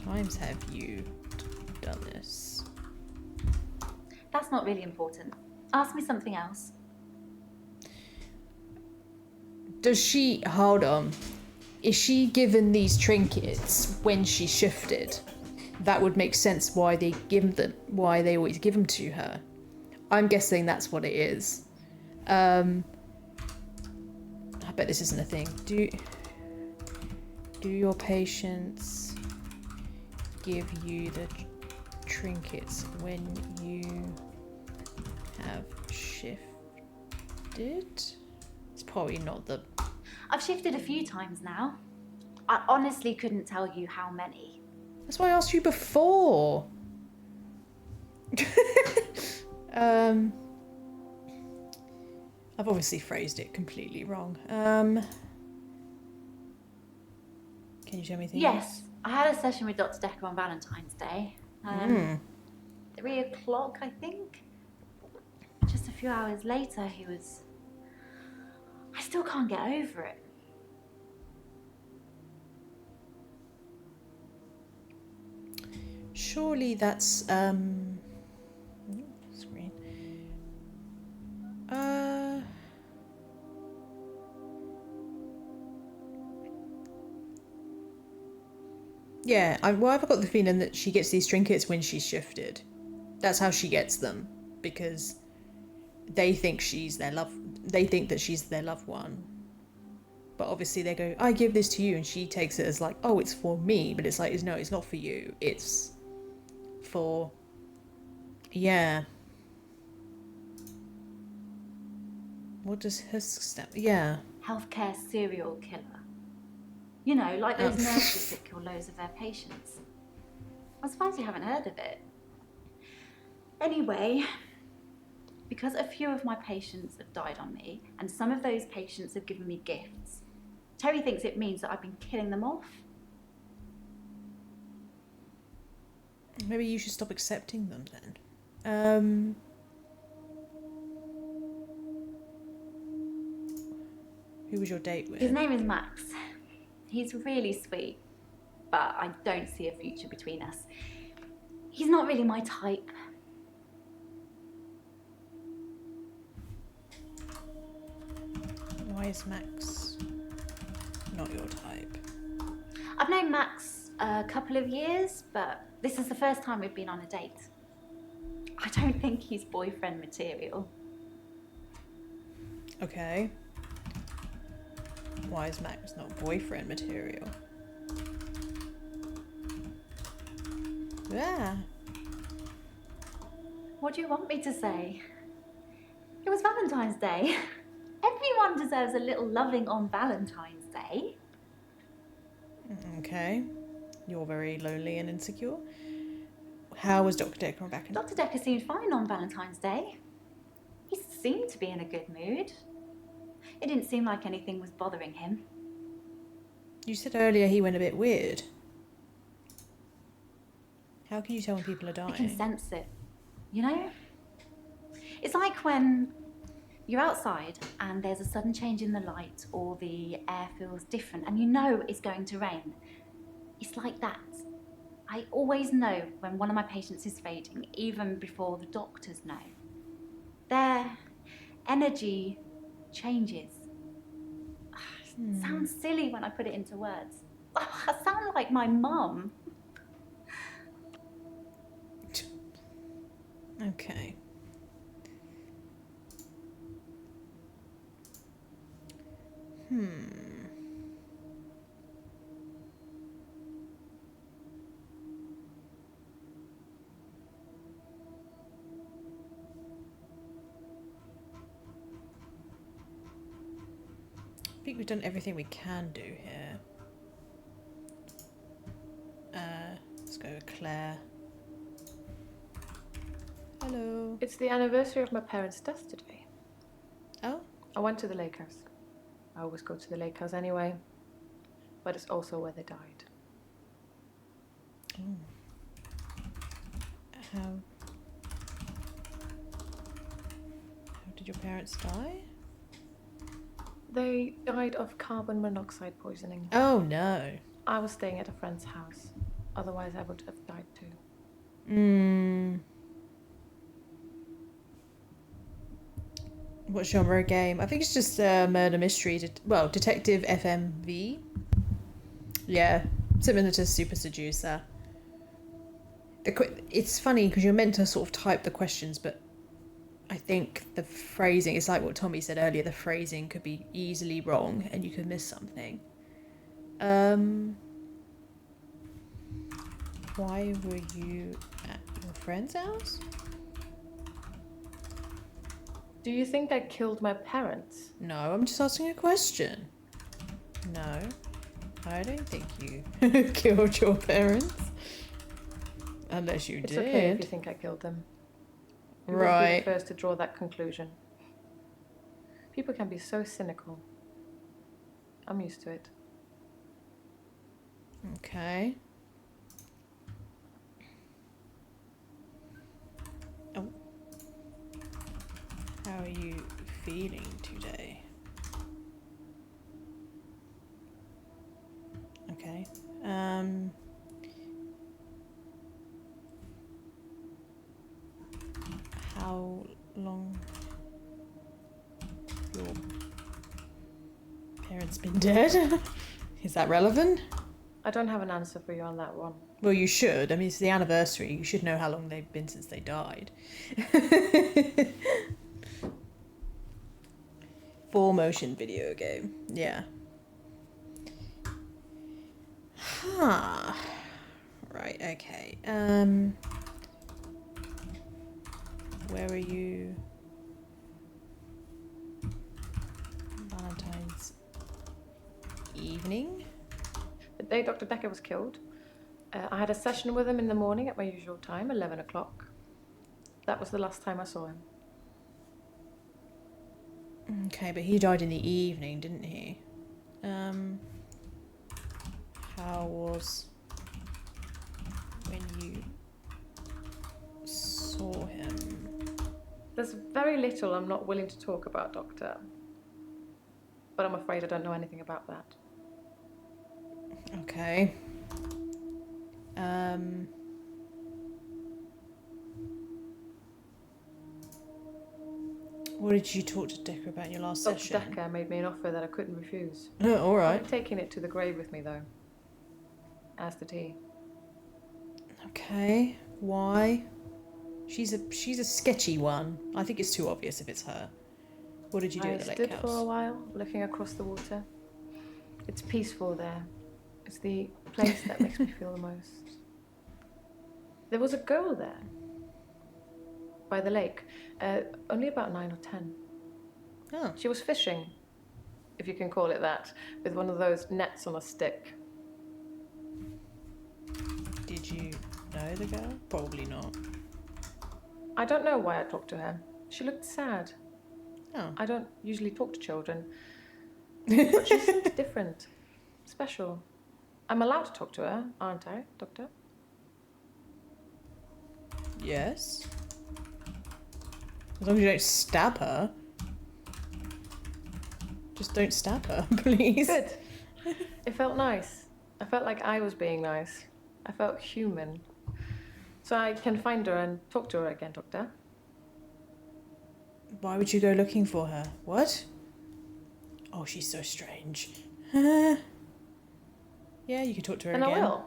times have you done this? That's not really important. Ask me something else. Does she... Hold on. Is she given these trinkets when she shifted? That would make sense why they always give them to her. I'm guessing that's what it is. I bet this isn't a thing. Do your patients give you the trinkets when you have shifted? It's probably not the... I've shifted a few times now. I honestly couldn't tell you how many. That's why I asked you before. I've obviously phrased it completely wrong. Can you show me things? Yes, I had a session with Dr. Dekker on Valentine's Day. 3 o'clock, I think. Just a few hours later, he was... I still can't get over it. Surely that's screen. Yeah, I've got the feeling that she gets these trinkets when she's shifted. That's how she gets them, because they think she's their love. They think that she's their loved one. But obviously they go, I give this to you, and she takes it as like, oh, it's for me. But it's like, no, it's not for you. It's for... Yeah. What does her step... Yeah. Healthcare serial killer. You know, like those nurses that kill loads of their patients. I'm surprised you haven't heard of it. Anyway, because a few of my patients have died on me, and some of those patients have given me gifts, Terry thinks it means that I've been killing them off. Maybe you should stop accepting them then. Who was your date with? His name is Max. He's really sweet, but I don't see a future between us. He's not really my type. Why is Max not your type? I've known Max a couple of years, but this is the first time we've been on a date. I don't think he's boyfriend material. Okay. Why is Max not boyfriend material? Yeah. What do you want me to say? It was Valentine's Day. Everyone deserves a little loving on Valentine's Day. Okay. You're very lonely and insecure. How was Dr. Dekker back in? Dr. Dekker seemed fine on Valentine's Day. He seemed to be in a good mood. It didn't seem like anything was bothering him. You said earlier he went a bit weird. How can you tell when people are dying? I can sense it, you know? It's like when you're outside and there's a sudden change in the light or the air feels different and you know it's going to rain. It's like that. I always know when one of my patients is fading, even before the doctors know. Their energy changes. It sounds silly when I put it into words. I sound like my mum. Okay. I think we've done everything we can do here. Let's go with Claire. Hello. It's the anniversary of my parents' death today. Oh? I went to the lake house. I always go to the lake house anyway. But it's also where they died. How did your parents die? They died of carbon monoxide poisoning. Oh no. I was staying at a friend's house. Otherwise I would have died too. What genre game? I think it's just murder mystery. Well, Detective FMV. Yeah, similar to Super Seducer. It's funny because you're meant to sort of type the questions, but I think the phrasing, it's like what Tommy said earlier, the phrasing could be easily wrong and you could miss something. Why were you at your friend's house? Do you think I killed my parents? No, I'm just asking a question. No, I don't think you killed your parents. Unless you did. It's okay if you think I killed them. You wouldn't be Right. the first to draw that conclusion. People can be so cynical. I'm used to it. Okay. Oh. How are you feeling today? Okay. How long your parents been dead? Is that relevant? I don't have an answer for you on that one. Well, you should. I mean, it's the anniversary. You should know how long they've been since they died. 4-motion video game. Yeah. Huh. Right, okay. Where are you? Valentine's evening? The day Dr. Dekker was killed, I had a session with him in the morning at my usual time, 11 o'clock. That was the last time I saw him. Okay, but he died in the evening, didn't he? How was when you saw him? There's very little I'm not willing to talk about, Doctor. But I'm afraid I don't know anything about that. Okay. What did you talk to Dekker about in your last Dr. session? Dekker made me an offer that I couldn't refuse. Oh, all right. I'm taking it to the grave with me, though. As did he. Okay. Why? She's a sketchy one. I think it's too obvious if it's her. What did you do I at the lake stood house? for a while, looking across the water. It's peaceful there. It's the place that makes me feel the most. There was a girl there. By the lake. Only about 9 or 10. Oh. She was fishing, if you can call it that, with one of those nets on a stick. Did you know the girl? Probably not. I don't know why I talked to her. She looked sad. Oh. I don't usually talk to children. But she seemed different. Special. I'm allowed to talk to her, aren't I, Doctor? Yes. As long as you don't stab her. Just don't stab her, please. Good. It felt nice. I felt like I was being nice. I felt human. So I can find her and talk to her again, Doctor. Why would you go looking for her? What? Oh, she's so strange. Yeah, you can talk to her And again. I will.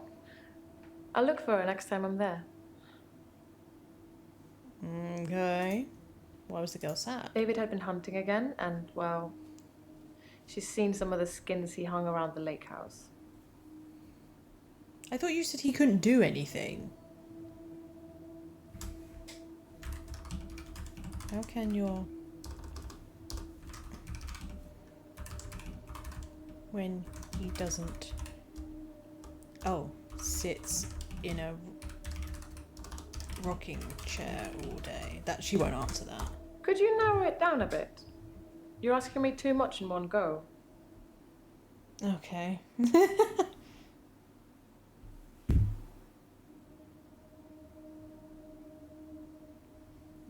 I'll look for her next time I'm there. Okay. Why was the girl sad? David had been hunting again, and, well, she's seen some of the skins he hung around the lake house. I thought you said he couldn't do anything. How can your... When he doesn't... Oh, sits in a rocking chair all day. That she won't answer that. Could you narrow it down a bit? You're asking me too much in one go. Okay.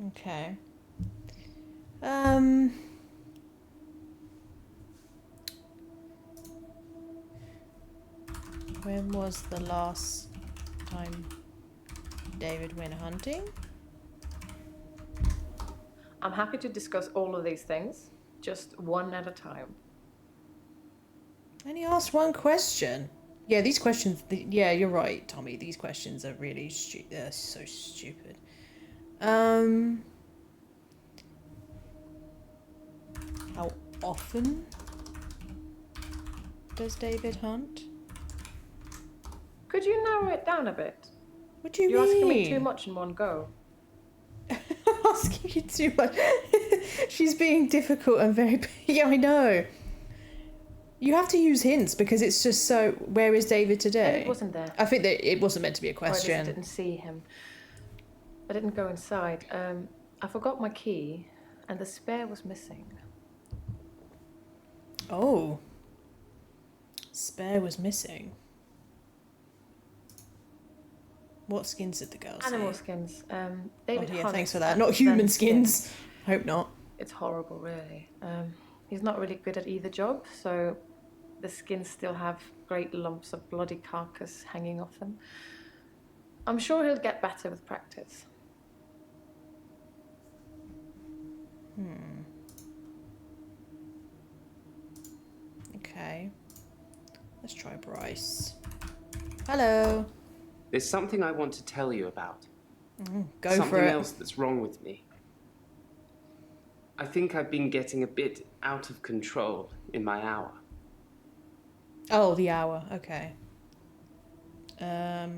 Okay. When was the last time David went hunting? I'm happy to discuss all of these things, just one at a time. And he asked one question. Yeah, these questions... yeah, you're right, Tommy. These questions are really they're so stupid. How often does David hunt? Could you narrow it down a bit? What do you You're mean? asking me too much in one go. Asking you too much. She's being difficult and very... Yeah, I know. You have to use hints because it's just so... Where is David today? David wasn't there. I think that it wasn't meant to be a Or I question. just didn't see him. I didn't go inside. I forgot my key, and the spare was missing. Oh. Spare was missing. What skins did the girl say? Animal skins. David yeah, hunts thanks for that. and Not human then skins. Hope not. It's horrible, really. He's not really good at either job, so the skins still have great lumps of bloody carcass hanging off them. I'm sure he'll get better with practice. Okay. Let's try Bryce. Hello. There's something I want to tell you about. Go for Something it. else that's wrong with me. I think I've been getting a bit out of control in my hour. Oh, the hour. Okay. How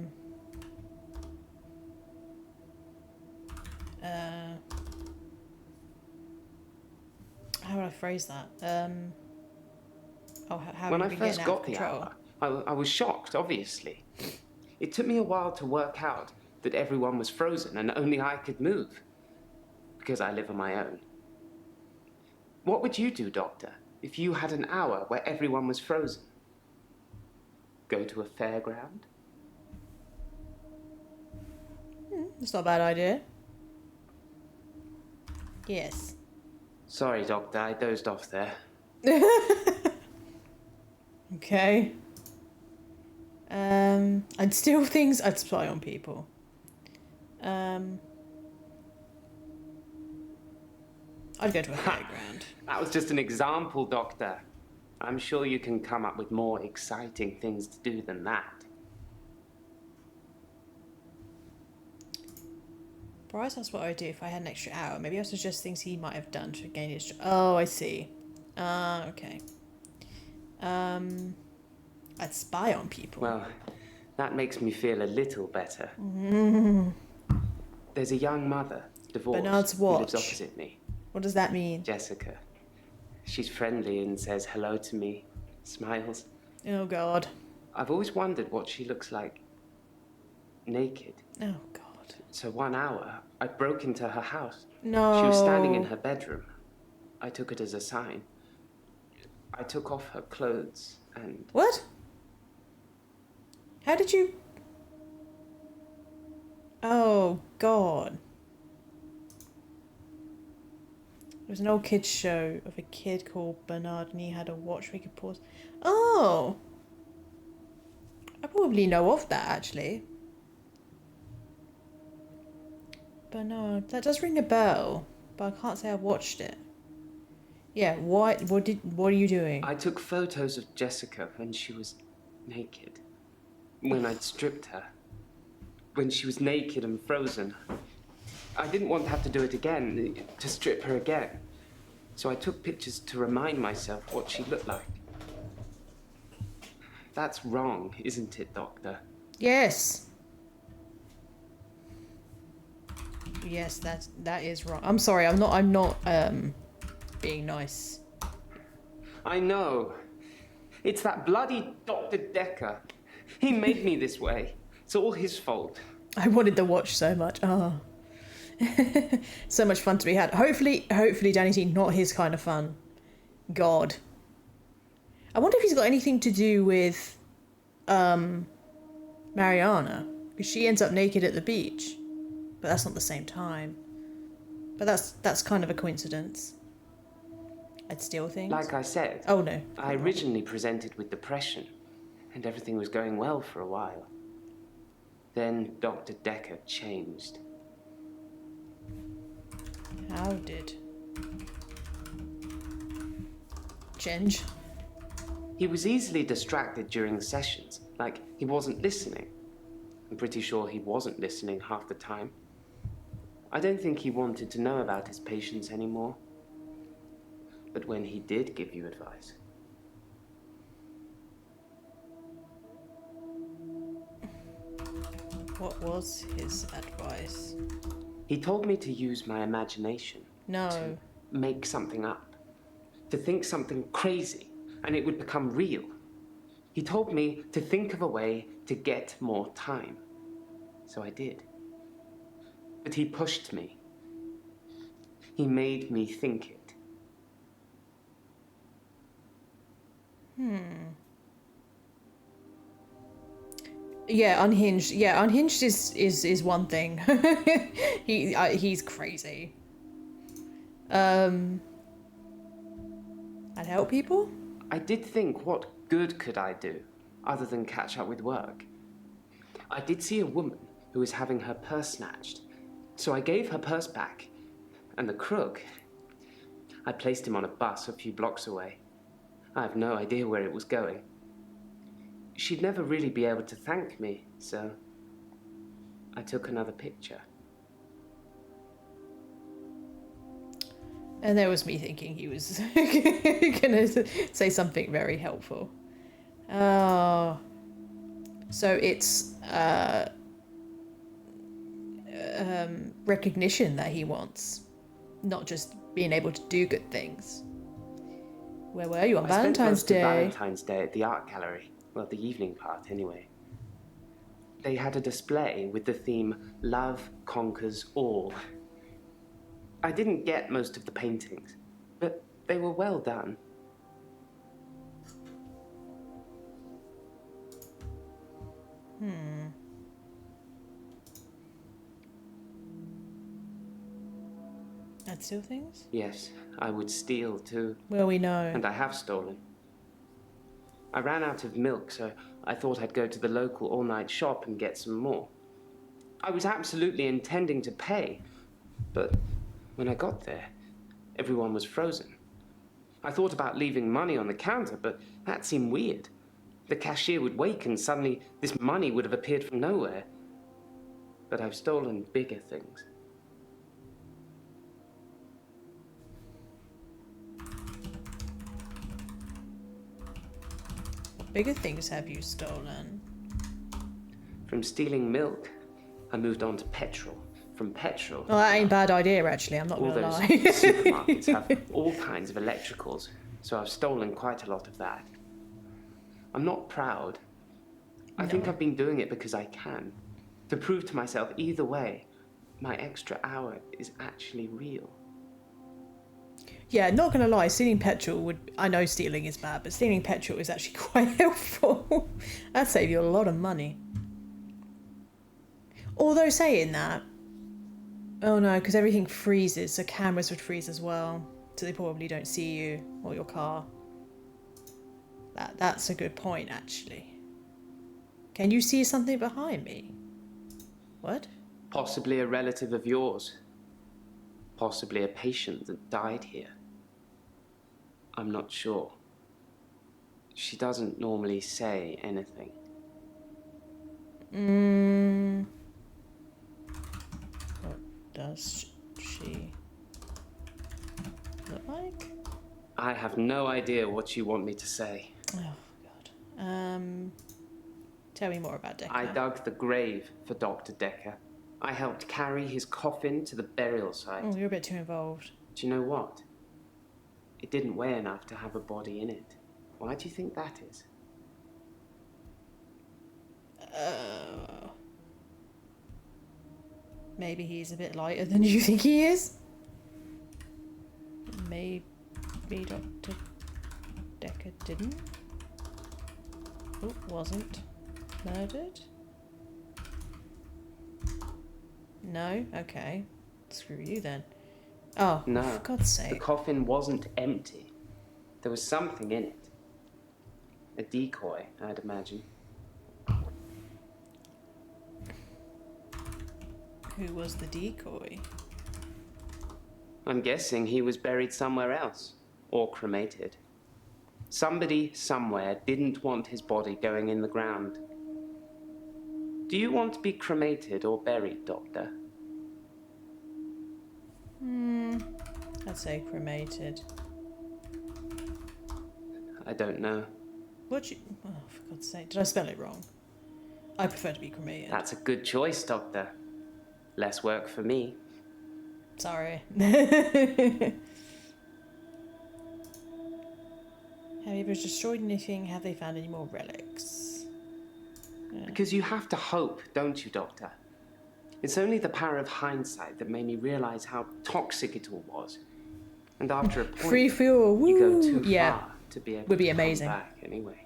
would I phrase that? How When have I you been first getting out got of the control? hour, I was shocked, obviously. It took me a while to work out that everyone was frozen and only I could move, because I live on my own. What would you do, Doctor, if you had an hour where everyone was frozen? Go to a fairground? That's not a bad idea. Yes. Sorry, Doctor, I dozed off there. Okay. I'd steal things. I'd spy on people. I'd go to a fairground. That was just an example, Doctor. I'm sure you can come up with more exciting things to do than that. Bryce asked what I would do if I had an extra hour. Maybe I suggest things he might have done to gain his... Oh, I see. Okay. I'd spy on people. Well, that makes me feel a little better. There's a young mother, divorced, Bernard's who lives watch. opposite me. What does that mean? Jessica. She's friendly and says hello to me, smiles. Oh, God. I've always wondered what she looks like naked. Oh, God. So 1 hour, I broke into her house. No. She was standing in her bedroom. I took it as a sign. I took off her clothes and... What? How did you... Oh, God. It was an old kids show of a kid called Bernard and he had a watch where he could pause. Oh! I probably know of that, actually. Bernard. That does ring a bell, but I can't say I've watched it. Yeah, what are you doing? I took photos of Jessica when she was naked. When I'd stripped her. When she was naked and frozen. I didn't want to have to do it again, to strip her again. So I took pictures to remind myself what she looked like. That's wrong, isn't it, Doctor? Yes. Yes, that is wrong. I'm sorry, I'm not being nice. I know. It's that bloody Dr. Dekker. He made me this way. It's all his fault. I wanted the watch so much. Oh. So much fun to be had. Hopefully, Danny T, not his kind of fun. God. I wonder if he's got anything to do with Mariana. Because she ends up naked at the beach. But that's not the same time. But that's kind of a coincidence. I'd steal things. Like I said. Oh, no. I originally presented with depression. And everything was going well for a while. Then Dr. Dekker changed. How did? Change? He was easily distracted during the sessions, like he wasn't listening. I'm pretty sure he wasn't listening half the time. I don't think he wanted to know about his patients anymore. But when he did give you advice... What was his advice? He told me to use my imagination. No. To make something up. To think something crazy, and it would become real. He told me to think of a way to get more time. So I did. But he pushed me. He made me think it. Yeah, Unhinged. Yeah, Unhinged is one thing. He's crazy. I'd help people? I did think, what good could I do, other than catch up with work? I did see a woman who was having her purse snatched, so I gave her purse back, and the crook, I placed him on a bus a few blocks away. I have no idea where it was going. She'd never really be able to thank me, so I took another picture. And there was me thinking he was gonna say something very helpful. Oh. So it's recognition that he wants, not just being able to do good things. Where were you on Valentine's Day? Valentine's Day at the art gallery. Well, the evening part, anyway. They had a display with the theme, Love Conquers All. I didn't get most of the paintings, but they were well done. I'd steal things? Yes, I would steal too. Well, we know. And I have stolen. I ran out of milk, so I thought I'd go to the local all-night shop and get some more. I was absolutely intending to pay, but when I got there, everyone was frozen. I thought about leaving money on the counter, but that seemed weird. The cashier would wake and suddenly this money would have appeared from nowhere. But I've stolen bigger things. What bigger things have you stolen? From stealing milk, I moved on to petrol. From petrol... Well, that ain't a bad idea, actually. I'm not all gonna those lie. supermarkets have all kinds of electricals, so I've stolen quite a lot of that. I'm not proud. I think I've been doing it because I can. To prove to myself, either way, my extra hour is actually real. Yeah, not gonna lie, stealing petrol would... I know stealing is bad, but stealing petrol is actually quite helpful. That'd save you a lot of money. Although saying that... Oh no, because everything freezes, so cameras would freeze as well. So they probably don't see you or your car. That's a good point, actually. Can you see something behind me? What? Possibly a relative of yours. Possibly a patient that died here. I'm not sure. She doesn't normally say anything. What does she look like? I have no idea what you want me to say. Oh, God. Tell me more about Dekker. I dug the grave for Dr. Dekker. I helped carry his coffin to the burial site. Oh, you're a bit too involved. Do you know what? It didn't weigh enough to have a body in it. Why do you think that is? Maybe he's a bit lighter than you think he is? Maybe Dr. Dekker didn't? Oh, wasn't murdered? No? Okay. Screw you then. Oh, no, for God's sake. The coffin wasn't empty. There was something in it. A decoy, I'd imagine. Who was the decoy? I'm guessing he was buried somewhere else. Or cremated. Somebody somewhere didn't want his body going in the ground. Do you want to be cremated or buried, Doctor? I'd say cremated. I don't know. What you... Oh, for God's sake. Did I spell it wrong? I prefer to be cremated. That's a good choice, Doctor. Less work for me. Sorry. Have you ever destroyed anything? Have they found any more relics? Because you have to hope, don't you, Doctor? It's only the power of hindsight that made me realize how toxic it all was. And after a point, free fuel, woo! You go too far to be able would be to amazing. come back anyway.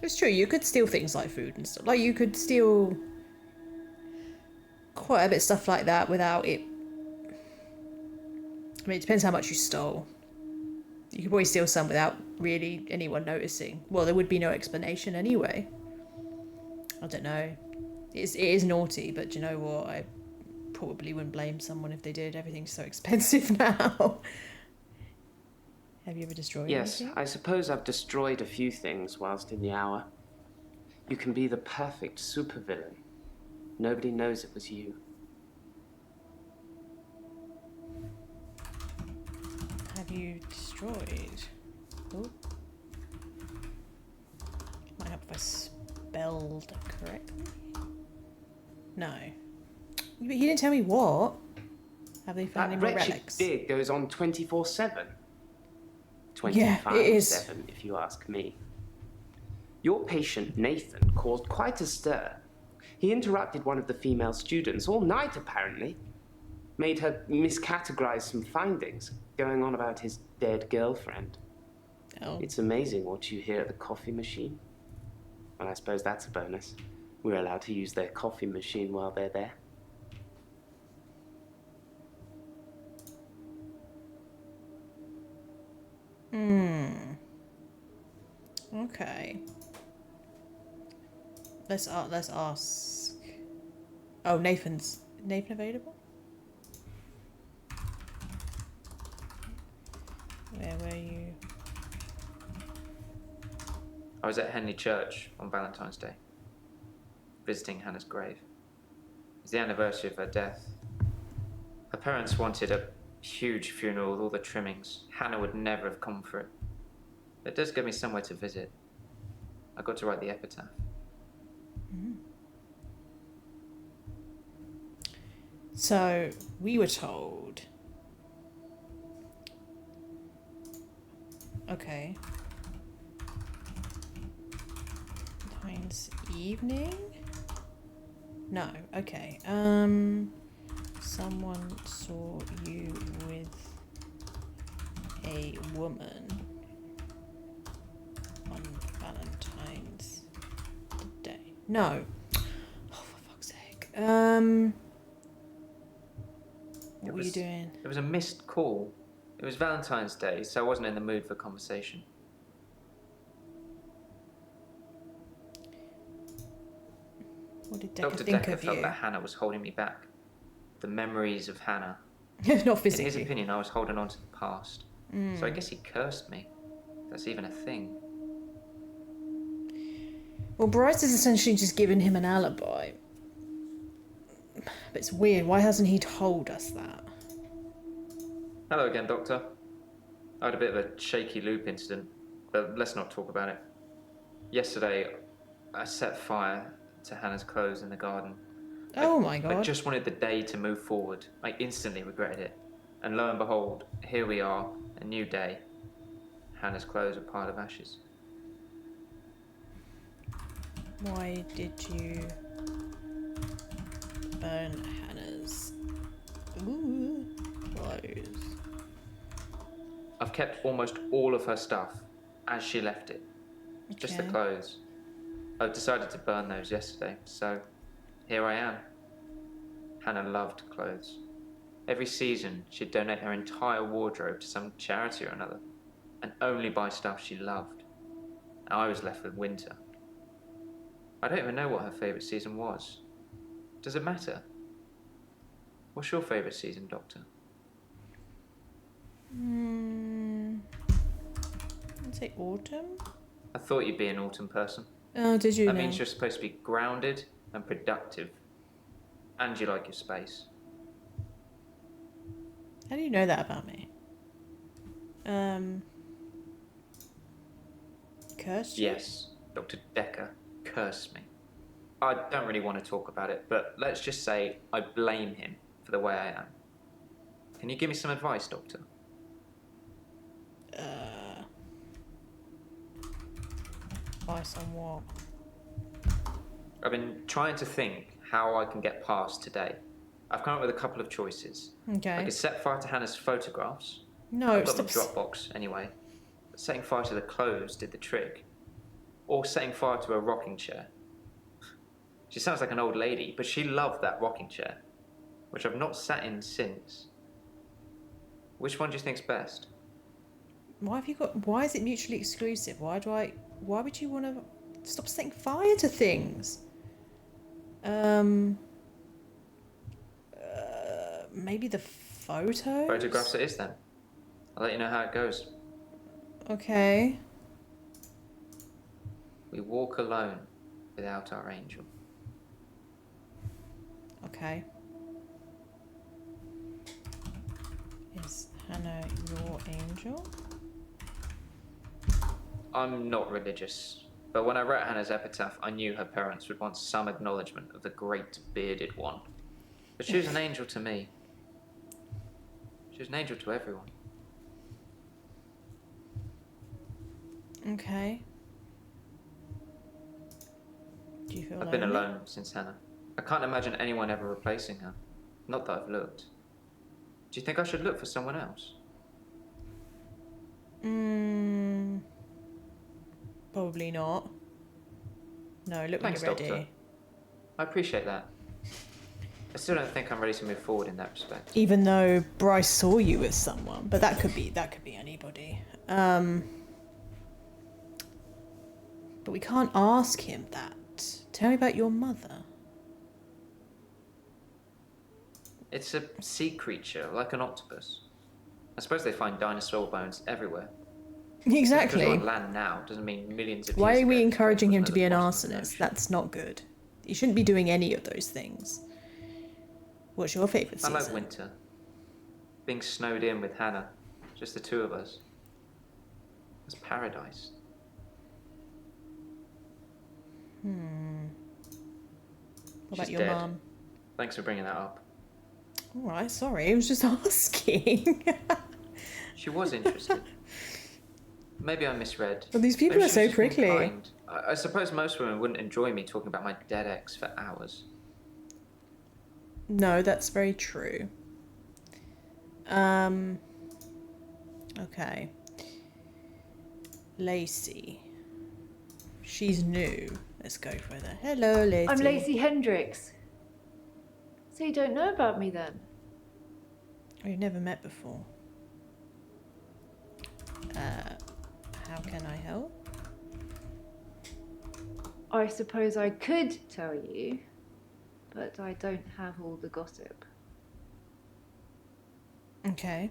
It's true, you could steal things like food and stuff. Like, you could steal quite a bit of stuff like that without it... I mean, it depends how much you stole. You could probably steal some without really anyone noticing. Well, there would be no explanation anyway. I don't know. It is naughty, but do you know what? I probably wouldn't blame someone if they did. Everything's so expensive now. Have you ever destroyed anything? Yes, I suppose I've destroyed a few things whilst in the hour. You can be the perfect supervillain. Nobody knows it was you. Have you destroyed? Oh. Might help if I spelled correctly. No. But you didn't tell me what. Have they found any more relics? That wretched dig goes on 24/7. 25/7, if you ask me. Your patient, Nathan, caused quite a stir. He interrupted one of the female students all night, apparently. Made her miscategorize some findings, going on about his dead girlfriend. Oh. It's amazing what you hear at the coffee machine. Well, I suppose that's a bonus. We're allowed to use their coffee machine while they're there. Okay. Let's ask. Oh, Nathan available? Where were you? I was at Henley Church on Valentine's Day, visiting Hannah's grave. It's the anniversary of her death. Her parents wanted a huge funeral with all the trimmings. Hannah would never have come for it. But it does give me somewhere to visit. I got to write the epitaph. So, we were told... Okay. Valentine's evening? No, okay. Someone saw you with a woman on Valentine's Day. No. Oh, for fuck's sake. What were you doing? It was a missed call. It was Valentine's Day, so I wasn't in the mood for conversation. What did Dekker Dr. think Dekker of felt you? that Hannah was holding me back. The memories of Hannah. Not physically. In his opinion, I was holding on to the past. Mm. So I guess he cursed me. That's even a thing. Well, Bryce has essentially just given him an alibi. But it's weird. Why hasn't he told us that? Hello again, Doctor. I had a bit of a shaky loop incident, but let's not talk about it. Yesterday, I set fire to Hannah's clothes in the garden. Oh my god. I just wanted the day to move forward. I instantly regretted it. And lo and behold, here we are, a new day. Hannah's clothes are a pile of ashes. Why did you burn Hannah's clothes? I've kept almost all of her stuff as she left it. Just the Okay. clothes. I decided to burn those yesterday, so here I am. Hannah loved clothes. Every season, she'd donate her entire wardrobe to some charity or another, and only buy stuff she loved. I was left with winter. I don't even know what her favourite season was. Does it matter? What's your favourite season, Doctor? I'd say autumn. I thought you'd be an autumn person. Oh, did you That know? means you're supposed to be grounded and productive. And you like your space. How do you know that about me? Cursed you? Yes, Dr. Dekker cursed me. I don't really want to talk about it, but let's just say I blame him for the way I am. Can you give me some advice, Doctor? Advice on what? I've been trying to think how I can get past today. I've come up with a couple of choices. Okay. I could set fire to Hannah's photographs. No, I've got them in stop. Dropbox anyway. But setting fire to the clothes did the trick. Or setting fire to a rocking chair. She sounds like an old lady, but she loved that rocking chair, which I've not sat in since. Which one do you think's best? Why is it mutually exclusive? Why would you want to stop setting fire to things? Maybe the photos? Photographs it is then. I'll let you know how it goes. Okay. We walk alone without our angel. Okay. Is Hannah your angel? I'm not religious, but when I wrote Hannah's epitaph, I knew her parents would want some acknowledgement of the great bearded one. But she was an angel to me. She was an angel to everyone. Okay. Do you feel I've been lonely? alone since Hannah. I can't imagine anyone ever replacing her. Not that I've looked. Do you think I should look for someone else? Probably not. No, look Thanks, when you're ready. Doctor. I appreciate that. I still don't think I'm ready to move forward in that respect. Even though Bryce saw you with someone, but that could be anybody. But we can't ask him that. Tell me about your mother. It's a sea creature, like an octopus. I suppose they find dinosaur bones everywhere. Exactly. Just because we're on land now doesn't mean millions of Why years are we ago encouraging him to be an another possum. arsonist? That's not good. You shouldn't be doing any of those things. What's your favourite I season? like winter. Being snowed in with Hannah. Just the two of us. It's paradise. What about She's your dead. mum? Thanks for bringing that up. Alright, sorry, I was just asking. She was interested. Maybe I misread. But these people Maybe are she was so just being prickly. kind. I suppose most women wouldn't enjoy me talking about my dead ex for hours. No, that's very true. Okay. Lacey. She's new. Let's go for that. Hello, Lacey. I'm Lacey Hendricks. So you don't know about me then? We've never met before. How can I help? I suppose I could tell you, but I don't have all the gossip. Okay.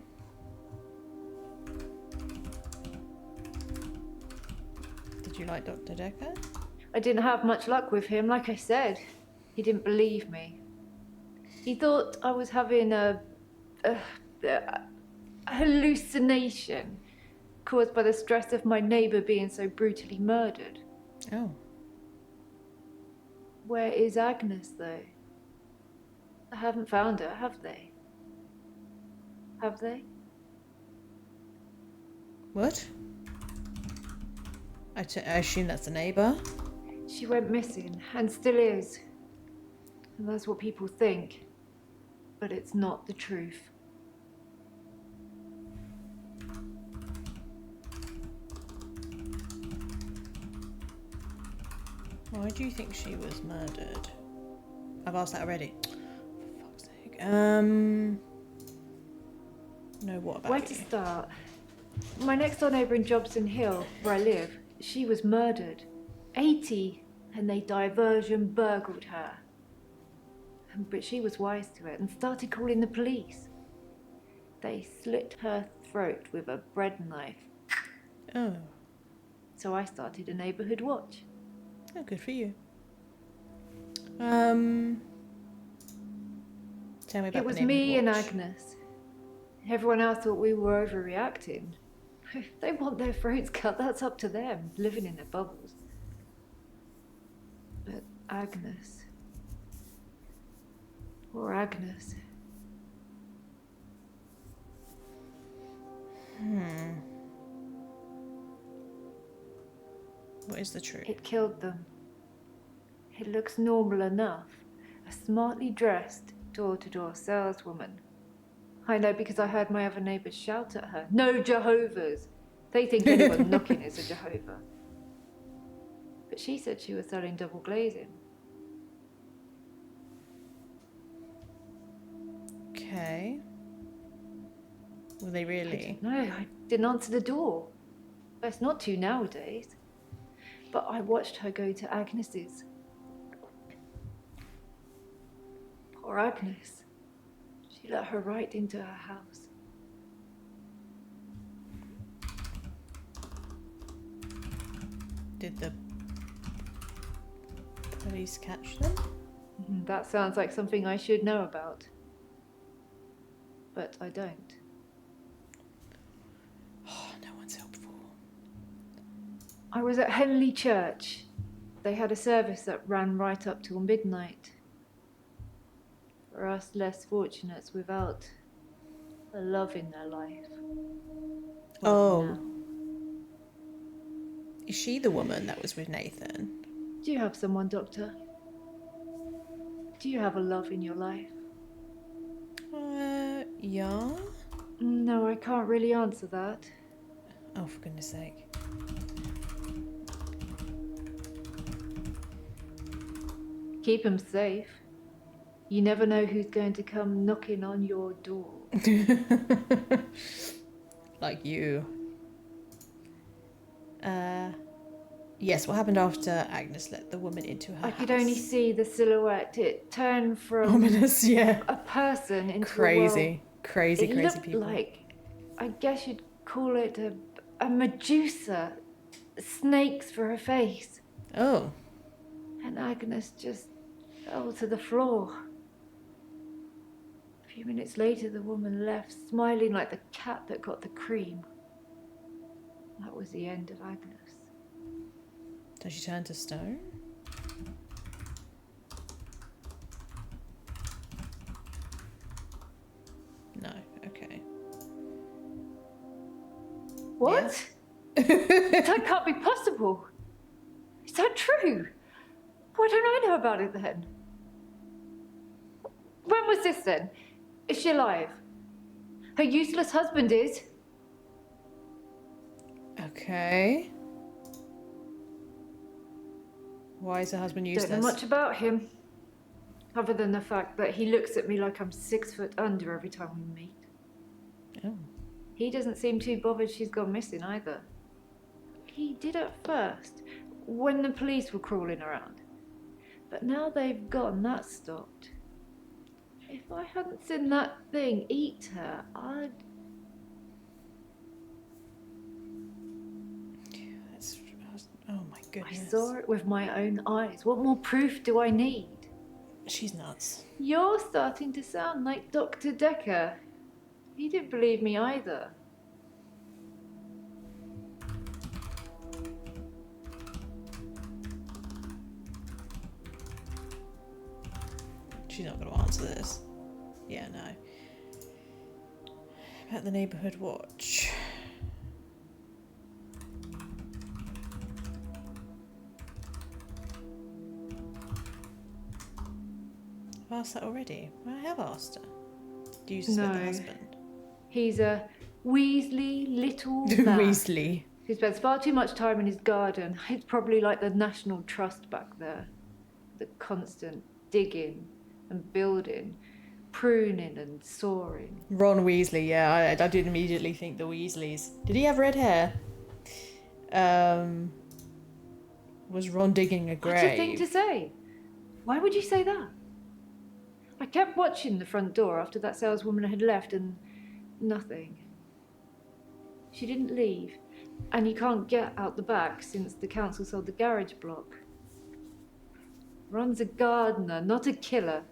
Did you like Dr. Dekker? I didn't have much luck with him, like I said. He didn't believe me. He thought I was having a hallucination caused by the stress of my neighbour being so brutally murdered. Oh. Where is Agnes, though? I haven't found her, have they? Have they? What? I assume that's a neighbour. She went missing, and still is. And that's what people think. But it's not the truth. Why do you think she was murdered? I've asked that already. For fuck's sake. No, what about Where you? to start? My next door neighbour in Jobson Hill, where I live, she was murdered. 80, and they diversion burgled her. But she was wise to it and started calling the police. They slit her throat with a bread knife. Oh. So I started a neighbourhood watch. Oh, good for you. Tell me about It was the me and watch. Agnes. Everyone else thought we were overreacting. If they want their throats cut, that's up to them, living in their bubbles. But Agnes... Poor Agnes. What is the truth? It killed them. It looks normal enough. A smartly dressed, door-to-door saleswoman. I know because I heard my other neighbours shout at her. No Jehovah's! They think anyone knocking is a Jehovah. But she said she was selling double glazing. Okay. Were they really? No, I didn't answer the door. Best not to nowadays. But I watched her go to Agnes's. Poor Agnes. She let her right into her house. Did the police catch them? That sounds like something I should know about. But I don't. Oh, no one's helpful. I was at Henley Church. They had a service that ran right up till midnight. For us less fortunates without a love in their life. Oh. Now. Is she the woman that was with Nathan? Do you have someone, Doctor? Do you have a love in your life? Yeah? No, I can't really answer that. Oh, for goodness sake. Keep him safe. You never know who's going to come knocking on your door. Like you. Yes, what happened after Agnes let the woman into her I house? could only see the silhouette. It turned from Ominous, yeah. a person into Crazy, crazy, it crazy looked people. like, I guess you'd call it a Medusa. Snakes for her face. Oh. And Agnes just fell to the floor. A few minutes later, the woman left, smiling like the cat that got the cream. That was the end of Agnes. Does she turn to stone? No, okay. What? That can't be possible. Is that true? Why don't I know about it then? When was this then? Is she alive? Her useless husband is? Okay. Why is her husband useless? Don't know much about him, other than the fact that he looks at me like I'm 6 foot under every time we meet. Oh. He doesn't seem too bothered she's gone missing either. He did at first, when the police were crawling around. But now they've gone, that stopped. If I hadn't seen that thing eat her, I'd... Oh my goodness. I saw it with my own eyes. What more proof do I need? She's nuts. You're starting to sound like Dr. Dekker. He didn't believe me either. She's not going to answer this. Yeah, no. About the neighbourhood watch. I've asked that already. I have asked her. Do you suspect the husband? He's a Weasley little man. Weasley. He spends far too much time in his garden. It's probably like the National Trust back there. The constant digging and building, pruning and sawing. Ron Weasley, yeah, I did immediately think the Weasleys. Did he have red hair? Was Ron digging a grave? What's your thing to say? Why would you say that? I kept watching the front door after that saleswoman had left and nothing. She didn't leave, and you can't get out the back since the council sold the garage block. Ron's a gardener, not a killer.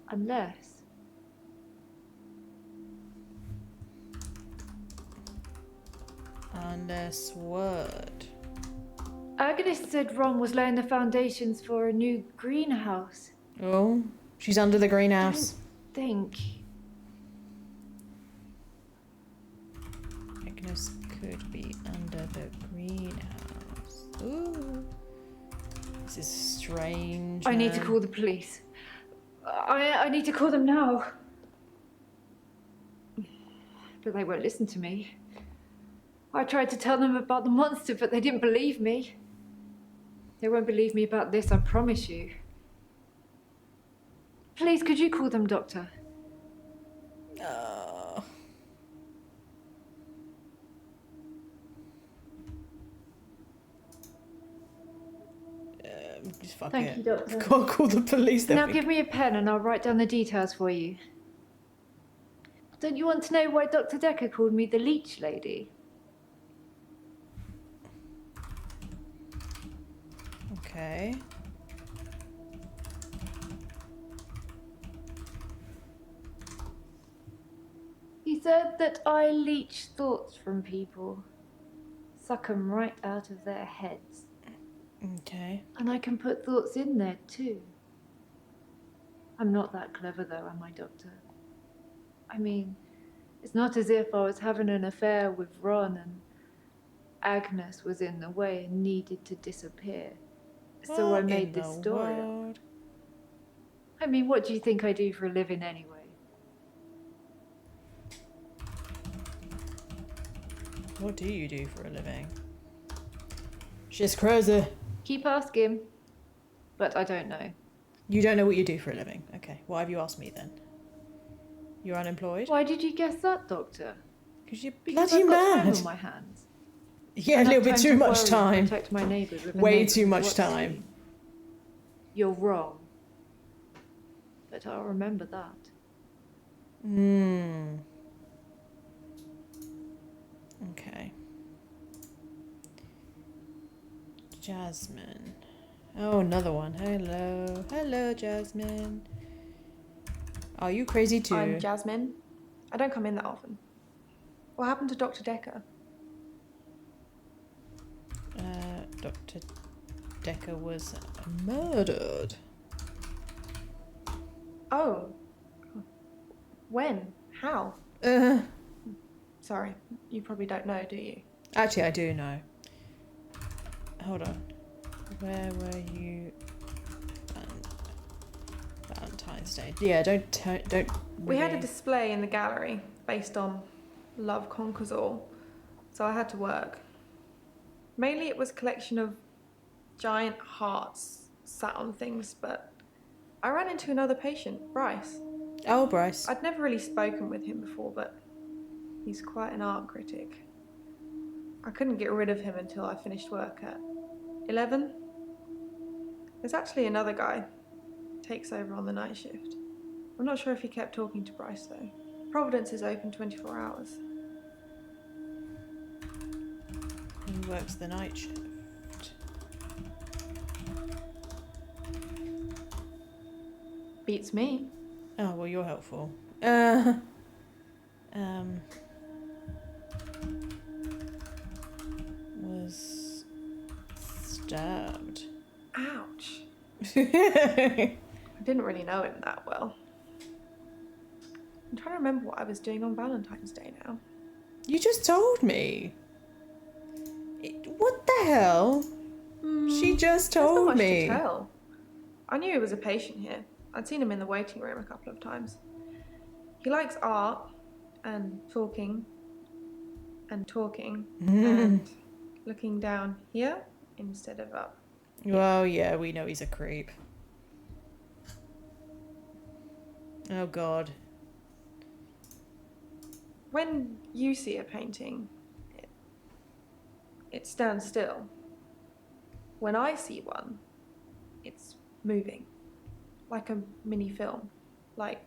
Unless... Unless what? Agnes said Ron was laying the foundations for a new greenhouse. Oh, she's under the greenhouse. I think. Agnes could be under the greenhouse. Ooh. This is strange. I need to call the police. I need to call them now. But they won't listen to me. I tried to tell them about the monster, but they didn't believe me. They won't believe me about this, I promise you. Please, could you call them, Doctor? Just fuck Thank it. you, Doctor. Can't call the police. Now give me a pen and I'll write down the details for you. Don't you want to know why Dr. Dekker called me the leech lady? Okay. He said that I leech thoughts from people. Suck them right out of their heads. Okay. And I can put thoughts in there too. I'm not that clever though, am I, Doctor? I mean, it's not as if I was having an affair with Ron and Agnes was in the way and needed to disappear. So I made this story up. I mean, what do you think I do for a living anyway? What do you do for a living? She's crazy. Keep asking, but I don't know. You don't know what you do for a living. Okay, why have you asked me then? You're unemployed? Why did you guess that, Doctor? Because you're Because bloody I've got time mad. on my hands. Yeah, a Enough little bit time too to much worry and time. protect my neighbours with a Way neighbour too who much wants time. to. You're wrong. But I'll remember that. Okay. Jasmine. Oh, another one. Hello. Hello, Jasmine. Are you crazy too? I'm Jasmine. I don't come in that often. What happened to Dr. Dekker? Dr. Dekker was murdered. Oh. When? How? Sorry, you probably don't know, do you? Actually, I do know. Hold on. Where were you? Valentine's Day. Yeah, don't. We had a display in the gallery based on Love Conquers All. so I had to work. Mainly it was a collection of giant hearts sat on things, but I ran into another patient, Bryce. Oh, Bryce. I'd never really spoken with him before, but he's quite an art critic. I couldn't get rid of him until I finished work at 11. There's actually another guy takes over on the night shift. I'm not sure if he kept talking to Bryce though. Providence is open 24 hours. He works the night shift. Beats me. Oh, well, you're helpful. Was stabbed. Ouch. I didn't really know him that well. I'm trying to remember what I was doing on Valentine's Day now. You just told me. What the hell? She just There's not told much me. to tell. I knew he was a patient here. I'd seen him in the waiting room a couple of times. He likes art and talking and looking down here instead of up. Well, yeah, we know he's a creep. Oh, God. When you see a painting, it stands still. When I see one, it's moving. Like a mini film. Like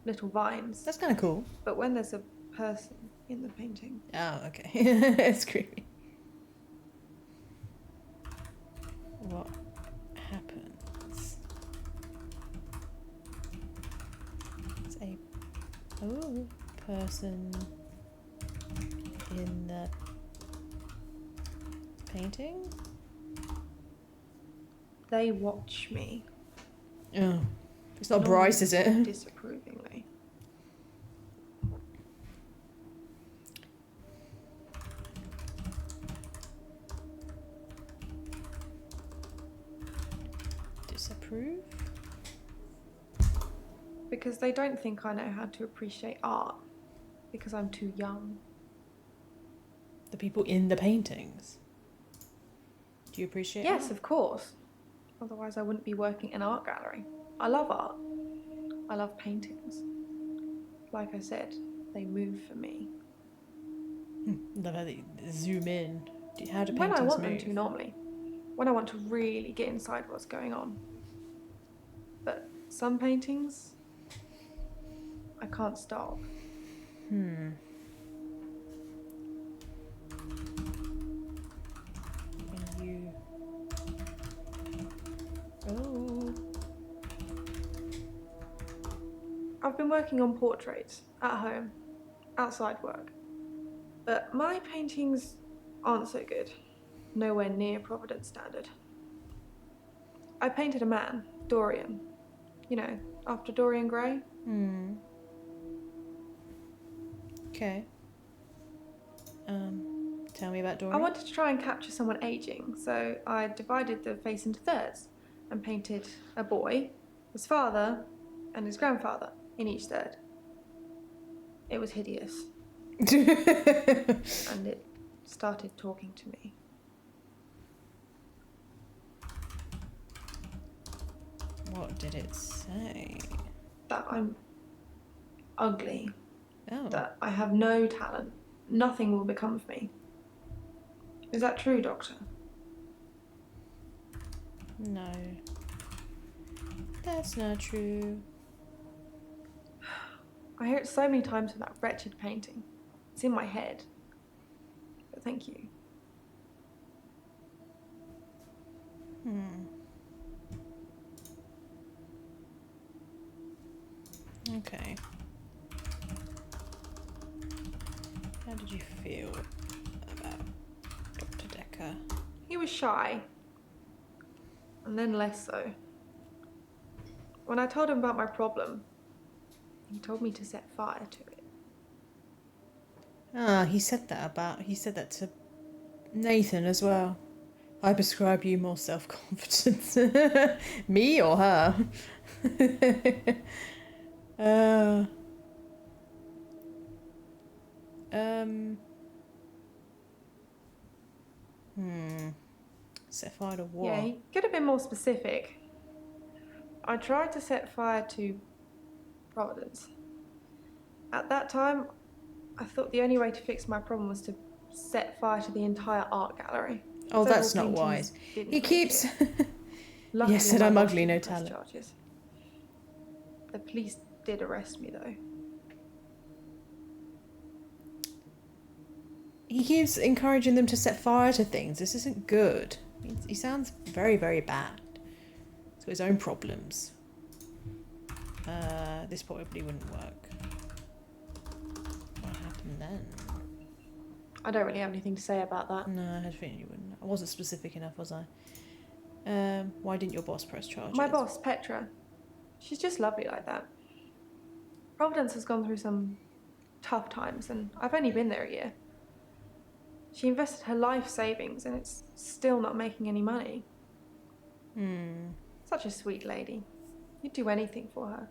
little vines. That's kind of cool. But when there's a person in the painting... Oh, okay. It's creepy. What happens? It's a person in the painting? They watch me. Oh. It's not Bryce, is it? Disapprovingly. Disapprove? Because they don't think I know how to appreciate art. Because I'm too young. The people in the paintings? Do you appreciate Yes, art? of course. Otherwise I wouldn't be working in an art gallery. I love art. I love paintings. Like I said, they move for me. Love how they zoom in. How do When paintings I want move? them to normally. When I want to really get inside what's going on. But some paintings, I can't stop. When you... Oh. I've been working on portraits, at home, outside work. But my paintings aren't so good. Nowhere near Providence standard. I painted a man, Dorian. You know, after Dorian Gray. Okay. Tell me about Dorian. I wanted to try and capture someone aging, so I divided the face into thirds and painted a boy, his father, and his grandfather in each third. It was hideous. And it started talking to me. What did it say? That I'm ugly. Oh. That I have no talent. Nothing will become of me. Is that true, Doctor? No. That's not true. I hear it so many times with that wretched painting. It's in my head. But thank you. Okay. How did you feel about Dr. Dekker? He was shy. And then less so. When I told him about my problem, he told me to set fire to it. Ah, he said that to Nathan as well. I prescribe you more self-confidence. Me or her? Set fire to what? Yeah, he could have been more specific. I tried to set fire to Providence. At that time, I thought the only way to fix my problem was to set fire to the entire art gallery. Oh, Several that's not paintings wise. didn't He make keeps... it. Luckily, Yes, said my I'm boss ugly, no didn't press talent. charges. The police did arrest me, though. He keeps encouraging them to set fire to things. This isn't good. He sounds very, very bad. So his own problems. This probably wouldn't work. What happened then? I don't really have anything to say about that. No, I had a feeling you wouldn't. I wasn't specific enough, was I? Why didn't your boss press charges? My boss, Petra, she's just lovely like that. Providence has gone through some tough times, and I've only been there a year. She invested her life savings, and it's still not making any money. Such a sweet lady. You'd do anything for her.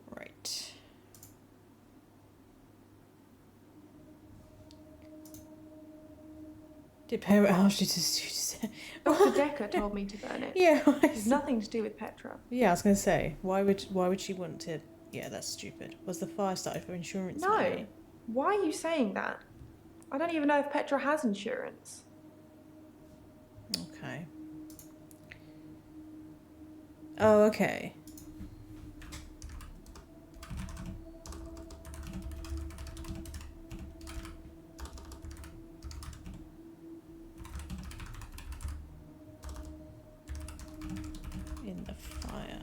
Right. Did Petra ask you to Dr. Dekker told me to burn it. Yeah, It's nothing to do with Petra. Yeah, I was gonna say, why would she want to? Yeah, that's stupid. Was the fire started for insurance No. money? Why are you saying that? I don't even know if Petra has insurance. Okay. Oh, okay. In the fire.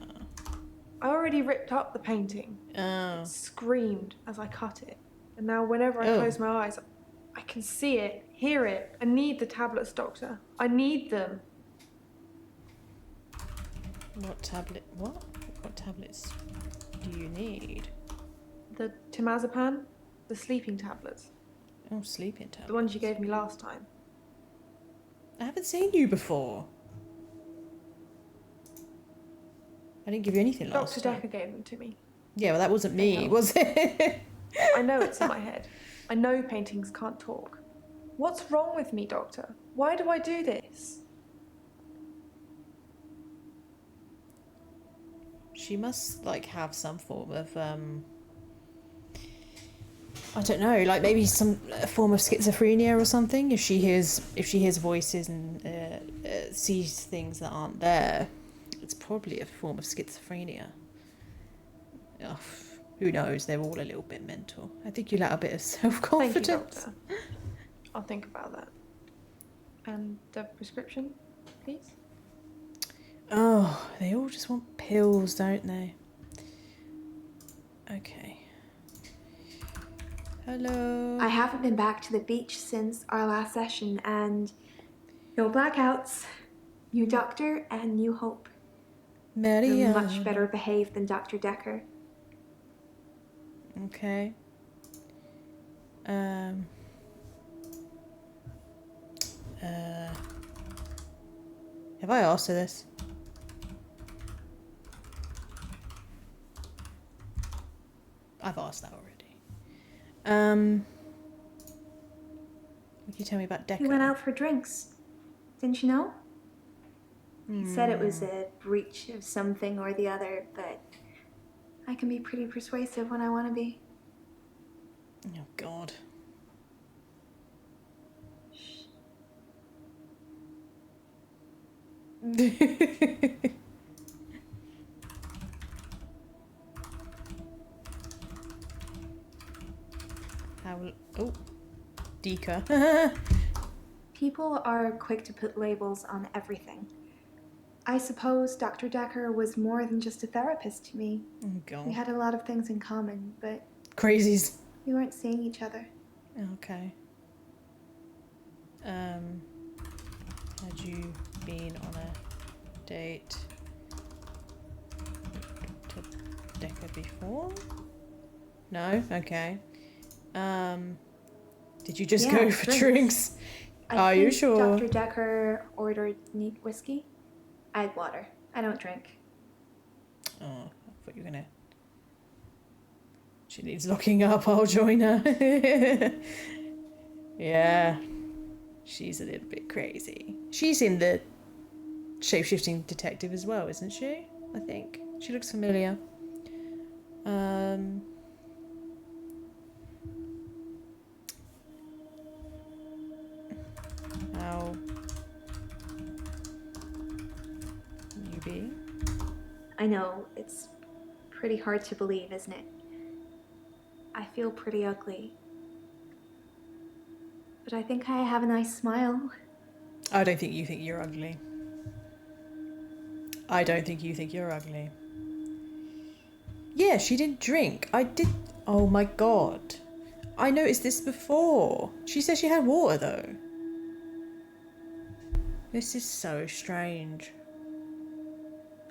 I already ripped up the painting. Oh. It screamed as I cut it. And now whenever I close my eyes, I can see it, hear it. I need the tablets, Doctor. I need them. What tablet? What? What tablets do you need? The temazepam, the sleeping tablets. Oh, sleeping tablets. The ones you gave me last time. I haven't seen you before. I didn't give you anything last Dr. time. Dekker gave them to me. Yeah, well, that wasn't me, was it? I know it's in my head. I know paintings can't talk. What's wrong with me, Doctor? Why do I do this? She must, like, have some form of, I don't know, like maybe some form of schizophrenia or something. If she hears voices and sees things that aren't there, it's probably a form of schizophrenia. Ugh, who knows? They're all a little bit mental. I think you lack a bit of self-confidence. Thank you, Doctor. I'll think about that. And the prescription, please? Oh, they all just want pills, don't they? Okay. Hello. I haven't been back to the beach since our last session, and no blackouts. New doctor and new hope. Maria. You're much better behaved than Dr. Dekker. Okay. Have I asked her this? I've asked that already. What can you tell me about Dekker? He went out for drinks. Didn't you know? He said it was a breach of something or the other, but I can be pretty persuasive when I want to be. Oh, God. Oh, Dekker. People are quick to put labels on everything. I suppose Dr. Dekker was more than just a therapist to me. Oh, God. We had a lot of things in common, but Crazies. we weren't seeing each other. Okay. Had you been on a date with Dr. Dekker before? No? Okay. Did you just go for drinks? Are you sure? Dr. Dekker ordered neat whiskey. I had water. I don't drink. Oh, I thought you were gonna She needs locking up, I'll join her. Yeah. She's a little bit crazy. She's in the shape-shifting detective as well, isn't she? I think. She looks familiar. How you be? I know, it's pretty hard to believe, isn't it? I feel pretty ugly. But I think I have a nice smile. I don't think you think you're ugly. I don't think you think you're ugly. Yeah, she didn't drink. I did. Oh my god. I noticed this before. She said she had water though. This is so strange.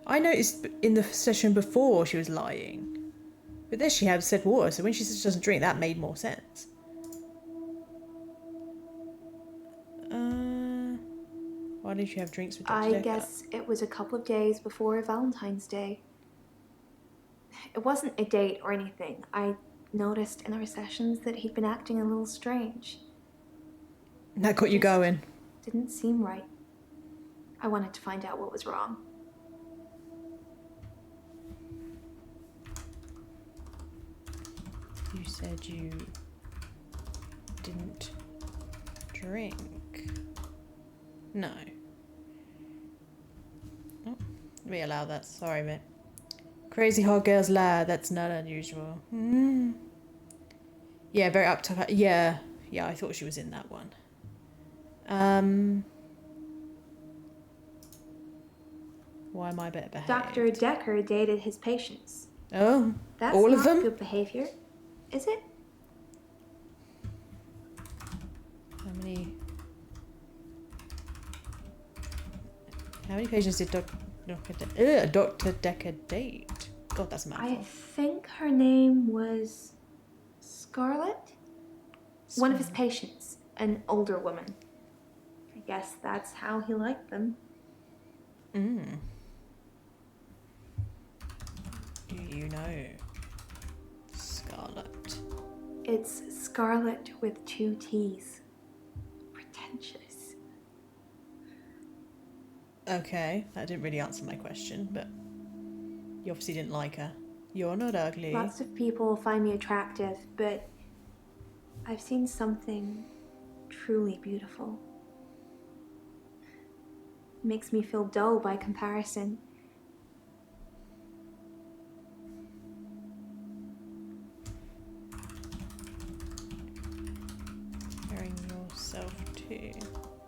I noticed in the session before she was lying. But then she had said water, so when she said she doesn't drink, that made more sense. Why did you have drinks with Dr. Dekker? I guess it was a couple of days before Valentine's Day. It wasn't a date or anything. I noticed in our sessions that he'd been acting a little strange. That got you going. Didn't seem right. I wanted to find out what was wrong. You said you didn't drink. No. Oh, we allow that. Sorry, mate. Crazy hot girls lie. That's not unusual. Yeah, very up to her. Yeah, I thought she was in that one. Why am I better behaved? Dr. Dekker dated his patients. Oh, That's all not of them? good behavior, is it? How many patients did Dr. Dekker date? God, that's a mouthful. I think her name was Scarlett? One of his patients, an older woman. I guess that's how he liked them. Do you know Scarlett? It's Scarlett with 2 T's. Pretentious. Okay, that didn't really answer my question, but you obviously didn't like her. You're not ugly. Lots of people find me attractive, but I've seen something truly beautiful. It makes me feel dull by comparison. Comparing yourself to...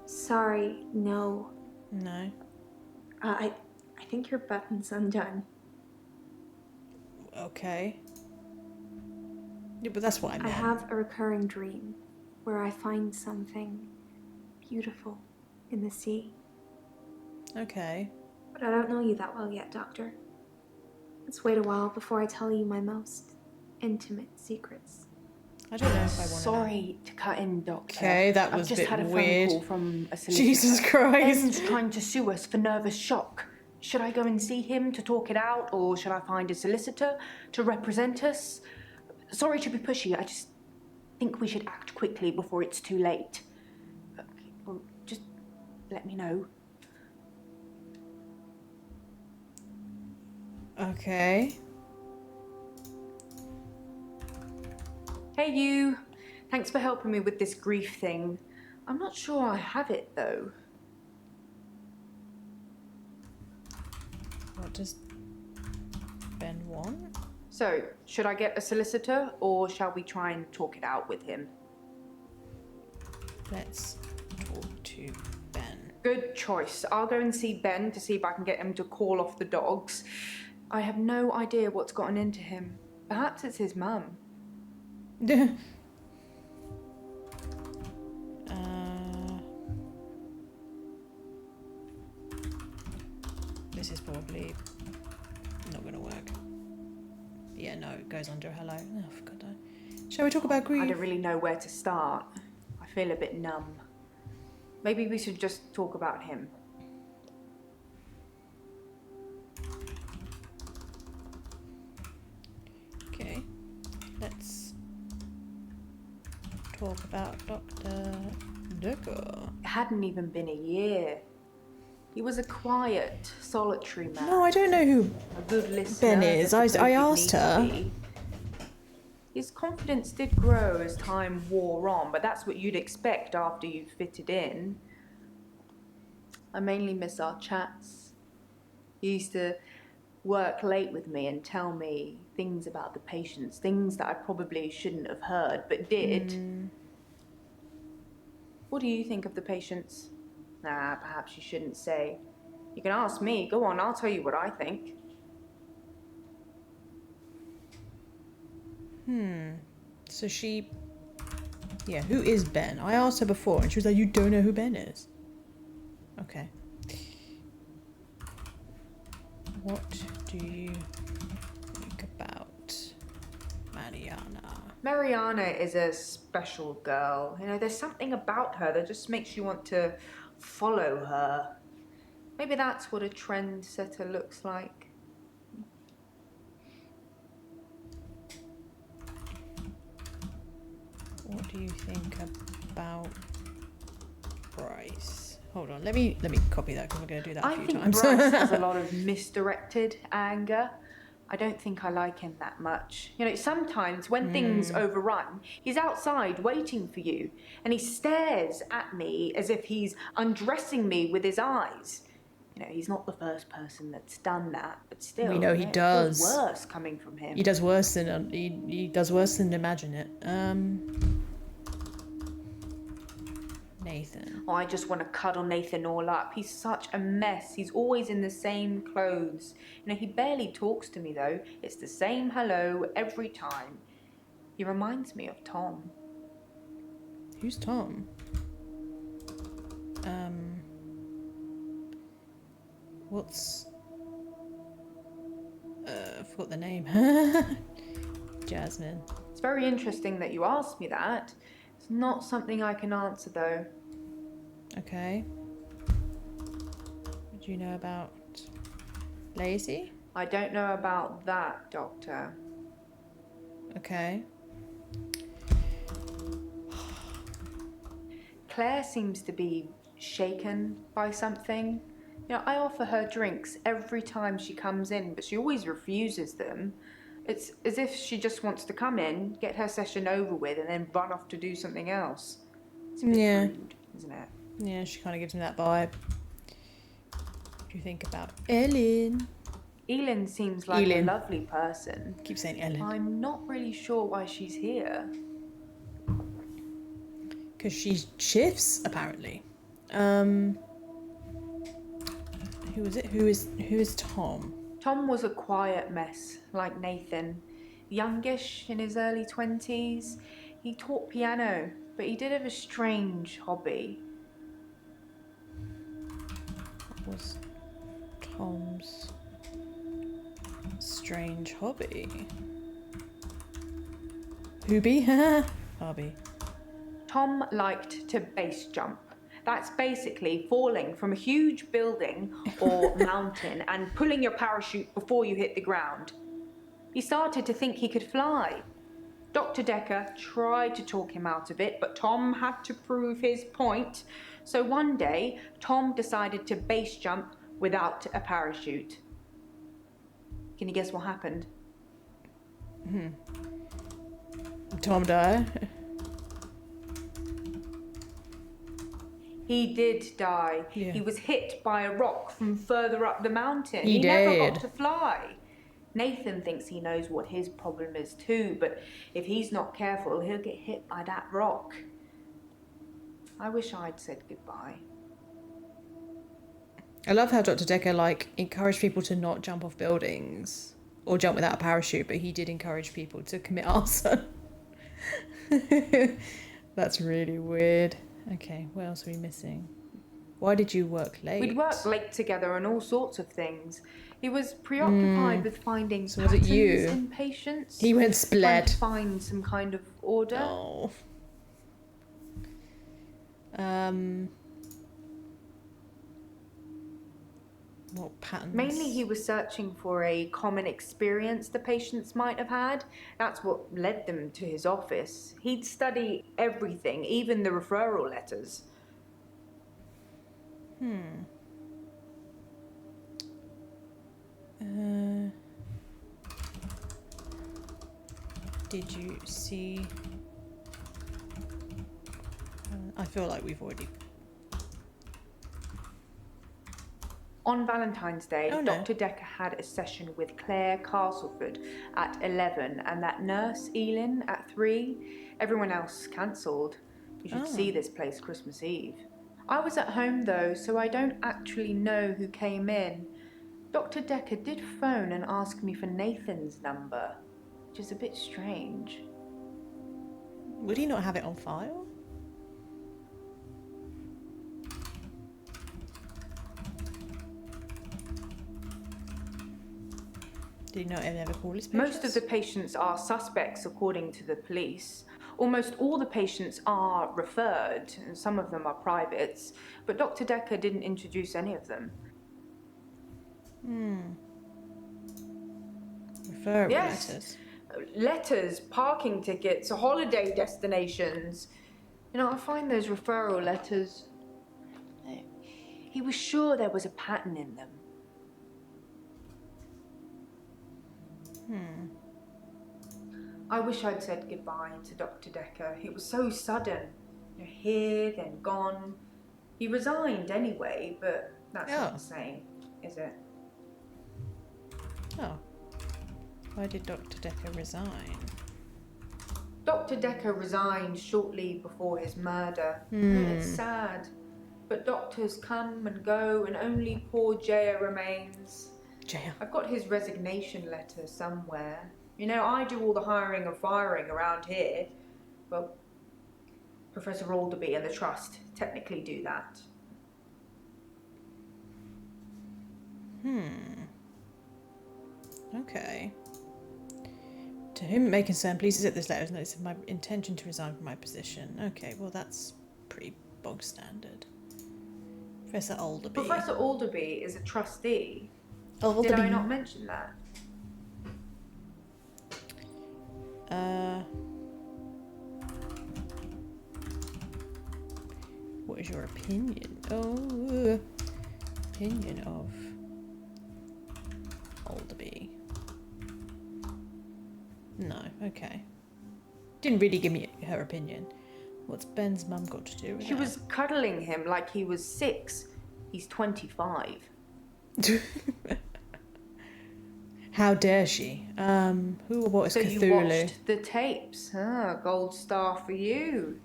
Sorry, no. No. I think your button's undone. Okay. Yeah, but that's what I meant. I have a recurring dream where I find something beautiful in the sea. Okay. But I don't know you that well yet, Doctor. Let's wait a while before I tell you my most intimate secrets. I don't know if I want to. Sorry to cut in, Doctor. Okay, that was I've just a bit had a weird. phone call from a solicitor. Jesus Christ. Ben's trying to sue us for nervous shock. Should I go and see him to talk it out, or should I find a solicitor to represent us? Sorry to be pushy, I just think we should act quickly before it's too late. Okay, well, just let me know. Okay. Hey you, thanks for helping me with this grief thing. I'm not sure I have it though. What does Ben want? So, should I get a solicitor or shall we try and talk it out with him? Let's talk to Ben. Good choice. I'll go and see Ben to see if I can get him to call off the dogs. I have no idea what's gotten into him. Perhaps it's his mum. This is probably not going to work. Yeah, no, it goes under hello. Oh, for God's sake. Shall we talk about grief? I don't really know where to start. I feel a bit numb. Maybe we should just talk about him. Okay, let's talk about Dr. Dekker. It hadn't even been a year. He was a quiet, solitary man. No, I don't know who a good listener, Ben is. I asked her. His confidence did grow as time wore on, but that's what you'd expect after you'd fitted in. I mainly miss our chats. He used to work late with me and tell me things about the patients, things that I probably shouldn't have heard, but did. What do you think of the patients? Nah, perhaps you shouldn't say. You can ask me. Go on, I'll tell you what I think. So she... Yeah, who is Ben? I asked her before and she was like, you don't know who Ben is. Okay. What do you think about Mariana? Mariana is a special girl. You know, there's something about her that just makes you want to follow her. Maybe that's what a trendsetter looks like. What do you think about Bryce? Hold on, let me copy that because we're going to do that a few times. I think Bryce has a lot of misdirected anger. I don't think I like him that much. You know, sometimes when things overrun, he's outside waiting for you, and he stares at me as if he's undressing me with his eyes. You know, he's not the first person that's done that, but still, We know he does. It feels worse coming from him. He does worse than he does worse than imagine it. Nathan. Oh, I just want to cuddle Nathan all up. He's such a mess. He's always in the same clothes. You know, he barely talks to me though. It's the same hello every time. He reminds me of Tom. Who's Tom? What's... I forgot the name. Jasmine. It's very interesting that you asked me that. It's not something I can answer though. Okay. What do you know about Lacey? I don't know about that, Doctor. Okay. Claire seems to be shaken by something. You know, I offer her drinks every time she comes in, but she always refuses them. It's as if she just wants to come in, get her session over with, and then run off to do something else. It's a bit rude, isn't it? Yeah, she kind of gives me that vibe. What do you think about Ellen? Ellen seems like a lovely person. Keep saying Ellen. I'm not really sure why she's here. Because she shifts, apparently. Who is it? Who is Tom? Tom was a quiet mess, like Nathan. Youngish, in his early 20s. He taught piano, but he did have a strange hobby. What was Tom's strange hobby? Hobby. Tom liked to base jump. That's basically falling from a huge building or mountain and pulling your parachute before you hit the ground. He started to think he could fly. Dr. Dekker tried to talk him out of it, but Tom had to prove his point. So one day, Tom decided to base jump without a parachute. Can you guess what happened? Tom died. He did die. Yeah. He was hit by a rock from further up the mountain. He never did. got to fly. Nathan thinks he knows what his problem is too, but if he's not careful, he'll get hit by that rock. I wish I'd said goodbye. I love how Dr. Dekker encouraged people to not jump off buildings or jump without a parachute, but he did encourage people to commit arson. That's really weird. Okay, what else are we missing? Why did you work late? We'd worked late together on all sorts of things. He was preoccupied with finding So was it patterns you? in patients. He went Trying splat. to find some kind of order. Oh. What patterns? Mainly he was searching for a common experience the patients might have had. That's what led them to his office. He'd study everything, even the referral letters. Did you see? I feel like we've already. On Valentine's Day, Oh, no. Dr. Dekker had a session with Claire Castleford at 11 and that nurse, Elin, at 3. Everyone else cancelled. You should see this place Christmas Eve. I was at home though, so I don't actually know who came in. Dr. Dekker did phone and ask me for Nathan's number, which is a bit strange. Would he not have it on file? Did he not ever call his patients? Most of the patients are suspects according to the police. Almost all the patients are referred, and some of them are privates, but Dr. Dekker didn't introduce any of them. Referral Yes. letters. Letters, parking tickets, holiday destinations. You know, I find those referral letters. He was sure there was a pattern in them. I wish I'd said goodbye to Dr. Dekker. It was so sudden. You know, here, then gone. He resigned anyway, but that's not the same, is it? Oh. Why did Dr. Dekker resign? Dr. Dekker resigned shortly before his murder. It's sad. But doctors come and go, and only poor Jaya remains. Jaya? I've got his resignation letter somewhere. You know, I do all the hiring and firing around here. Well, Professor Alderby and the Trust technically do that. Okay. To whom it may concern, please accept this letter as notice of my intention to resign from my position. Okay, well that's pretty bog standard. Professor Alderby. Professor Alderby is a trustee. Alderby. Did I not mention that? What is your opinion? Oh, opinion of Alderby. No, okay. Didn't really give me her opinion. What's Ben's mum got to do with She that? was cuddling him like he was 6. He's 25. How dare she? Who or what is So Cthulhu? you watched the tapes. Ah, gold star for you.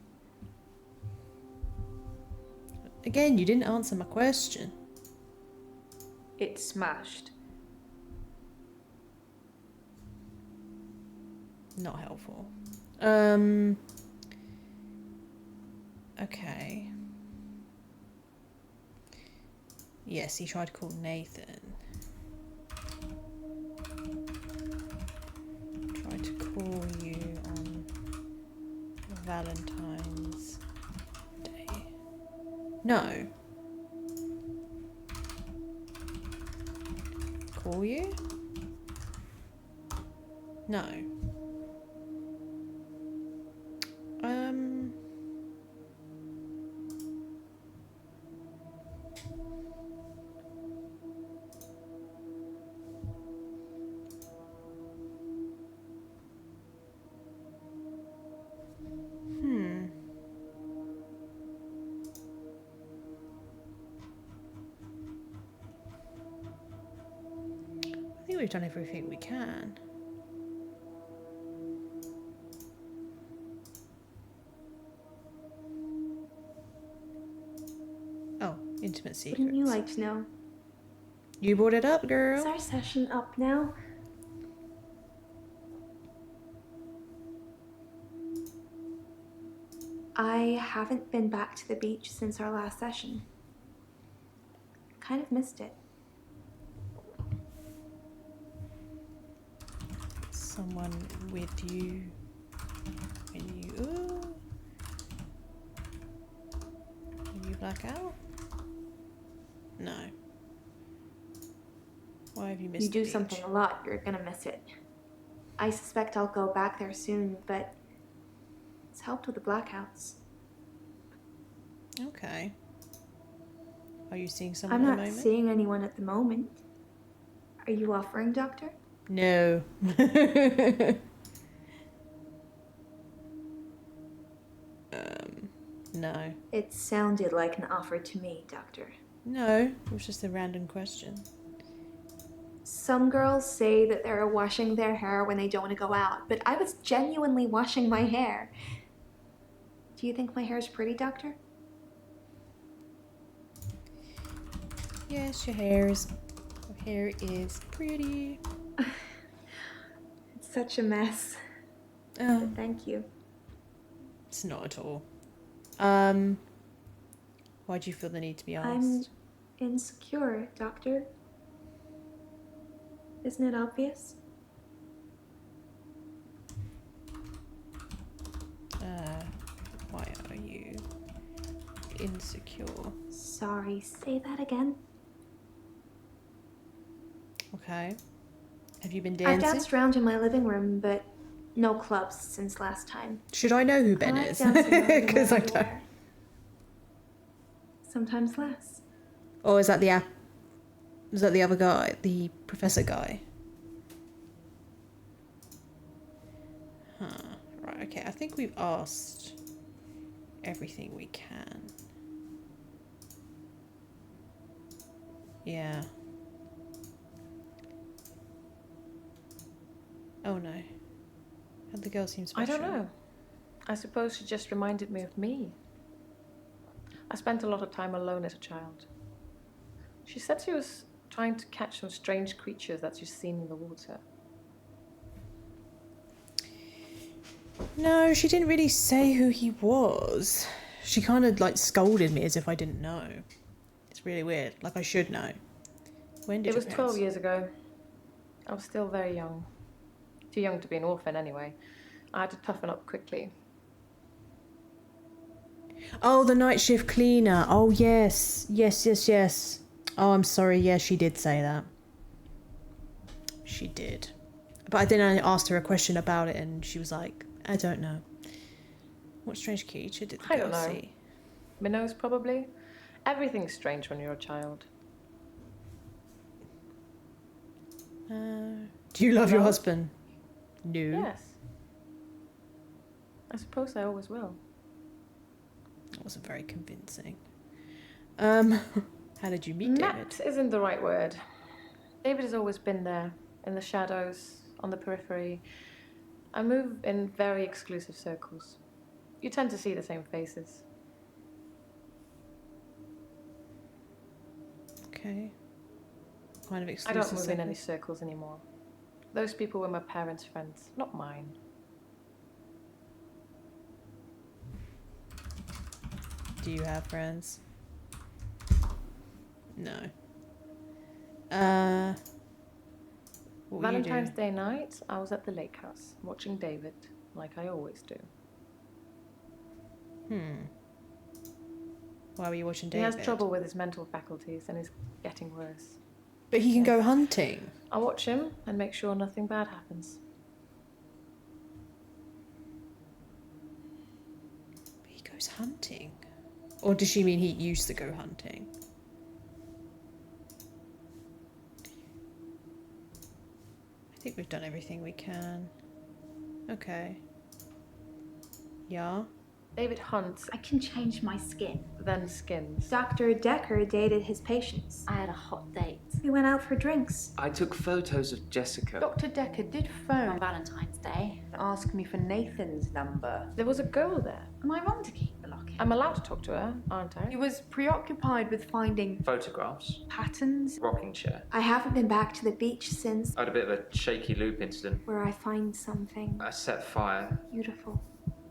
Again, you didn't answer my question. It smashed. Not helpful. Okay. Yes, he tried to call Nathan. Tried to call you on Valentine's Day. No. Call you? No. I think we've done everything we can. Oh, intimate secrets. Wouldn't you like to know? You brought it up, girl. Is our session up now? I haven't been back to the beach since our last session. Kind of missed it. Someone with you when you when you black out? No. Why have you missed You do the beach? something a lot, you're gonna miss it. I suspect I'll go back there soon, but it's helped with the blackouts. Okay. Are you seeing someone I'm at the not moment? seeing anyone at the moment. Are you offering, Doctor? No. No. It sounded like an offer to me, Doctor. No, it was just a random question. Some girls say that they're washing their hair when they don't want to go out, but I was genuinely washing my hair. Do you think my hair is pretty, Doctor? Yes, your hair is pretty. It's such a mess. Oh. But thank you. It's not at all. Why do you feel the need to be asked? I'm insecure, Doctor. Isn't it obvious? Why are you insecure? Sorry, say that again. Okay. Have you been I've dancing? danced around in my living room, but no clubs since last time. Should I know who Ben I like is? dancing around in Because my I don't. underwear. Sometimes less. Or is that the is that the other guy, the professor guy? Huh. Right. Okay. I think we've asked everything we can. Yeah. Oh no. How'd the girl seem I special? don't know. I suppose she just reminded me of me. I spent a lot of time alone as a child. She said she was trying to catch some strange creatures that she's seen in the water. No, she didn't really say who he was. She kind of like scolded me as if I didn't know. It's really weird. Like I should know. When did It was your 12 parents- years ago. I was still very young. Too young to be an orphan anyway. I had to toughen up quickly. Oh, the night shift cleaner. Oh, yes. Yes. Oh, I'm sorry. Yeah, she did say that. She did. But then I asked her a question about it and she was like, I don't know. What strange creature did the I don't girl know. see? Minnows, probably. Everything's strange when you're a child. Do you love your Hello? husband? No. Yes. I suppose I always will. That wasn't very convincing. How did you meet David? Met isn't the right word. David has always been there, in the shadows, on the periphery. I move in very exclusive circles. You tend to see the same faces. Okay. Kind of I exclusive. don't move in any circles. circles anymore. Those people were my parents' friends, not mine. Do you have friends? No. What were you Valentine's doing? Day night, I was at the lake house, watching David, like I always do. Why were you watching He David? has trouble with his mental faculties and is getting worse. But he can go hunting. I watch him and make sure nothing bad happens. He goes hunting. Or does she mean he used to go hunting? I think we've done everything we can. Okay. Yeah? David hunts, I can change my skin. then skins. Dr. Dekker dated his patients. I had a hot date. We went out for drinks. I took photos of Jessica. Dr. Dekker did On phone Valentine's Day. and ask me for Nathan's number. There was a girl there. Am I wrong to keep the locket? I'm allowed to talk to her, aren't I? He was preoccupied with finding Photographs, patterns. rocking chair. I haven't been back to the beach since I had a bit of a shaky loop incident. where I find something I set fire beautiful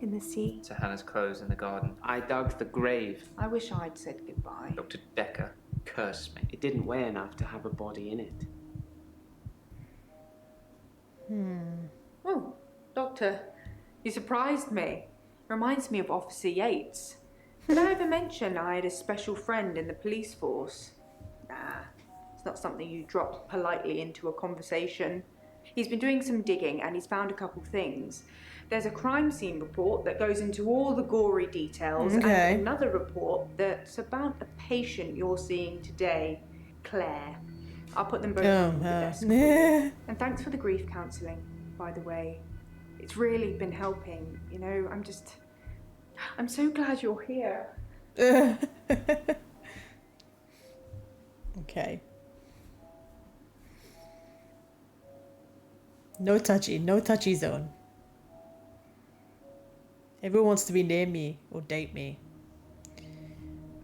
in the sea. to Hannah's clothes in the garden. I dug the grave. I wish I'd said goodbye. Dr. Dekker cursed me. It didn't weigh enough to have a body in it. Oh, Doctor, you surprised me. Reminds me of Officer Yates. Did I ever mention I had a special friend in the police force? Nah, it's not something you drop politely into a conversation. He's been doing some digging and he's found a couple things. There's a crime scene report that goes into all the gory details, and another report that's about a patient you're seeing today, Claire. I'll put them both on the desk for you. And thanks for the grief counselling, by the way. It's really been helping, you know. I'm so glad you're here. Okay. No touchy zone. Everyone wants to be near me or date me.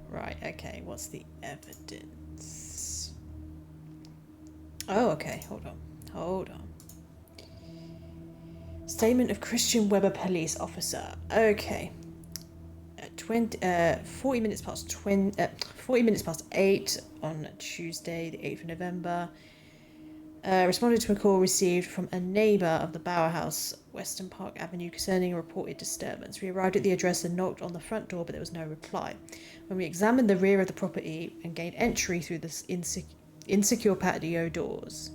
Right, okay, what's the evidence? Oh, okay, hold on. Statement of Christian Webber police officer. Okay. 40 minutes past 8 on Tuesday, the 8th of November. Responded to a call received from a neighbour of the Bower House, Western Park Avenue, concerning a reported disturbance. We arrived at the address and knocked on the front door, but there was no reply. When we examined the rear of the property and gained entry through this insecure patio doors,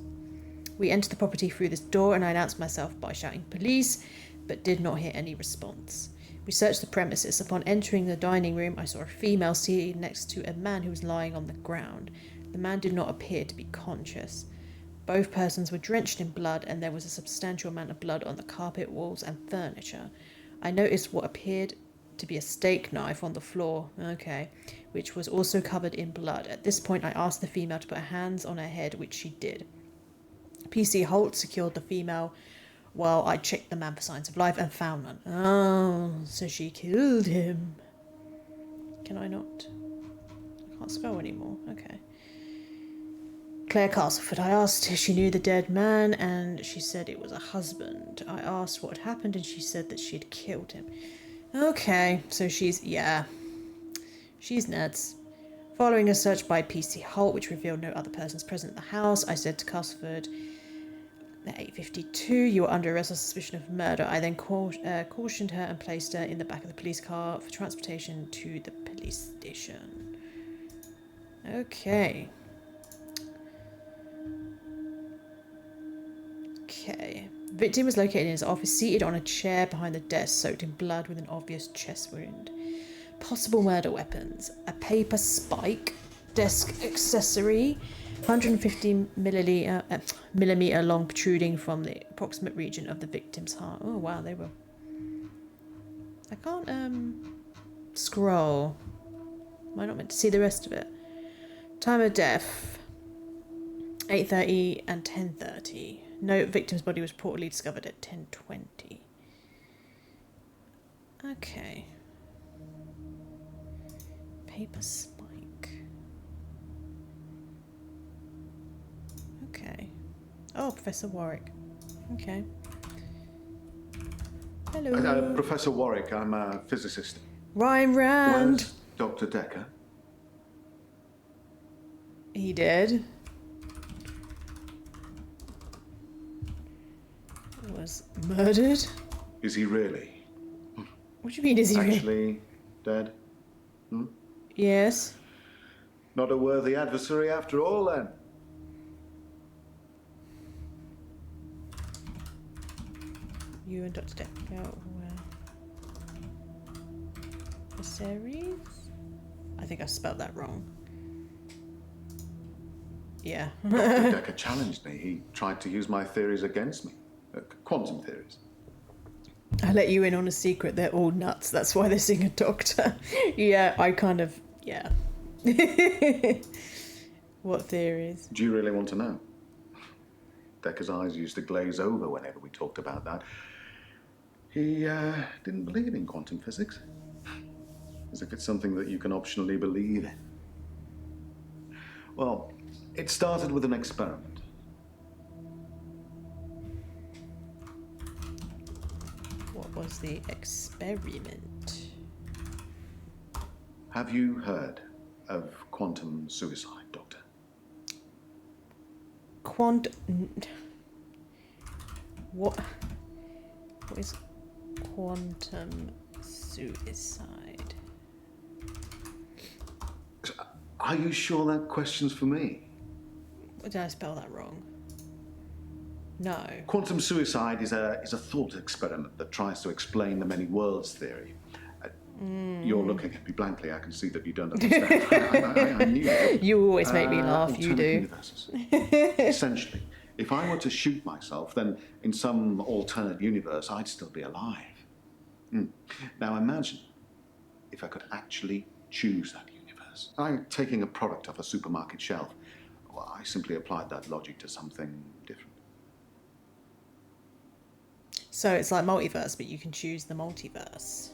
we entered the property through this door, and I announced myself by shouting police, but did not hear any response. We searched the premises. Upon entering the dining room, I saw a female seated next to a man who was lying on the ground. The man did not appear to be conscious. Both persons were drenched in blood, and there was a substantial amount of blood on the carpet, walls, and furniture. I noticed what appeared to be a steak knife on the floor, which was also covered in blood. At this point, I asked the female to put her hands on her head, which she did. PC Holt secured the female while I checked the man for signs of life and found none. Oh, so she killed him. Can I not? I can't spell anymore. Okay. Claire Castleford. I asked if she knew the dead man, and she said it was a husband. I asked what had happened, and she said that she had killed him. Okay, so she's nuts. Following a search by PC Holt, which revealed no other persons present in the house, I said to Castleford at 8:52, you are under arrest on suspicion of murder. I then cautioned her and placed her in the back of the police car for transportation to the police station. Okay. Victim was located in his office, seated on a chair behind the desk, soaked in blood with an obvious chest wound. Possible murder weapons: a paper spike, desk accessory, 150 millimeter long, protruding from the approximate region of the victim's heart. Oh wow, they were. I can't scroll. Am I not meant to see the rest of it? Time of death: 8:30 and 10:30. No, victim's body was reportedly discovered at 10:20. Okay. Paper spike. Okay. Oh, Professor Warwick. Okay. Hello. Professor Warwick, I'm a physicist. Ryan Rand. Where's Dr. Dekker? He did. Was murdered? Is he really? What do you mean, is he actually dead? Yes. Not a worthy adversary after all, then. You and Dr. Dekker were the series? I think I spelled that wrong. Yeah. Dr. Dekker challenged me. He tried to use my theories against me. Quantum theories. I let you in on a secret. They're all nuts. That's why they're seeing a doctor. Yeah, I kind of... Yeah. What theories? Do you really want to know? Dekker's eyes used to glaze over whenever we talked about that. He didn't believe in quantum physics. As if it's something that you can optionally believe in. Well, it started with an experiment. What was the experiment? Have you heard of quantum suicide, Doctor? What is quantum suicide? Are you sure that question's for me? Or did I spell that wrong? No. Quantum suicide is a thought experiment that tries to explain the many worlds theory. You're looking at me blankly. I can see that you don't understand. I knew it. You always make me laugh, you alternate do. Universes. Essentially, if I were to shoot myself, then in some alternate universe, I'd still be alive. Now imagine if I could actually choose that universe. I'm taking a product off a supermarket shelf. Well, I simply applied that logic to something different. So it's like multiverse, but you can choose the multiverse.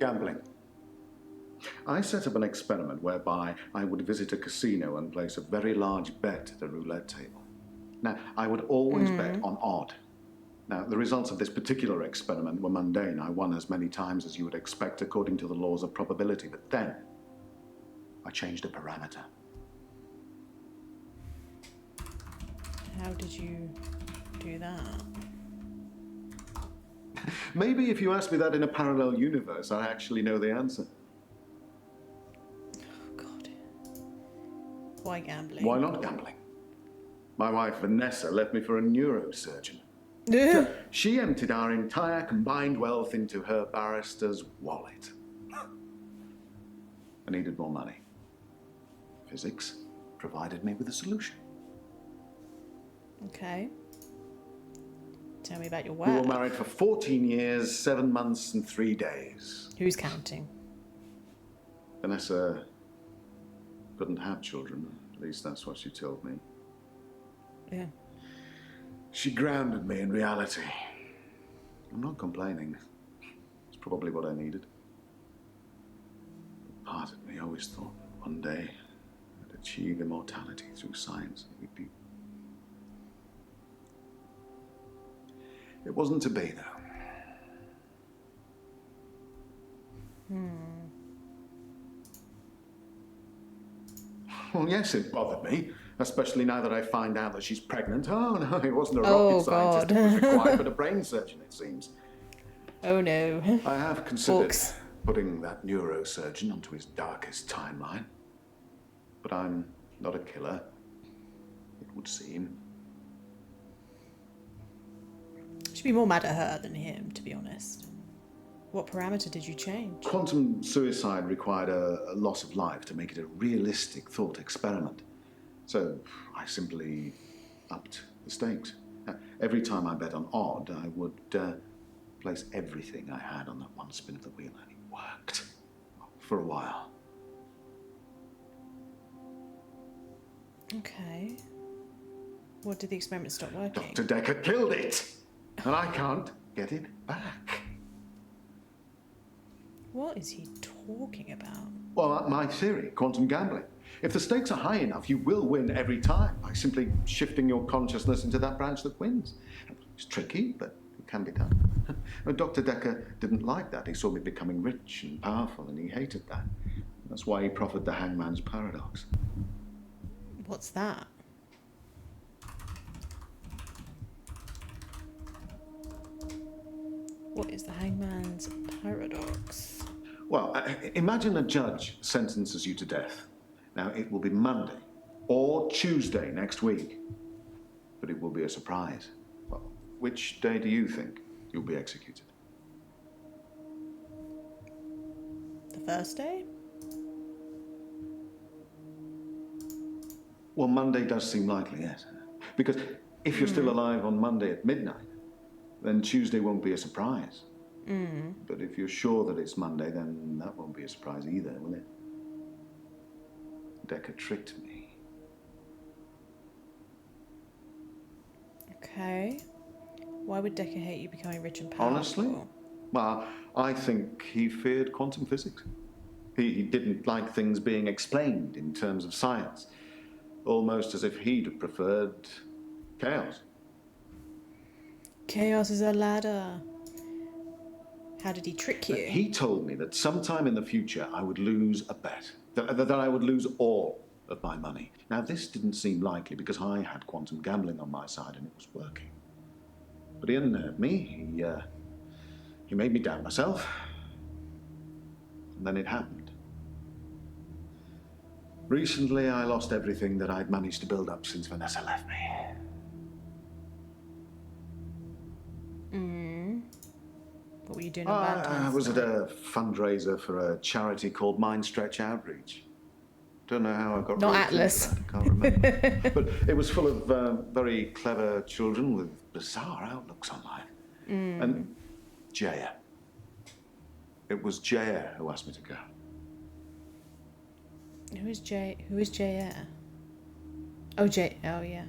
Gambling. I set up an experiment whereby I would visit a casino and place a very large bet at a roulette table. Now, I would always bet on odd. Now, the results of this particular experiment were mundane. I won as many times as you would expect according to the laws of probability. But then, I changed a parameter. How did you do that? Maybe if you asked me that in a parallel universe, I actually know the answer. Why gambling? Why not gambling? My wife Vanessa left me for a neurosurgeon. She emptied our entire combined wealth into her barrister's wallet. I needed more money. Physics provided me with a solution. Okay. Tell me about your We work. were married for 14 years, 7 months and 3 days. Who's counting? Vanessa couldn't have children. At least that's what she told me. Yeah. She grounded me in reality. I'm not complaining. It's probably what I needed. But part of me always thought that one day I'd achieve immortality through science. It wasn't to be, though. Well, yes, it bothered me. Especially now that I find out that she's pregnant. Oh, no, it wasn't a rocket scientist. It was required but a brain surgeon, it seems. Oh, no. I have considered putting that neurosurgeon onto his darkest timeline. But I'm not a killer, it would seem. Should be more mad at her than him, to be honest. What parameter did you change? Quantum suicide required a loss of life to make it a realistic thought experiment. So I simply upped the stakes. Every time I bet on odd, I would place everything I had on that one spin of the wheel, and it worked. For a while. Okay. What did the experiment stop working? Dr. Dekker killed it! And I can't get it back. What is he talking about? Well, my theory, quantum gambling. If the stakes are high enough, you will win every time by simply shifting your consciousness into that branch that wins. It's tricky, but it can be done. Dr. Dekker didn't like that. He saw me becoming rich and powerful, and he hated that. That's why he proffered the hangman's paradox. What's that? What is the hangman's paradox? Well, imagine a judge sentences you to death. Now, it will be Monday or Tuesday next week, but it will be a surprise. Well, which day do you think you'll be executed? The first day? Well, Monday does seem likely, yes. Because if you're still alive on Monday at midnight, then Tuesday won't be a surprise. But if you're sure that it's Monday, then that won't be a surprise either, will it? Dekker tricked me. Okay. Why would Dekker hate you becoming rich and powerful? Honestly? Well, I think he feared quantum physics. He didn't like things being explained in terms of science. Almost as if he'd have preferred chaos. Chaos is a ladder. How did he trick you? He told me that sometime in the future I would lose a bet. That I would lose all of my money. Now, this didn't seem likely because I had quantum gambling on my side and it was working. But he unnerved me. He made me doubt myself. And then it happened. Recently, I lost everything that I'd managed to build up since Vanessa left me. What were you doing on Valentine's I was at night? a fundraiser for a charity called Mindstretch Outreach. Don't know how I got Not roped into Atlas. that, I can't remember. But it was full of very clever children with bizarre outlooks on life. And Jaya. It was Jaya who asked me to go. Who is Jaya? Oh, Jay. Oh, yeah.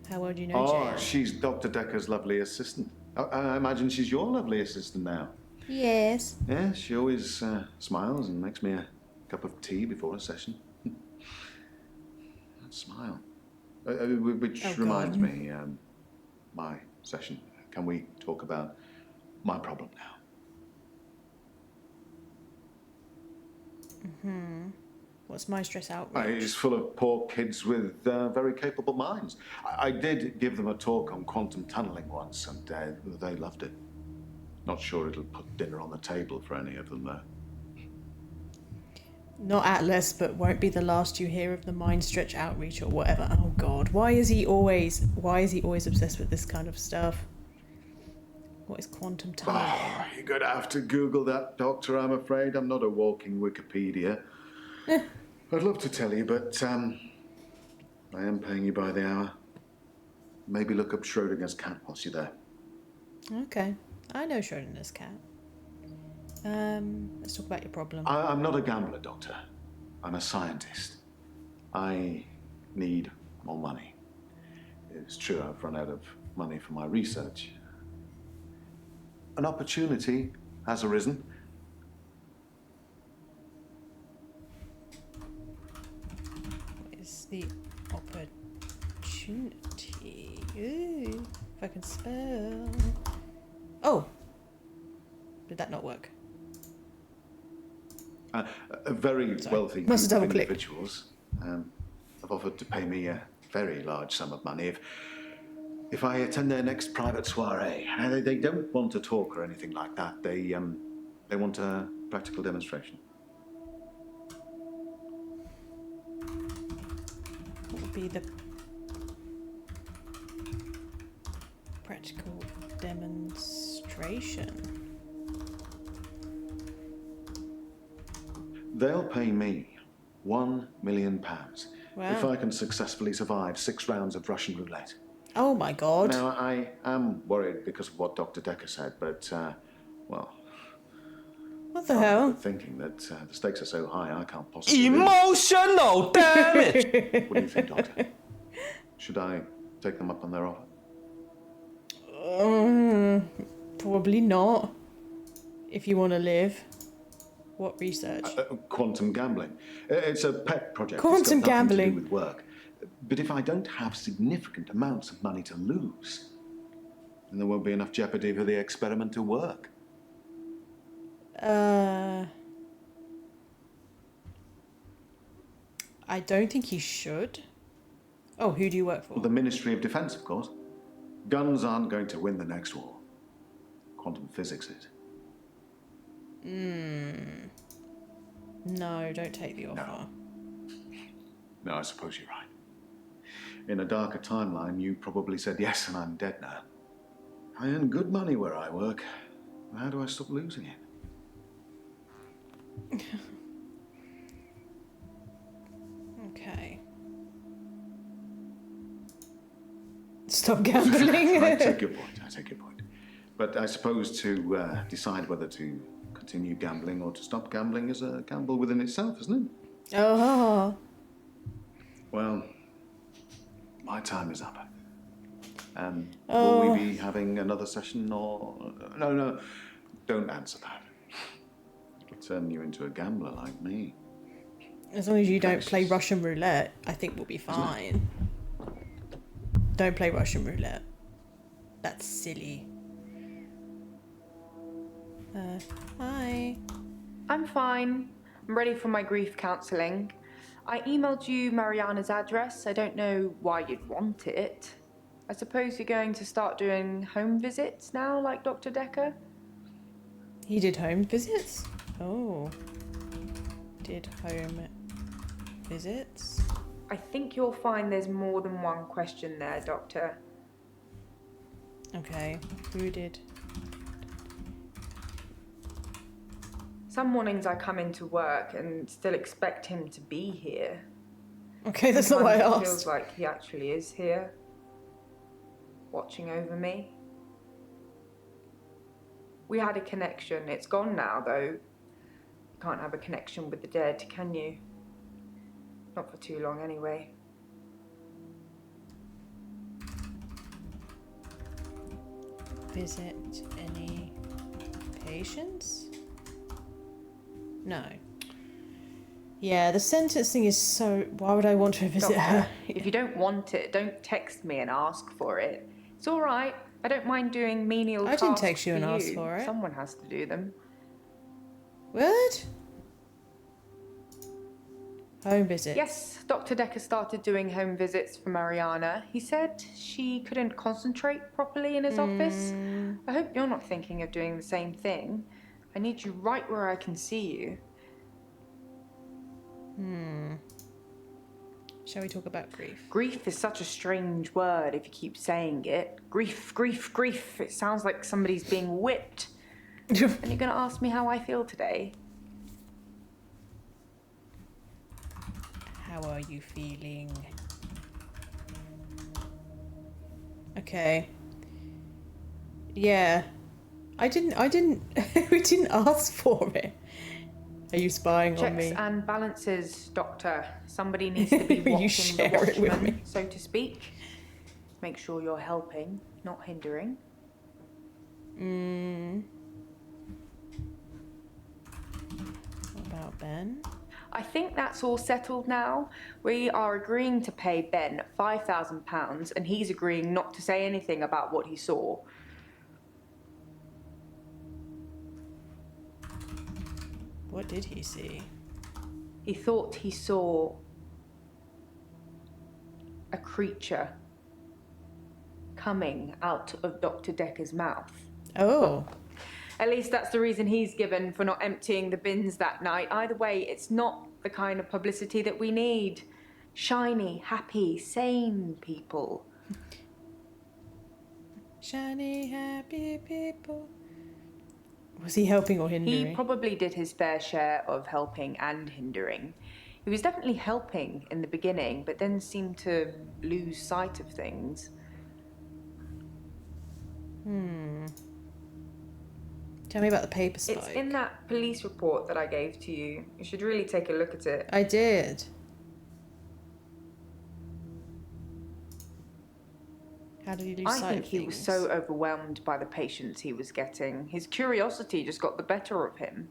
How well do you know Jaya? Oh, she's Dr. Dekker's lovely assistant. I imagine she's your lovely assistant now. Yes. Yeah, she always smiles and makes me a cup of tea before a session. Smile. Which reminds me, my session. Can we talk about my problem now? What's my stress outreach? It's full of poor kids with very capable minds. I did give them a talk on quantum tunneling once, and they loved it. Not sure it'll put dinner on the table for any of them, though. Not Atlas, but won't be the last you hear of the Mindstretch Outreach or whatever. Oh God, why is he always obsessed with this kind of stuff? What is quantum tunneling? Oh, you're gonna have to Google that, Doctor, I'm afraid. I'm not a walking Wikipedia. I'd love to tell you, but I am paying you by the hour. Maybe look up Schrodinger's cat whilst you're there. Okay, I know Schrodinger's cat. Let's talk about your problem. I'm not a gambler, Doctor. I'm a scientist. I need more money. It's true I've run out of money for my research. An opportunity has arisen. What is the opportunity? Ooh, if I can spell. Oh! Did that not work? A very wealthy Must have group of double-clicked. individuals have offered to pay me a very large sum of money if I attend their next private soiree. They don't want a talk or anything like that. They want a practical demonstration. What would be the practical demonstration? They'll pay me £1 million Wow. if I can successfully survive 6 rounds of Russian roulette. Oh my God. Now, I am worried because of what Dr. Dekker said, but, well... What the hell? Thinking that the stakes are so high, I can't possibly... Emotional damage! What do you think, Doctor? Should I take them up on their offer? Probably not. If you want to live. What research? Quantum gambling. It's a pet project. Quantum it's got nothing gambling. To do with work. But if I don't have significant amounts of money to lose, then there won't be enough jeopardy for the experiment to work. I don't think he should. Oh, who do you work for? The Ministry of Defense, of course. Guns aren't going to win the next war. Quantum physics is. No, don't take the offer. No, I suppose you're right. In a darker timeline, you probably said yes, and I'm dead now. I earn good money where I work. How do I stop losing it? Okay. Stop gambling. I take your point. But I suppose to decide whether to continue gambling or to stop gambling is a gamble within itself, isn't it? Oh. Well, my time is up. Will we be having another session or... No, don't answer that. It'll turn you into a gambler like me. As long as you don't play Russian roulette, I think we'll be fine. Don't play Russian roulette. That's silly. Hi. I'm fine. I'm ready for my grief counselling. I emailed you Mariana's address. I don't know why you'd want it. I suppose you're going to start doing home visits now, like Dr. Dekker? He did home visits? Oh. Did home visits. I think you'll find there's more than one question there, Doctor. Okay, who did? Some mornings I come into work and still expect him to be here. Okay, that's not what I Sometimes asked. It feels like he actually is here, watching over me. We had a connection. It's gone now, though. You can't have a connection with the dead, can you? Not for too long, anyway. Visit any patients? No. Yeah, the sentencing is so... Why would I want to visit her? If you don't want it, don't text me and ask for it. It's all right. I don't mind doing menial tasks. I didn't text you and ask for it. Someone has to do them. What? Home visits? Yes, Dr. Dekker started doing home visits for Mariana. He said she couldn't concentrate properly in his office. I hope you're not thinking of doing the same thing. I need you right where I can see you. Shall we talk about grief? Grief is such a strange word if you keep saying it. Grief, grief, grief. It sounds like somebody's being whipped. And you're going to ask me how I feel today? How are you feeling? Okay. Yeah. we didn't ask for it. Are you spying on me? Checks and balances, Doctor. Somebody needs to be You watching share the it with watchman, me. so to speak. Make sure you're helping, not hindering. What about Ben? I think that's all settled now. We are agreeing to pay Ben £5,000 and he's agreeing not to say anything about what he saw. What did he see? He thought he saw a creature coming out of Dr. Dekker's mouth. Oh. At least that's the reason he's given for not emptying the bins that night. Either way, it's not the kind of publicity that we need. Shiny, happy, sane people. Shiny, happy people. Was he helping or hindering? He probably did his fair share of helping and hindering. He was definitely helping in the beginning, but then seemed to lose sight of things. Tell me about the paper spike. It's in that police report that I gave to you. You should really take a look at it. I did. How did he lose sight I think of he was things? so overwhelmed by the patients he was getting. His curiosity just got the better of him.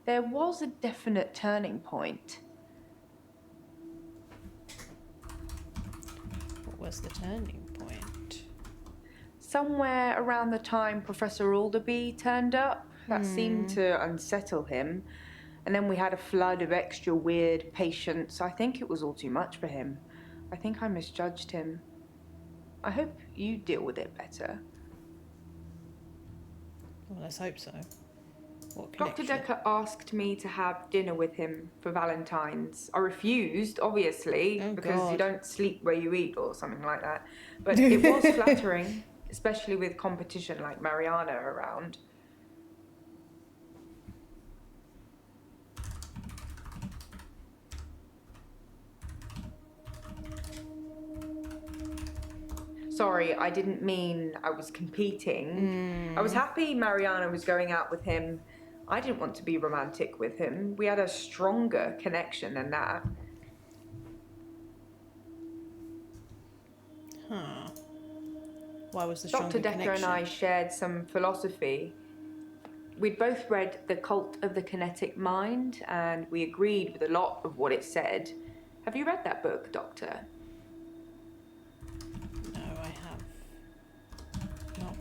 There was a definite turning point. What was the turning point? Somewhere around the time Professor Alderby turned up, that seemed to unsettle him. And then we had a flood of extra weird patients. I think it was all too much for him. I think I misjudged him. I hope you deal with it better. Well, let's hope so. What Dr. connection? Dekker asked me to have dinner with him for Valentine's. I refused, obviously, because you God. don't sleep where you eat or something like that. But it was flattering, especially with competition like Mariana around. Sorry, I didn't mean I was competing. I was happy Mariana was going out with him. I didn't want to be romantic with him. We had a stronger connection than that. Huh. Why was the Dr. stronger Dekker connection? and I shared some philosophy. We'd both read The Cult of the Kinetic Mind, and we agreed with a lot of what it said. Have you read that book, Doctor? No, I have not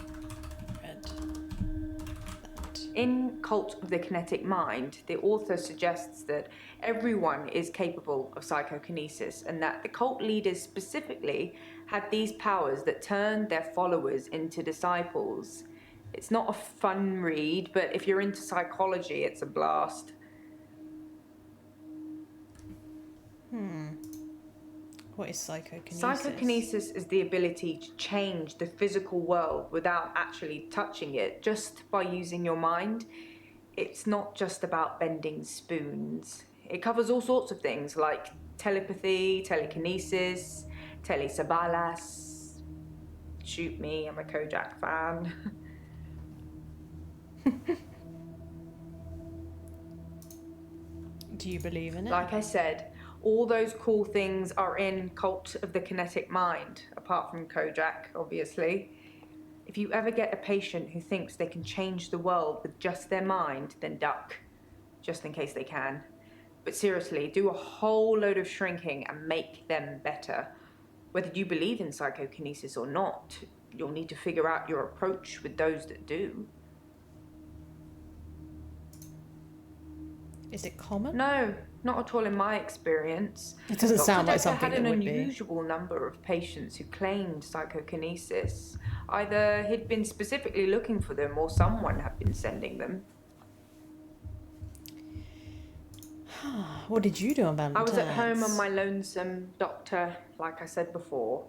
read that. In Cult of the Kinetic Mind, the author suggests that everyone is capable of psychokinesis and that the cult leaders specifically had these powers that turned their followers into disciples. It's not a fun read, but if you're into psychology, it's a blast. What is psychokinesis? Psychokinesis is the ability to change the physical world without actually touching it, just by using your mind. It's not just about bending spoons. It covers all sorts of things like telepathy, telekinesis, telesabalas. Shoot me, I'm a Kojak fan. Do you believe in it? Like I said, all those cool things are in Cult of the Kinetic Mind, apart from Kojak, obviously. If you ever get a patient who thinks they can change the world with just their mind, then duck, just in case they can. But seriously, do a whole load of shrinking and make them better. Whether you believe in psychokinesis or not, you'll need to figure out your approach with those that do. Is it common? No, not at all in my experience. It doesn't sound like something had an that would be. unusual number of patients who claimed psychokinesis. Either he'd been specifically looking for them or someone had been sending them. What did you do on Valentine's? I was at home on my lonesome, Doctor, like I said before.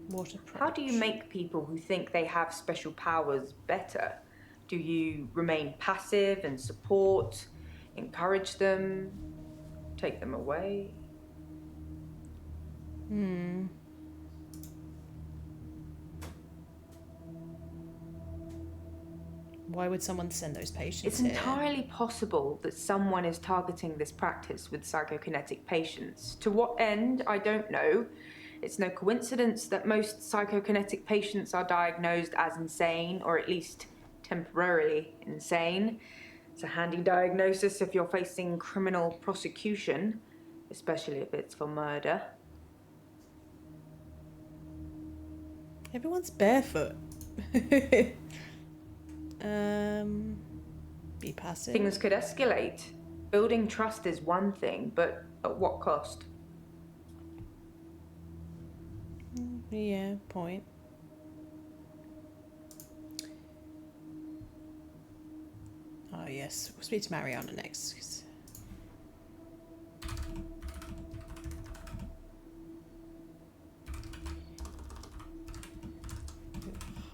What approach? How do you make people who think they have special powers better? Do you remain passive and support, encourage them, take them away? Why would someone send those patients It's here? entirely possible that someone is targeting this practice with psychokinetic patients. To what end, I don't know. It's no coincidence that most psychokinetic patients are diagnosed as insane, or at least temporarily insane. It's a handy diagnosis if you're facing criminal prosecution, especially if it's for murder. Everyone's barefoot. Be passive. Things could escalate. Building trust is one thing, but at what cost? Yeah, point. Oh yes, we'll speak to Mariana next.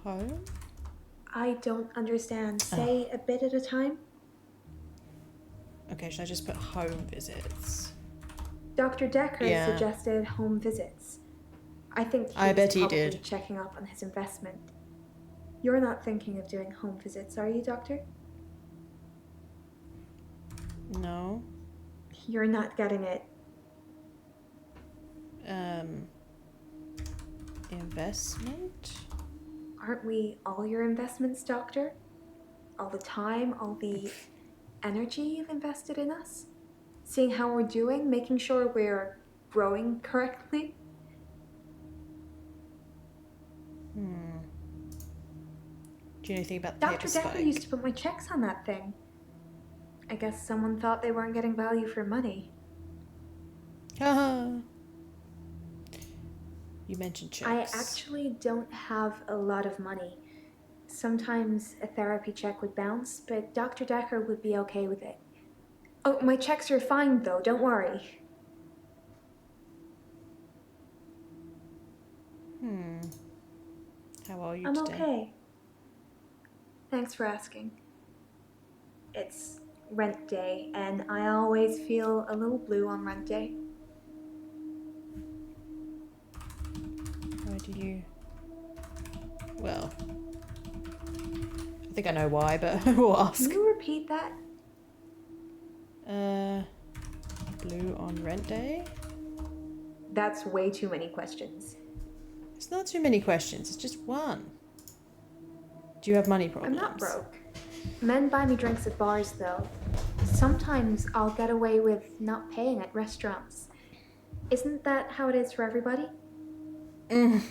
Home? I don't understand. Say a bit at a time. Okay, should I just put home visits? Dr. Dekker Yeah. suggested home visits. I think I bet he probably did. checking up on his investment. You're not thinking of doing home visits, are you, Doctor? No. You're not getting it. Investment? Aren't we all your investments, Doctor? All the time, all the energy you've invested in us? Seeing how we're doing, making sure we're growing correctly? Do you know anything about the Dr. paper Dekker spike? used to put my checks on that thing. I guess someone thought they weren't getting value for money. Haha. You mentioned checks. I actually don't have a lot of money. Sometimes a therapy check would bounce, but Dr. Dekker would be okay with it. Oh, my checks are fine though, don't worry. How are you I'm today? okay. Thanks for asking. It's rent day, and I always feel a little blue on rent day. Why do you... Well... I think I know why, but we'll ask. Can you repeat that? Blue on rent day? That's way too many questions. It's not too many questions, it's just one. Do you have money problems? I'm not broke. Men buy me drinks at bars, though. Sometimes I'll get away with not paying at restaurants. Isn't that how it is for everybody? Do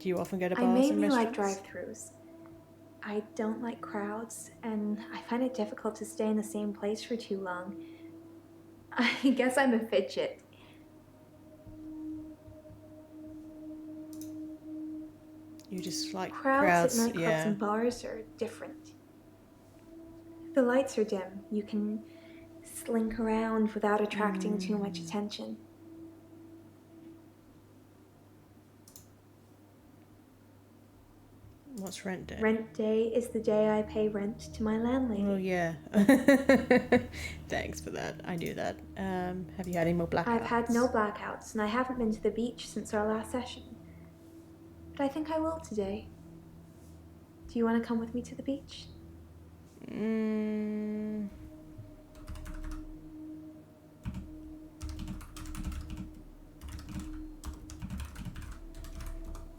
you often go to bars I and mainly like restaurants? drive-thrus. I don't like crowds, and I find it difficult to stay in the same place for too long. I guess I'm a fidget. You just like Crowds crowds, at nightclubs yeah. and bars are different. The lights are dim. You can slink around without attracting too much attention. What's rent day? Rent day is the day I pay rent to my landlady. Oh, yeah. Thanks for that. I knew that. Have you had any more blackouts? I've had no blackouts, and I haven't been to the beach since our last session. But I think I will today. Do you want to come with me to the beach?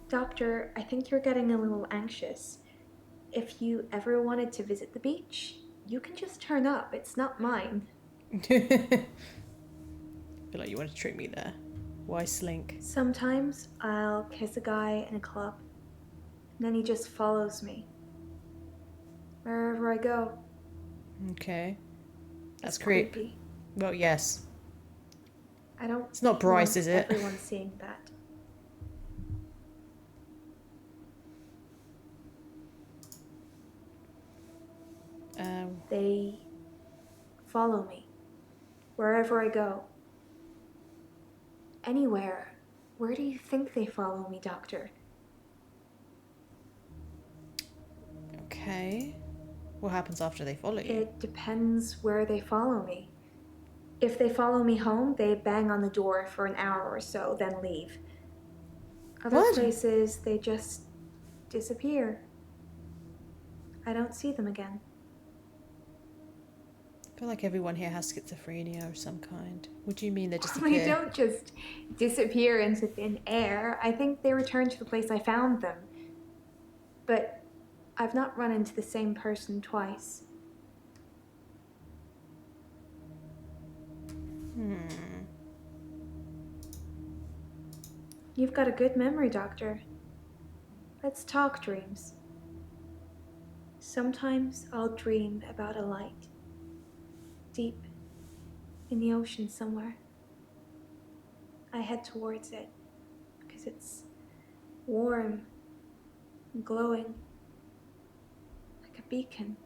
Doctor, I think you're getting a little anxious. If you ever wanted to visit the beach, you can just turn up. It's not mine. I feel like you want to trick me there. Why slink? Sometimes I'll kiss a guy in a club, and then he just follows me. Wherever I go. Okay. That's It's creep. creepy. Well, yes. I don't. It's not Bryce, want is it? Everyone seeing that. They follow me wherever I go. Anywhere. Where do you think they follow me, Doctor? Okay. What happens after they follow you? It depends where they follow me. If they follow me home, they bang on the door for an hour or so, then leave. Other places, they just disappear. I don't see them again. I feel like everyone here has schizophrenia of some kind. What do you mean they They disappear? don't just disappear into thin air. I think they return to the place I found them. But I've not run into the same person twice. You've got a good memory, Doctor. Let's talk dreams. Sometimes I'll dream about a light. Deep in the ocean somewhere. I head towards it because it's warm and glowing like a beacon.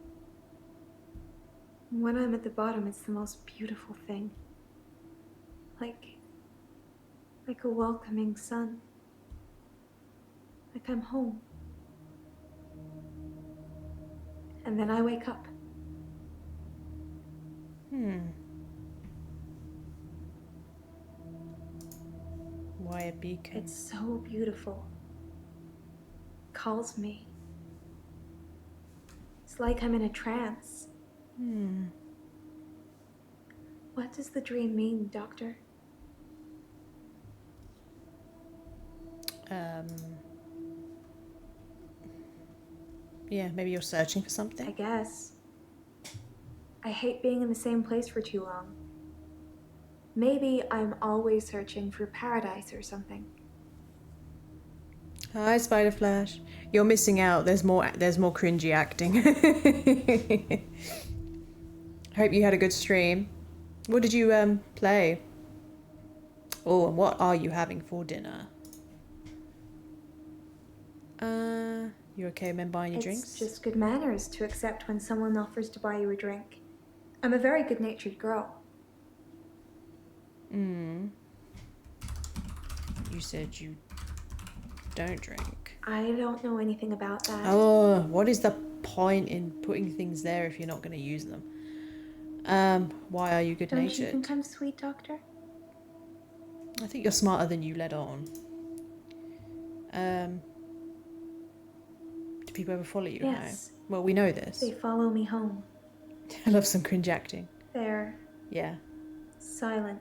And when I'm at the bottom, it's the most beautiful thing. Like a welcoming sun. Like I'm home. And then I wake up. Why a beacon? It's so beautiful. Calls me. It's like I'm in a trance. What does the dream mean, Doctor? Yeah, maybe you're searching for something? I guess. I hate being in the same place for too long. Maybe I'm always searching for paradise or something. Hi, Spider Flash. You're missing out. There's more cringy acting. Hope you had a good stream. What did you play? Oh, and what are you having for dinner? You okay with men buying you drinks? It's just good manners to accept when someone offers to buy you a drink. I'm a very good-natured girl. You said you don't drink. I don't know anything about that. Oh, what is the point in putting things there if you're not going to use them? Why are you Don't you good-natured? think I'm sweet, Doctor? I think you're smarter than you let on. Do people ever follow you? Yes. No. Well, we know this. They follow me home. I love some cringe acting. They're Yeah. silent.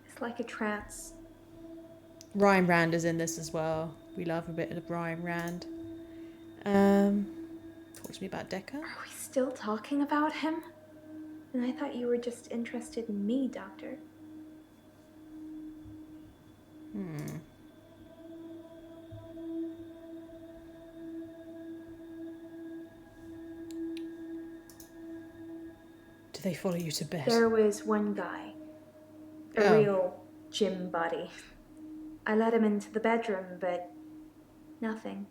It's like a trance. Ryan Rand is in this as well. We love a bit of Ryan Rand. Talk to me about Dekker. Are we still talking about him? And I thought you were just interested in me, Doctor. Do they follow you to bed? There was one guy. A real gym buddy. I let him into the bedroom, but nothing.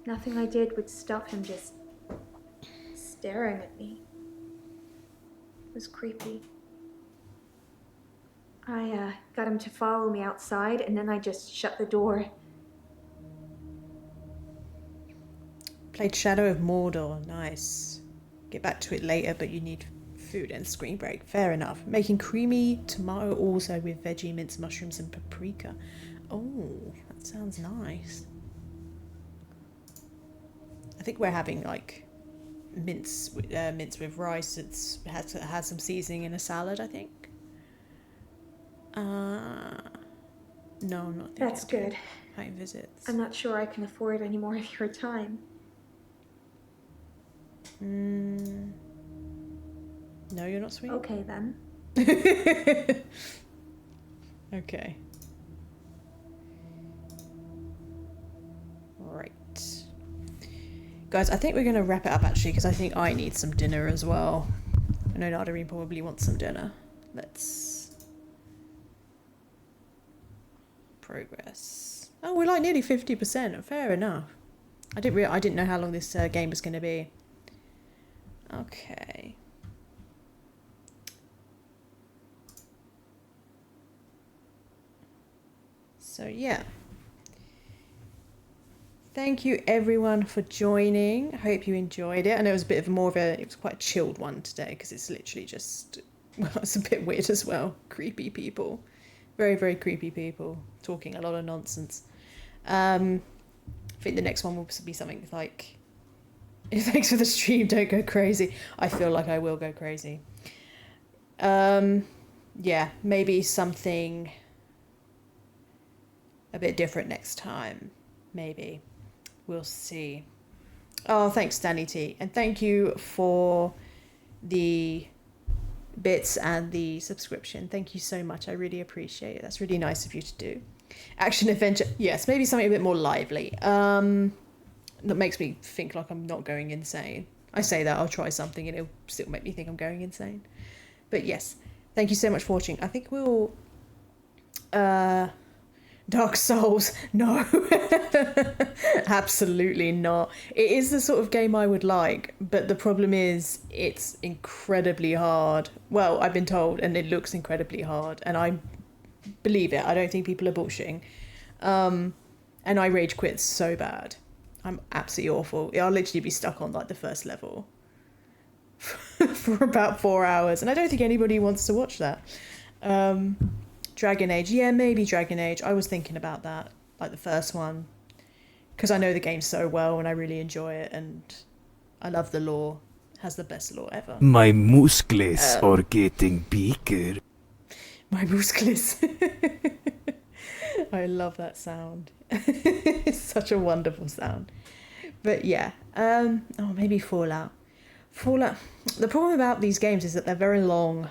Nothing I did would stop him just staring at me. It was creepy. I got him to follow me outside, and then I just shut the door. Played Shadow of Mordor. Nice. Get back to it later, but you need food and screen break. Fair enough. Making creamy tomato also with veggie, minced mushrooms and paprika. Oh, that sounds nice. I think we're having like mince with rice. It's has some seasoning in a salad, I think. No, I'm not thinking. That's good. Home visits. I'm not sure I can afford any more of your time. No, you're not sweet. Okay then. Okay. Right. Guys, I think we're going to wrap it up actually, because I think I need some dinner as well. I know Nadarine probably wants some dinner. Let's... Progress. Oh, we're like nearly 50%. Fair enough. I didn't know how long this game was going to be. Okay. So yeah. Thank you everyone for joining. I hope you enjoyed it. I know it was a bit of it was quite a chilled one today because it's literally just, well, it's a bit weird as well. Creepy people. Very, very creepy people talking a lot of nonsense. I think the next one will be something like, thanks for the stream, don't go crazy. I feel like I will go crazy. Yeah, maybe something a bit different next time. Maybe. We'll see. Oh, thanks, Danny T. And thank you for the bits and the subscription. Thank you so much. I really appreciate it. That's really nice of you to do. Action adventure. Yes, maybe something a bit more lively. That makes me think like I'm not going insane. I say that, I'll try something and it'll still make me think I'm going insane. But yes, thank you so much for watching. I think we'll... Dark Souls, no. Absolutely not. It is the sort of game I would like, but the problem is it's incredibly hard. Well, I've been told, and it looks incredibly hard, and I believe it. I don't think people are bullshitting. And I rage quit so bad. I'm absolutely awful. I'll literally be stuck on like the first level for about 4 hours, and I don't think anybody wants to watch that. Dragon Age, yeah, maybe Dragon Age. I was thinking about that, like the first one, because I know the game so well and I really enjoy it, and I love the lore. It has the best lore ever. My muscles are getting bigger. My muscles. I love that sound. It's such a wonderful sound. But yeah, oh, maybe Fallout. Fallout. The problem about these games is that they're very long.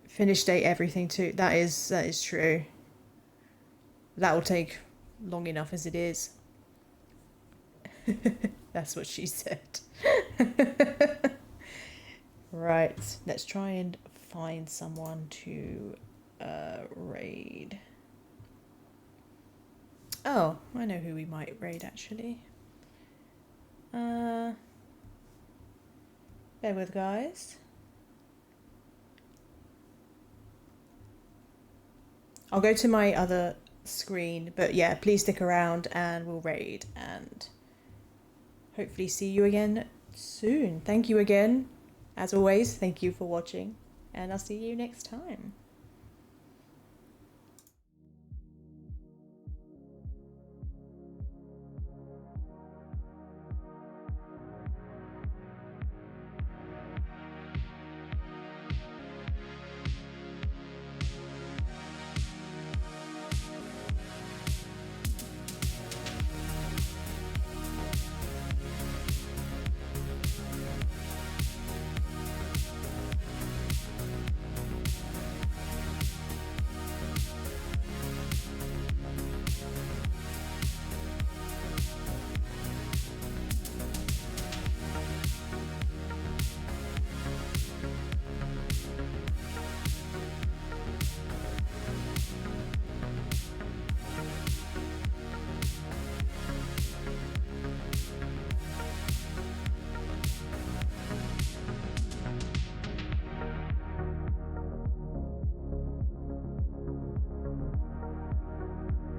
Finish date, everything too. That is true. That will take long enough as it is. That's what she said. Right, let's try and find someone to raid. Oh, I know who we might raid actually. Bear with, guys. I'll go to my other screen, but yeah, please stick around and we'll raid and hopefully see you again soon. Thank you again. As always, thank you for watching, and I'll see you next time.